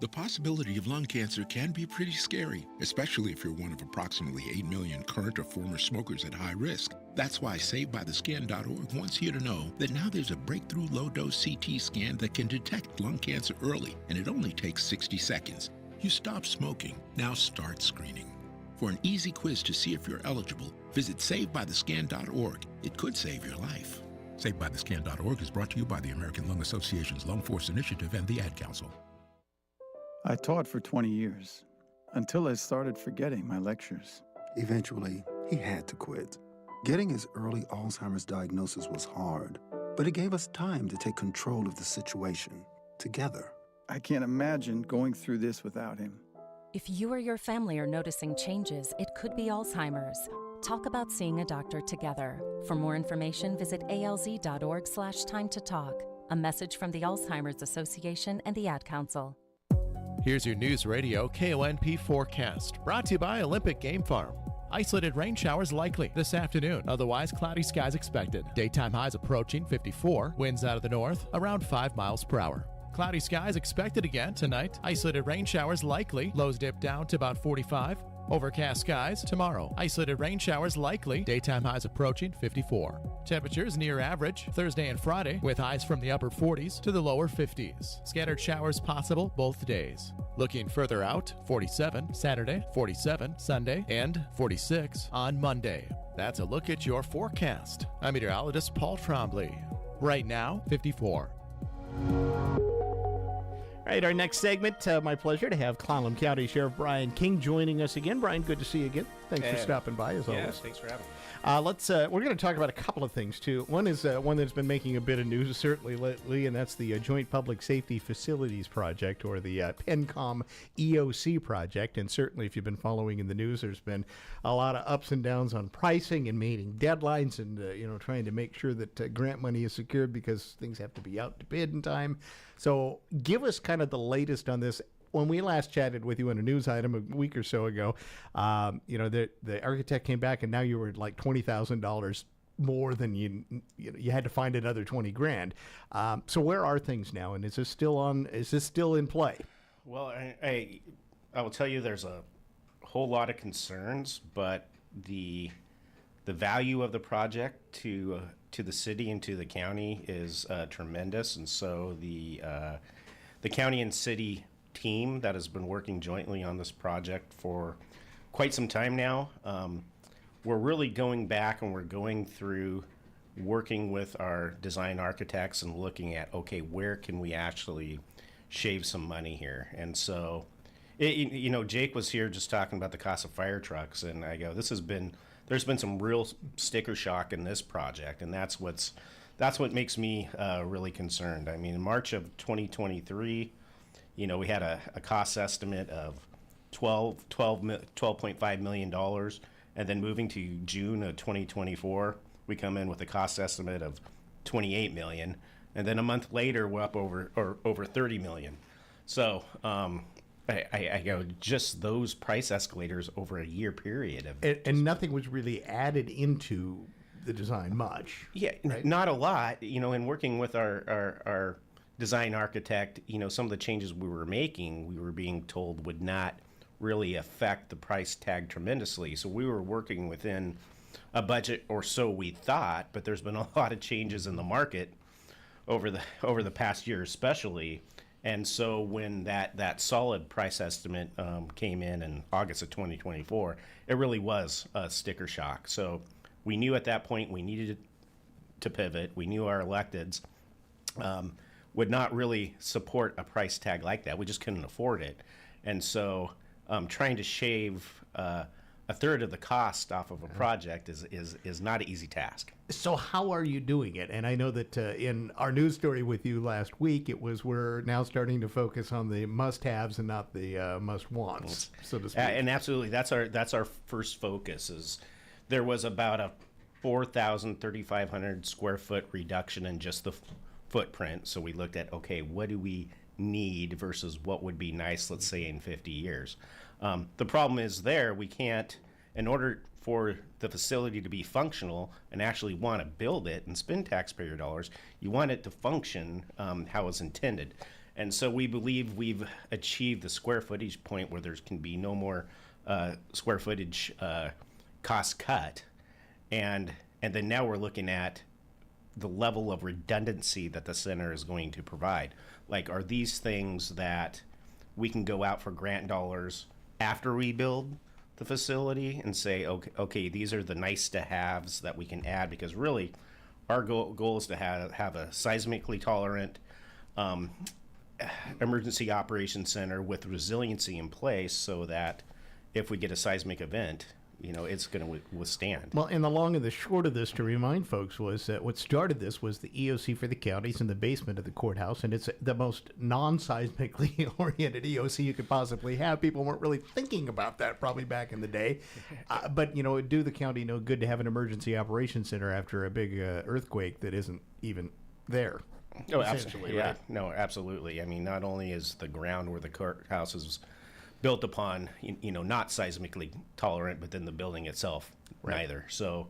[SPEAKER 16] The possibility of lung cancer can be pretty scary, especially if you're one of approximately 8 million current or former smokers at high risk. That's why SaveByTheScan.org wants you to know that now there's a breakthrough low-dose CT scan that can detect lung cancer early, and it only takes 60 seconds. You stop smoking, now start screening. For an easy quiz to see if you're eligible, visit SaveByTheScan.org. It could save your life. SaveByTheScan.org is brought to you by the American Lung Association's Lung Force Initiative and the Ad Council.
[SPEAKER 17] I taught for 20 years, until I started forgetting my lectures.
[SPEAKER 20] Eventually, he had to quit. Getting his early Alzheimer's diagnosis was hard, but it gave us time to take control of the situation, together.
[SPEAKER 17] I can't imagine going through this without him.
[SPEAKER 21] If you or your family are noticing changes, it could be Alzheimer's. Talk about seeing a doctor together. For more information, visit alz.org/time to talk. A message from the Alzheimer's Association and the Ad Council.
[SPEAKER 7] Here's your News Radio KONP forecast, brought to you by Olympic Game Farm. Isolated rain showers likely this afternoon. Otherwise, cloudy skies expected. Daytime highs approaching 54. Winds out of the north around 5 miles per hour. Cloudy skies expected again tonight. Isolated rain showers likely. Lows dip down to about 45. Overcast skies tomorrow. Isolated rain showers likely. Daytime highs approaching 54. Temperatures near average Thursday and Friday, with highs from the upper 40s to the lower 50s. Scattered showers possible both days. Looking further out, 47 Saturday, 47 Sunday, and 46 on Monday. That's a look at your forecast. I'm meteorologist Paul Trombley. Right now, 54.
[SPEAKER 3] All right, our next segment, my pleasure to have Clallam County Sheriff Brian King joining us again. Brian, good to see you again. Thanks for stopping by, as always.
[SPEAKER 23] Yes, thanks for having me.
[SPEAKER 3] We're going to talk about a couple of things, too. One is one that's been making a bit of news, certainly lately, and that's the Joint Public Safety Facilities Project, or the PENCOM EOC project. And certainly, if you've been following in the news, there's been a lot of ups and downs on pricing and meeting deadlines and, trying to make sure that grant money is secured because things have to be out to bid in time. So give us kind of the latest on this. When we last chatted with you in a news item a week or so ago, the architect came back and now you were like $20,000 more than you had to find another $20,000. So where are things now? And is this still in play?
[SPEAKER 23] Well, I will tell you there's a whole lot of concerns, but the value of the project to the city and to the county is tremendous, and so the the county and city team that has been working jointly on this project for quite some time now. We're really going back and we're going through working with our design architects and looking at, okay, where can we actually shave some money here? And so, Jake was here just talking about the cost of fire trucks, and I go, there's been some real sticker shock in this project, and that's what makes me really concerned. I mean, in March of 2023, we had a cost estimate of $12.5 million, and then moving to June of 2024, we come in with a cost estimate of $28 million, and then a month later we're up over $30 million. So I go, just those price escalators over a year period
[SPEAKER 3] and nothing was really added into the design much.
[SPEAKER 23] Yeah,
[SPEAKER 3] right?
[SPEAKER 23] Not a lot. In working with our design architect, some of the changes we were making, we were being told would not really affect the price tag tremendously. So we were working within a budget, or so we thought, but there's been a lot of changes in the market over the past year especially. And so when that solid price estimate came in August of 2024, it really was a sticker shock. So we knew at that point we needed to pivot. We knew our electeds would not really support a price tag like that. We just couldn't afford it. And so trying to shave a third of the cost off of a project is not an easy task.
[SPEAKER 3] So how are you doing it? And I know that in our news story with you last week, we're now starting to focus on the must-haves and not the must-wants, so to speak.
[SPEAKER 23] And absolutely, that's our first focus. Is there was about a 3,500 square foot reduction in just the footprint. So we looked at, okay, what do we need versus what would be nice, let's say, in 50 years. The problem is we can't, in order for the facility to be functional and actually want to build it and spend taxpayer dollars, you want it to function how it's intended. And so we believe we've achieved the square footage point where there can be no more square footage cost cut. And then now we're looking at the level of redundancy that the center is going to provide. Like, are these things that we can go out for grant dollars after we build the facility and say, okay, these are the nice to haves that we can add? Because really our goal is to have a seismically tolerant emergency operations center with resiliency in place so that if we get a seismic event, it's going to withstand.
[SPEAKER 3] Well, and the long and the short of this, to remind folks, was that what started this was the EOC for the counties in the basement of the courthouse, and it's the most non-seismically oriented EOC you could possibly have. People weren't really thinking about that probably back in the day. But, it do the county no good to have an emergency operations center after a big earthquake that isn't even there.
[SPEAKER 23] Oh, absolutely. Yeah. Right? No, absolutely. I mean, not only is the ground where the courthouse is built upon, not seismically tolerant, but then the building itself, neither. So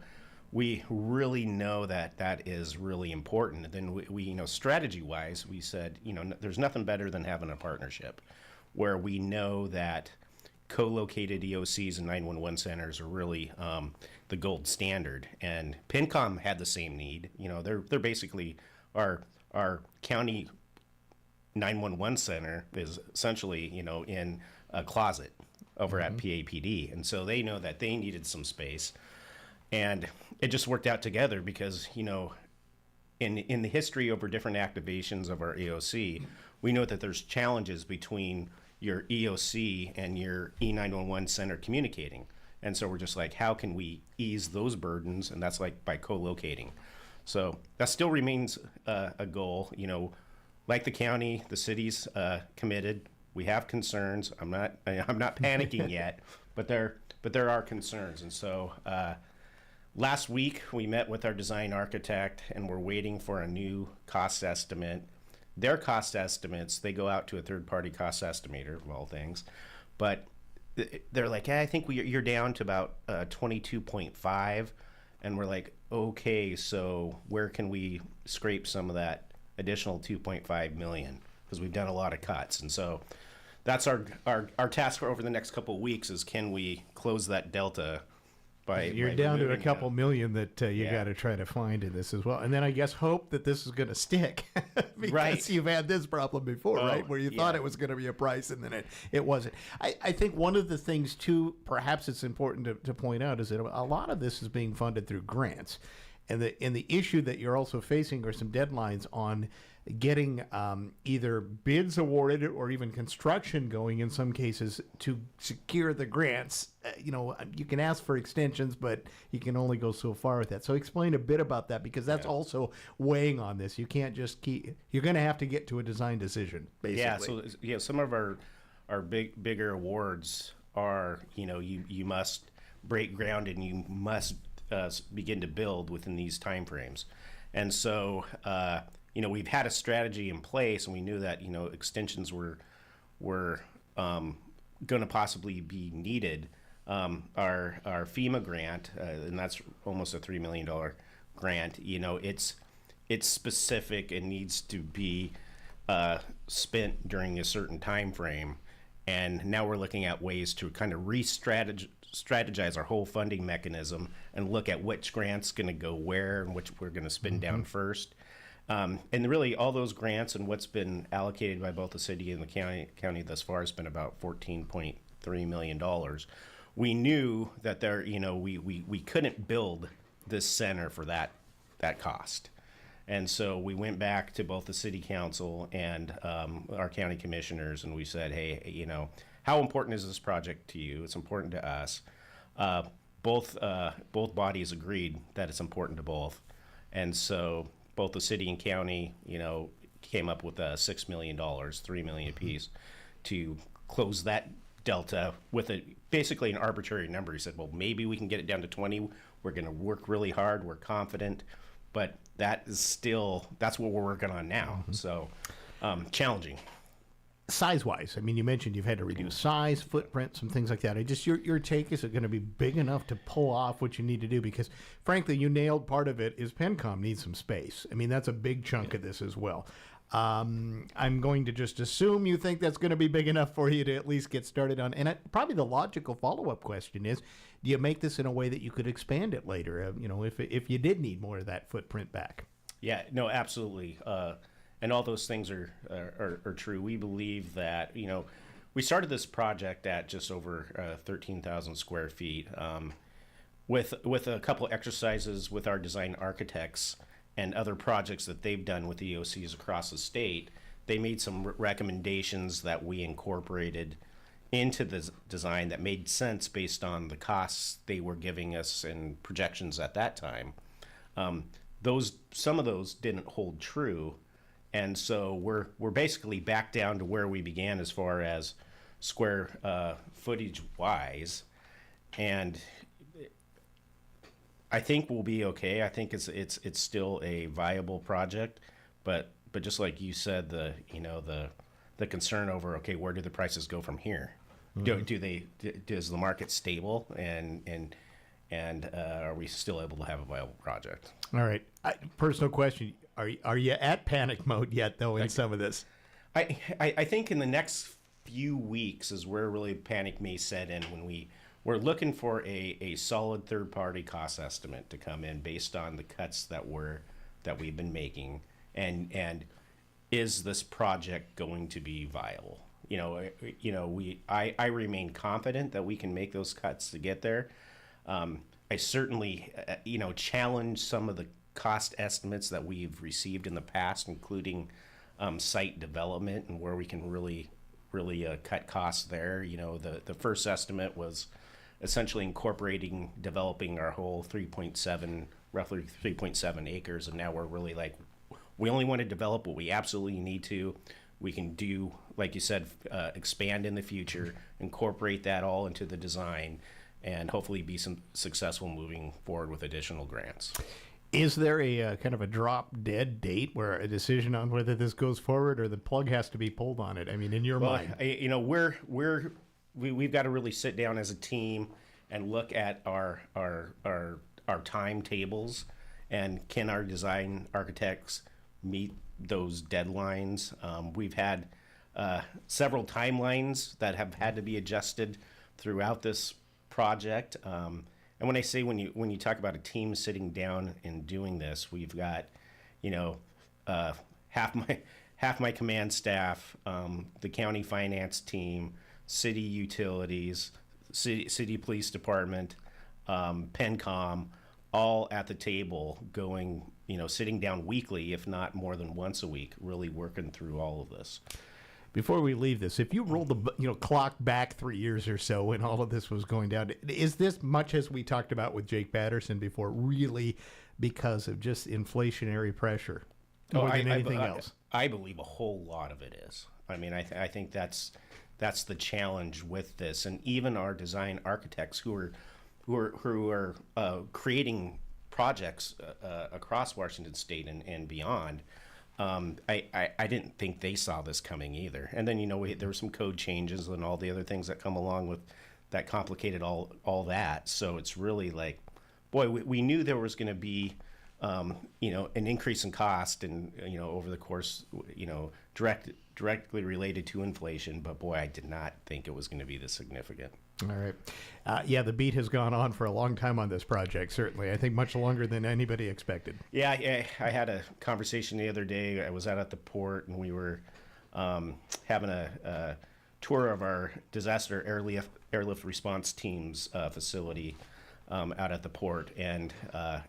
[SPEAKER 23] we really know that is really important. And then we strategy-wise, we said, there's nothing better than having a partnership where we know that co-located EOCs and 911 centers are really the gold standard. And PENCOM had the same need. They're basically our county 911 center is essentially, in a closet over at PAPD. And so they know that they needed some space. And it just worked out together because, in the history over different activations of our EOC, we know that there's challenges between your EOC and your E911 center communicating. And so we're just like, how can we ease those burdens? And that's like by co-locating. So that still remains a goal. Like the county, the city's committed. We have concerns. I'm not panicking yet, but there are concerns. And so last week we met with our design architect, and we're waiting for a new cost estimate. Their cost estimates, they go out to a third-party cost estimator of all things, but they're like, I think you're down to about 22.5, and we're like, okay, so where can we scrape some of that additional 2.5 million? Because we've done a lot of cuts. And so that's our task for over the next couple of weeks is, can we close that delta
[SPEAKER 3] You're down to a couple million that you got to try to find in this as well. And then I guess hope that this is going to stick because you've had this problem before, right? Where you thought it was going to be a price and then it wasn't. I think one of the things, too, perhaps it's important to point out is that a lot of this is being funded through grants. And the issue that you're also facing are some deadlines on getting either bids awarded or even construction going in some cases to secure the grants. You can ask for extensions, but you can only go so far with that. So explain a bit about that, because that's also weighing on this. You can't just you're going to have to get to a design decision, basically.
[SPEAKER 23] Yeah, so some of our bigger awards are, you must break ground and you must begin to build within these timeframes. And so, we've had a strategy in place, and we knew that, extensions were going to possibly be needed. Our FEMA grant, and that's almost a $3 million grant, it's specific and needs to be spent during a certain time frame. And now we're looking at ways to kind of strategize our whole funding mechanism and look at which grant's going to go where and which we're going to spin down first. And really all those grants and what's been allocated by both the city and the county thus far has been about $14.3 million. We knew that we couldn't build this center for that cost. And so we went back to both the city council and our county commissioners, and we said, hey, how important is this project to you? It's important to us. Both bodies agreed that it's important to both. And so both the city and county, came up with $6 million, $3 million apiece, to close that delta with basically an arbitrary number. He said, well, maybe we can get it down to 20. We're going to work really hard. We're confident. But that's what we're working on now. So challenging.
[SPEAKER 3] Size-wise, you mentioned you've had to reduce size, footprint, some things like that. Your take, is it going to be big enough to pull off what you need to do? Because, frankly, you nailed part of it, is PennCom needs some space. That's a big chunk of this as well. I'm going to just assume you think that's going to be big enough for you to at least get started on. And probably the logical follow-up question is, do you make this in a way that you could expand it later, if you did need more of that footprint back?
[SPEAKER 23] Yeah, no, absolutely. And all those things are true. We believe that, we started this project at just over 13,000 square feet with a couple exercises with our design architects and other projects that they've done with EOCs across the state. They made some recommendations that we incorporated into the design that made sense based on the costs they were giving us and projections at that time. Some of those didn't hold true. And so we're basically back down to where we began as far as square footage wise, and I think we'll be okay. I think it's still a viable project, but just like you said, the concern over, okay, where do the prices go from here? Does the market stable and are we still able to have a viable project?
[SPEAKER 3] All right. Personal question. Are you at panic mode yet, though, in some of this?
[SPEAKER 23] I think in the next few weeks is where really panic may set in, when we're looking for a solid third-party cost estimate to come in based on the cuts that we've been making, and is this project going to be viable? I remain confident that we can make those cuts to get there. I certainly challenge some of the cost estimates that we've received in the past, including site development and where we can really cut costs there. The first estimate was essentially developing our whole roughly 3.7 acres, and now we're really like, we only want to develop what we absolutely need to. We can do, like you said, expand in the future, incorporate that all into the design, and hopefully be successful moving forward with additional grants.
[SPEAKER 3] Is there a kind of a drop dead date where a decision on whether this goes forward, or the plug has to be pulled on it? In your mind,
[SPEAKER 23] we've got to really sit down as a team and look at our timetables, and can our design architects meet those deadlines? We've had several timelines that have had to be adjusted throughout this project. And when I say when you talk about a team sitting down and doing this, we've got, half my command staff, the county finance team, city utilities, city police department, PenCom, all at the table going, sitting down weekly, if not more than once a week, really working through all of this.
[SPEAKER 3] Before we leave this, if you roll the clock back 3 years or so when all of this was going down, is this, much as we talked about with Jake Patterson before, really because of just inflationary pressure more than anything else?
[SPEAKER 23] I believe a whole lot of it is. I mean, I think that's the challenge with this, and even our design architects who are creating projects across Washington State and beyond. I didn't think they saw this coming either. And then, there were some code changes and all the other things that come along with that complicated all that. So it's really like, boy, we knew there was going to be, an increase in cost and, over the course, directly related to inflation. But boy, I did not think it was going to be this significant.
[SPEAKER 3] All right. The beat has gone on for a long time on this project, certainly. I think much longer than anybody expected.
[SPEAKER 23] Yeah, I had a conversation the other day. I was out at the port, and we were having a tour of our disaster airlift response team's facility out at the port. And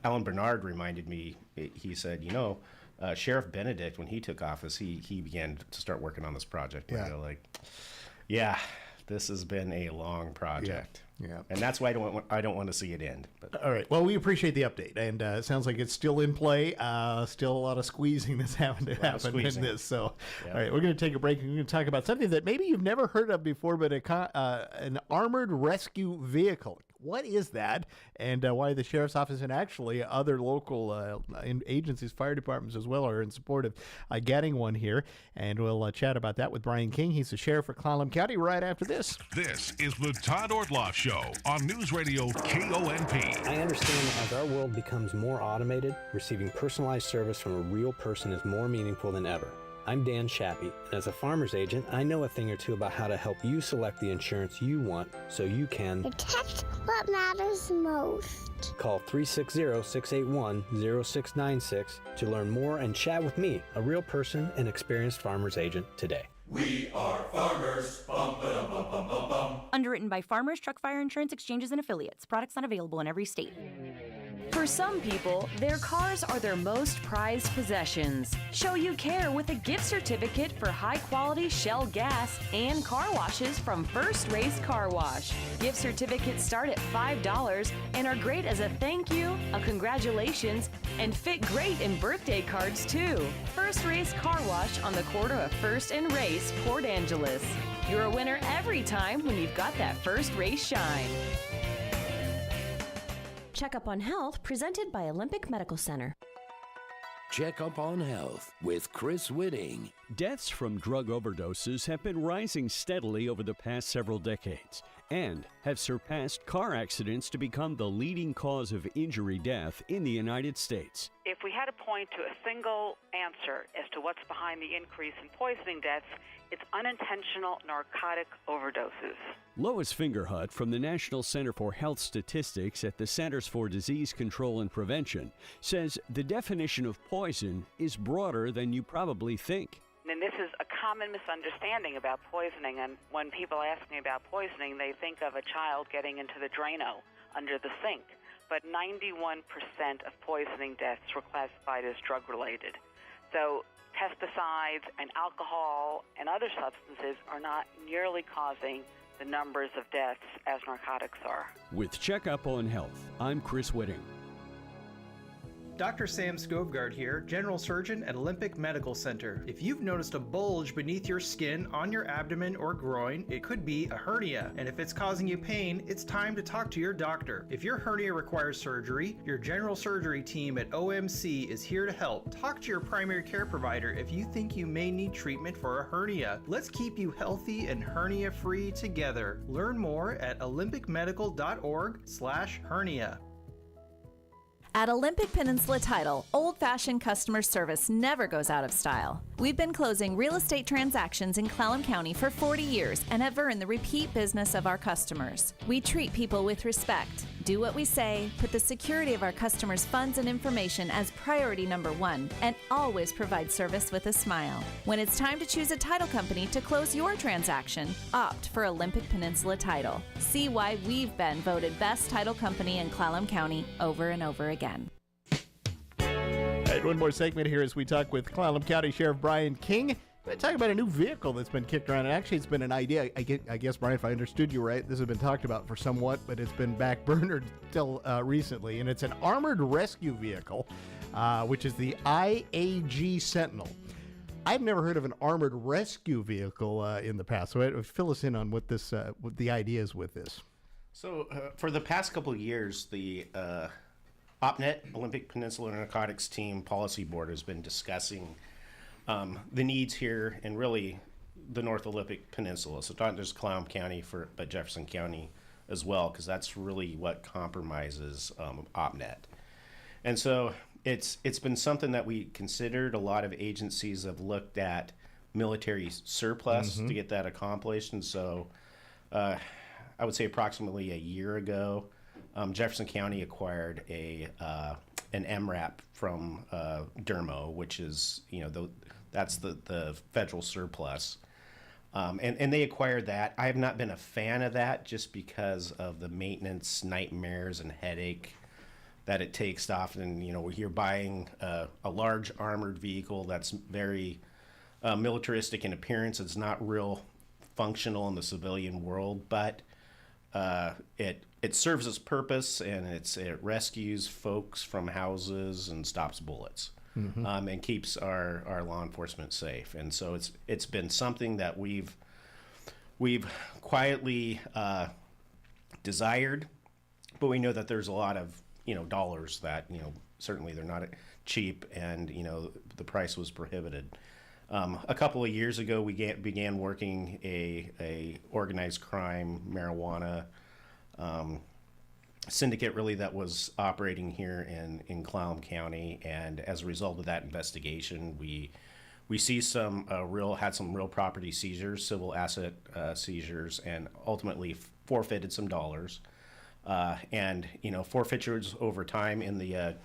[SPEAKER 23] Alan Bernard reminded me, he said, Sheriff Benedict, when he took office, he began to start working on this project. Yeah. This has been a long project. Yeah. And that's why I don't want to see it end. But.
[SPEAKER 3] All right. Well, we appreciate the update. And it sounds like it's still in play. Still a lot of squeezing that's having to happen in this. So, All right, we're going to take a break and we're going to talk about something that maybe you've never heard of before, but an armored rescue vehicle. What is that? And why the Sheriff's Office and actually other local agencies, fire departments as well, are in support of getting one here. And we'll chat about that with Brian King. He's the Sheriff for Clallam County right after this.
[SPEAKER 1] This is the Todd Ortloff Show on Newsradio KONP.
[SPEAKER 4] I understand that as our world becomes more automated, receiving personalized service from a real person is more meaningful than ever. I'm Dan Shappy, and as a farmer's agent, I know a thing or two about how to help you select the insurance you want so you can
[SPEAKER 2] protect what matters most.
[SPEAKER 4] Call 360-681-0696 to learn more and chat with me, a real person and experienced farmer's agent, today.
[SPEAKER 9] We are farmers. Bum, ba-dum, bum, bum, bum, bum.
[SPEAKER 12] Underwritten by Farmers Truck Fire Insurance Exchanges and Affiliates. Products not available in every state.
[SPEAKER 6] For some people, their cars are their most prized possessions. Show you care with a gift certificate for high-quality Shell gas and car washes from First Race Car Wash. Gift certificates start at $5 and are great as a thank you, a congratulations, and fit great in birthday cards too. First Race Car Wash on the corner of First and Race, Port Angeles. You're a winner every time when you've got that First Race shine.
[SPEAKER 5] Checkup on Health presented by Olympic Medical Center.
[SPEAKER 18] Check Up on Health with Chris Whitting.
[SPEAKER 19] Deaths from drug overdoses have been rising steadily over the past several decades and have surpassed car accidents to become the leading cause of injury death in the United States.
[SPEAKER 22] If we had to point to a single answer as to what's behind the increase in poisoning deaths, it's unintentional narcotic overdoses.
[SPEAKER 19] Lois Fingerhut from the National Center for Health Statistics at the Centers for Disease Control and Prevention says the definition of poison is broader than you probably think.
[SPEAKER 22] And this is a common misunderstanding about poisoning, and when people ask me about poisoning, they think of a child getting into the Drano under the sink. But 91% of poisoning deaths were classified as drug-related. So pesticides and alcohol and other substances are not nearly causing the numbers of deaths as narcotics are.
[SPEAKER 19] With Checkup on Health, I'm Chris Whitting.
[SPEAKER 25] Dr. Sam Skovgard here, General Surgeon at Olympic Medical Center. If you've noticed a bulge beneath your skin, on your abdomen or groin, it could be a hernia. And if it's causing you pain, it's time to talk to your doctor. If your hernia requires surgery, your general surgery team at OMC is here to help. Talk to your primary care provider if you think you may need treatment for a hernia. Let's keep you healthy and hernia-free together. Learn more at olympicmedical.org/hernia.
[SPEAKER 13] At Olympic Peninsula Title, old-fashioned customer service never goes out of style. We've been closing real estate transactions in Clallam County for 40 years and have earned the repeat business of our customers. We treat people with respect, do what we say, put the security of our customers' funds and information as priority number one, and always provide service with a smile. When it's time to choose a title company to close your transaction, opt for Olympic Peninsula Title. See why we've been voted best title company in Clallam County over and over again.
[SPEAKER 3] All right, one more segment here as we talk with Clallam County Sheriff Brian King. We're going to talk about a new vehicle that's been kicked around. And actually, it's been an idea. I guess, Brian, if I understood you right, this has been talked about for somewhat, but it's been backburnered till recently. And it's an armored rescue vehicle, which is the IAG Sentinel. I've never heard of an armored rescue vehicle in the past. So fill us in on what this, what the idea is with this.
[SPEAKER 23] So for the past couple of years, the OPNET, Olympic Peninsula Narcotics Team Policy Board, has been discussing the needs here in really the North Olympic Peninsula. So not just Clallam County, but Jefferson County as well, because that's really what compromises OPNET. And so it's been something that we considered. A lot of agencies have looked at military surplus to get that accomplished. And so I would say approximately a year ago, Jefferson County acquired an MRAP from Dermo, which is, that's the federal surplus. And they acquired that. I have not been a fan of that just because of the maintenance nightmares and headache that it takes often. You're buying a large armored vehicle that's very militaristic in appearance. It's not real functional in the civilian world, but it serves its purpose, and it rescues folks from houses and stops bullets, and keeps our law enforcement safe. And so it's been something that we've quietly desired, but we know that there's a lot of dollars that certainly they're not cheap, and the price was prohibited. A couple of years ago, we began working a organized crime marijuana syndicate, really, that was operating here in Clallam County. And as a result of that investigation, we see had some real property seizures, civil asset seizures, and ultimately forfeited some dollars. And forfeitures over time in the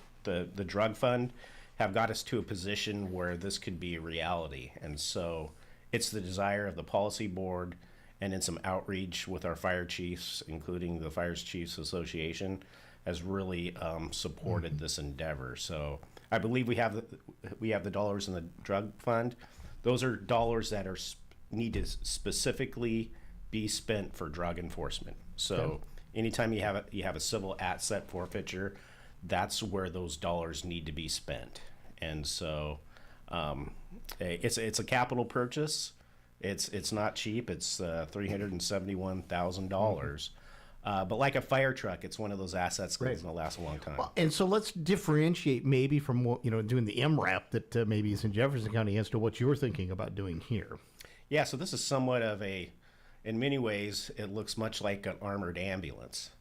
[SPEAKER 23] drug fund have got us to a position where this could be a reality. And so it's the desire of the policy board, and in some outreach with our fire chiefs, including the Fire Chiefs Association, has really supported this endeavor. So I believe we have the dollars in the drug fund. Those are dollars that need to specifically be spent for drug enforcement. So anytime you have a civil asset forfeiture, that's where those dollars need to be spent. And so it's a capital purchase. It's not cheap. It's $371,000. But like a fire truck, it's one of those assets that's going to last a long time.
[SPEAKER 3] Well, and so let's differentiate maybe from what, doing the MRAP that maybe is in Jefferson County as to what you're thinking about doing here.
[SPEAKER 23] Yeah, so this is somewhat of in many ways, it looks much like an armored ambulance.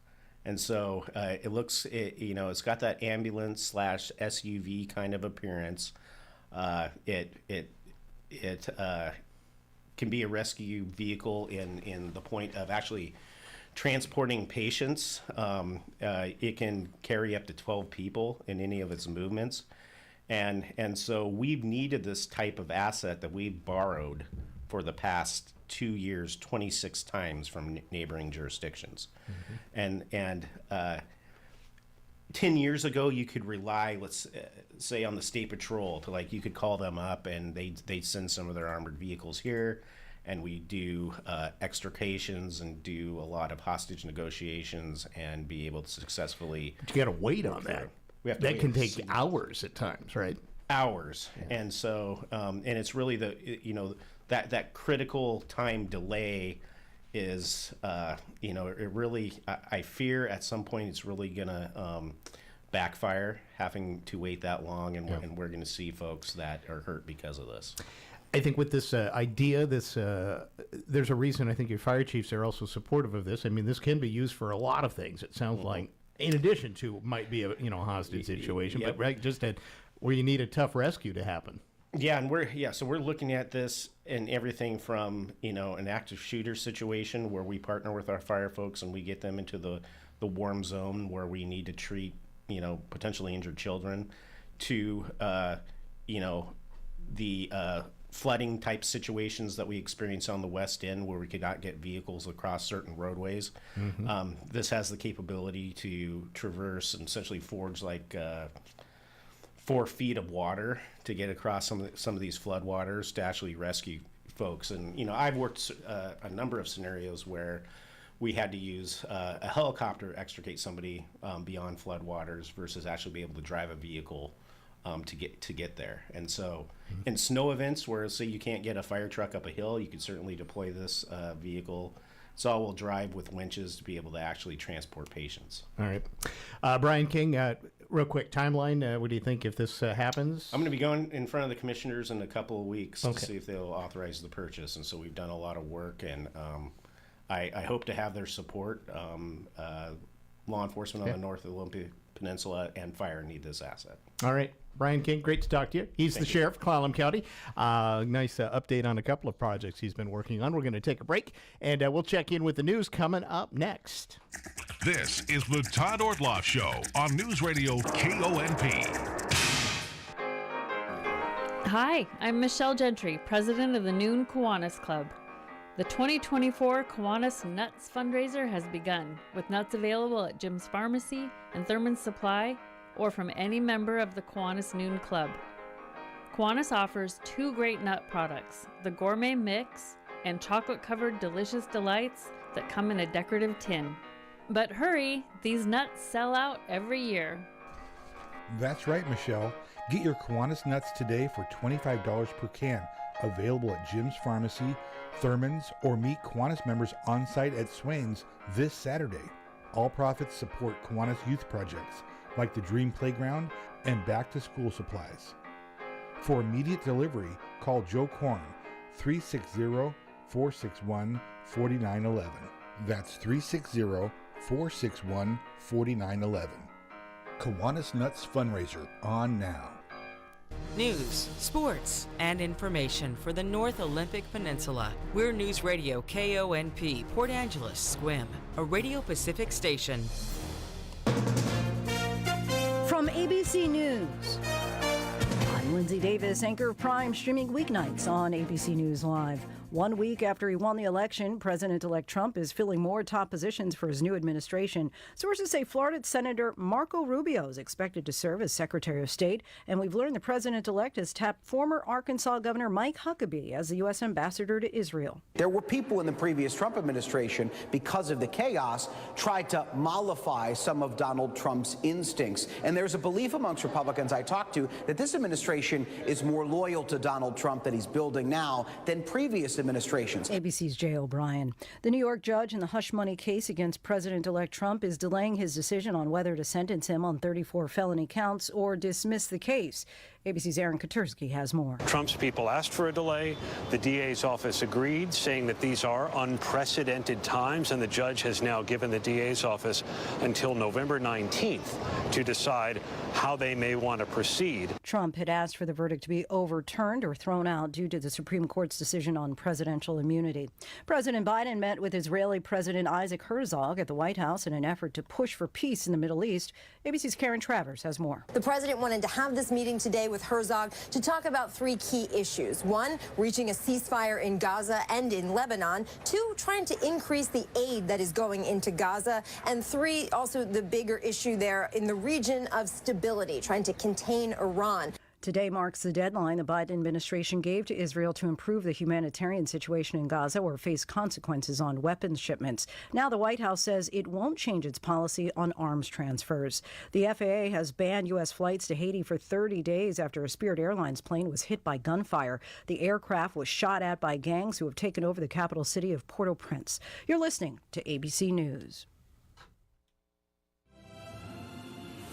[SPEAKER 23] And so it's got that ambulance / SUV kind of appearance. It can be a rescue vehicle in the point of actually transporting patients. It can carry up to 12 people in any of its movements. And so we've needed this type of asset that we've borrowed for the past 2 years, 26 times from neighboring jurisdictions. And 10 years ago, you could rely, let's say, on the State Patrol to you could call them up and they'd send some of their armored vehicles here, and we do extrications and do a lot of hostage negotiations and be able to successfully.
[SPEAKER 3] But you got to wait on that. That can take hours at times, right?
[SPEAKER 23] Hours, and so and it's really that critical time delay is it really, I fear at some point it's really gonna backfire, having to wait that long, and we're gonna see folks that are hurt because of this.
[SPEAKER 3] I think with this idea, there's a reason I think your fire chiefs are also supportive of this. I mean, this can be used for a lot of things. It sounds like, in addition to might be a hostage situation, but just where you need a tough rescue to happen.
[SPEAKER 23] Yeah, and we're looking at this in everything from, an active shooter situation where we partner with our fire folks and we get them into the warm zone where we need to treat, potentially injured children, to, the flooding type situations that we experience on the West End where we could not get vehicles across certain roadways.
[SPEAKER 3] Mm-hmm.
[SPEAKER 23] This has the capability to traverse and essentially forge 4 feet of water to get across some of these flood waters to actually rescue folks. And I've worked a number of scenarios where we had to use a helicopter to extricate somebody beyond flood waters versus actually be able to drive a vehicle to get there. And so in snow events where, say, you can't get a fire truck up a hill, you could certainly deploy this vehicle. It's all-wheel drive with winches to be able to actually transport patients.
[SPEAKER 3] All right. Brian King, real quick timeline. What do you think if this happens?
[SPEAKER 23] I'm going to be going in front of the commissioners in a couple of weeks
[SPEAKER 3] Okay.
[SPEAKER 23] to see if they'll authorize the purchase. And so we've done a lot of work, and I hope to have their support. Law enforcement on the North Olympic Peninsula and fire need this asset.
[SPEAKER 3] All right. Brian King, great to talk to you. He's the sheriff of Clallam County. Nice update on a couple of projects he's been working on. We're going to take a break, and we'll check in with the news coming up next.
[SPEAKER 1] This is the Todd Ortloff Show on News Radio KONP.
[SPEAKER 8] Hi, I'm Michelle Gentry, president of the Noon Kiwanis Club. The 2024 Kiwanis Nuts fundraiser has begun, with nuts available at Jim's Pharmacy and Thurman's Supply, or from any member of the Kiwanis Noon Club. Kiwanis offers 2 great nut products, the Gourmet Mix and chocolate-covered Delicious Delights that come in a decorative tin. But hurry, these nuts sell out every year.
[SPEAKER 10] That's right, Michelle. Get your Kiwanis nuts today for $25 per can, available at Jim's Pharmacy, Thurman's, or meet Kiwanis members on site at Swain's this Saturday. All profits support Kiwanis youth projects like the Dream Playground and Back to School supplies. For immediate delivery, call Joe Korn, 360-461-4911. That's 360-461-4911. Kiwanis Nuts fundraiser on now.
[SPEAKER 11] News, sports, and information for the North Olympic Peninsula. We're News Radio KONP, Port Angeles, Squim, a Radio Pacific station.
[SPEAKER 14] From ABC News, I'm Lindsay Davis, anchor of Prime, streaming weeknights on ABC News Live. 1 week after he won the election, President-elect Trump is filling more top positions for his new administration. Sources say Florida Senator Marco Rubio is expected to serve as Secretary of State, and we've learned the president-elect has tapped former Arkansas Governor Mike Huckabee as the U.S. ambassador to Israel.
[SPEAKER 24] There were people in the previous Trump administration, because of the chaos, tried to mollify some of Donald Trump's instincts. And there's a belief amongst Republicans I talked to that this administration is more loyal to Donald Trump that he's building now than previous administrations.
[SPEAKER 14] ABC's Jay O'Brien. The New York judge in the hush money case against President-elect Trump is delaying his decision on whether to sentence him on 34 felony counts or dismiss the case. ABC's Aaron Katursky has more.
[SPEAKER 26] Trump's people asked for a delay. The DA's office agreed, saying that these are unprecedented times, and the judge has now given the DA's office until November 19th to decide how they may want to proceed.
[SPEAKER 14] Trump had asked for the verdict to be overturned or thrown out due to the Supreme Court's decision on presidential immunity. President Biden met with Israeli President Isaac Herzog at the White House in an effort to push for peace in the Middle East. ABC's Karen Travers has more.
[SPEAKER 27] The president wanted to have this meeting today with Herzog to talk about 3 key issues. 1, reaching a ceasefire in Gaza and in Lebanon. 2, trying to increase the aid that is going into Gaza. And 3, also the bigger issue there in the region of stability, trying to contain Iran.
[SPEAKER 14] Today marks the deadline the Biden administration gave to Israel to improve the humanitarian situation in Gaza or face consequences on weapons shipments. Now the White House says it won't change its policy on arms transfers. The FAA has banned U.S. flights to Haiti for 30 days after a Spirit Airlines plane was hit by gunfire. The aircraft was shot at by gangs who have taken over the capital city of Port-au-Prince. You're listening to ABC News.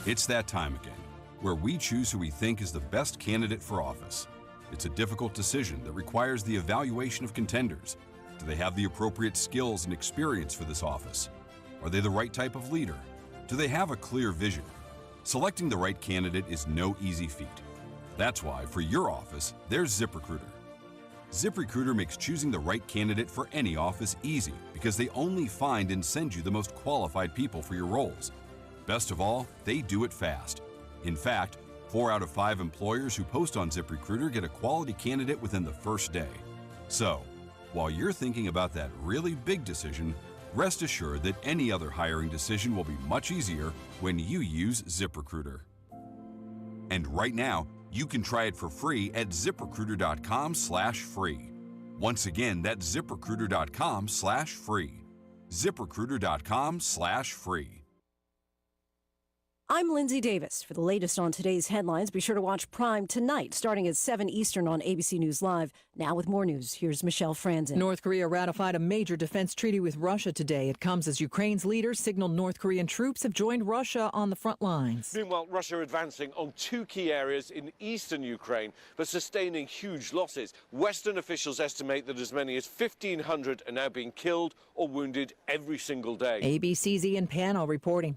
[SPEAKER 28] It's that time again, where we choose who we think is the best candidate for office. It's a difficult decision that requires the evaluation of contenders. Do they have the appropriate skills and experience for this office? Are they the right type of leader? Do they have a clear vision? Selecting the right candidate is no easy feat. That's why, for your office, there's ZipRecruiter. ZipRecruiter makes choosing the right candidate for any office easy because they only find and send you the most qualified people for your roles. Best of all, they do it fast. In fact, 4 out of 5 employers who post on ZipRecruiter get a quality candidate within the first day. So, while you're thinking about that really big decision, rest assured that any other hiring decision will be much easier when you use ZipRecruiter. And right now, you can try it for free at ZipRecruiter.com/free. Once again, that's ZipRecruiter.com/free. ZipRecruiter.com/free.
[SPEAKER 14] I'm Lindsay Davis. For the latest on today's headlines, be sure to watch Prime tonight, starting at 7 Eastern on ABC News Live. Now with more news, here's Michelle Franzen.
[SPEAKER 2] North Korea ratified a major defense treaty with Russia today. It comes as Ukraine's leaders signaled North Korean troops have joined Russia on the front lines.
[SPEAKER 4] Meanwhile, Russia advancing on 2 key areas in eastern Ukraine, but sustaining huge losses. Western officials estimate that as many as 1,500 are now being killed or wounded every single day.
[SPEAKER 2] ABC's Ian Pano reporting.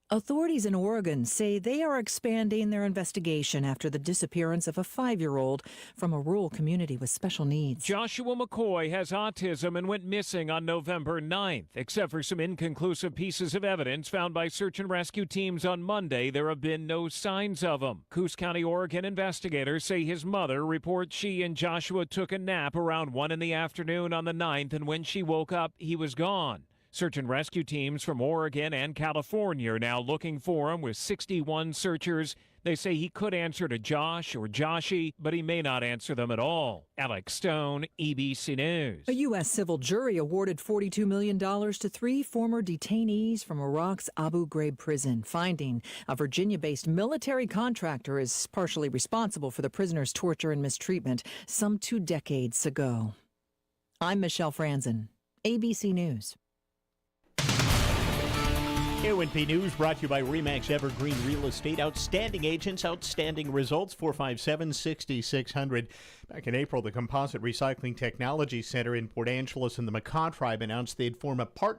[SPEAKER 2] Authorities in Oregon say they are expanding their investigation after the disappearance of a 5-year-old from a rural community with special needs.
[SPEAKER 7] Joshua McCoy has autism and went missing on November 9th. Except for some inconclusive pieces of evidence found by search and rescue teams on Monday, there have been no signs of him. Coos County, Oregon investigators say his mother reports she and Joshua took a nap around 1 in the afternoon on the 9th, and when she woke up, he was gone. Search and rescue teams from Oregon and California are now looking for him with 61 searchers. They say he could answer to Josh or Joshy, but he may not answer them at all. Alex Stone, ABC News.
[SPEAKER 2] A U.S. civil jury awarded $42 million to 3 former detainees from Iraq's Abu Ghraib prison, finding a Virginia-based military contractor is partially responsible for the prisoners' torture and mistreatment some 2 decades ago. I'm Michelle Franzen, ABC News.
[SPEAKER 3] KONP News brought to you by RE/MAX Evergreen Real Estate. Outstanding agents, outstanding results. 457-6600. Back in April, the Composite Recycling Technology Center in Port Angeles and the Makah Tribe announced they'd form a partnership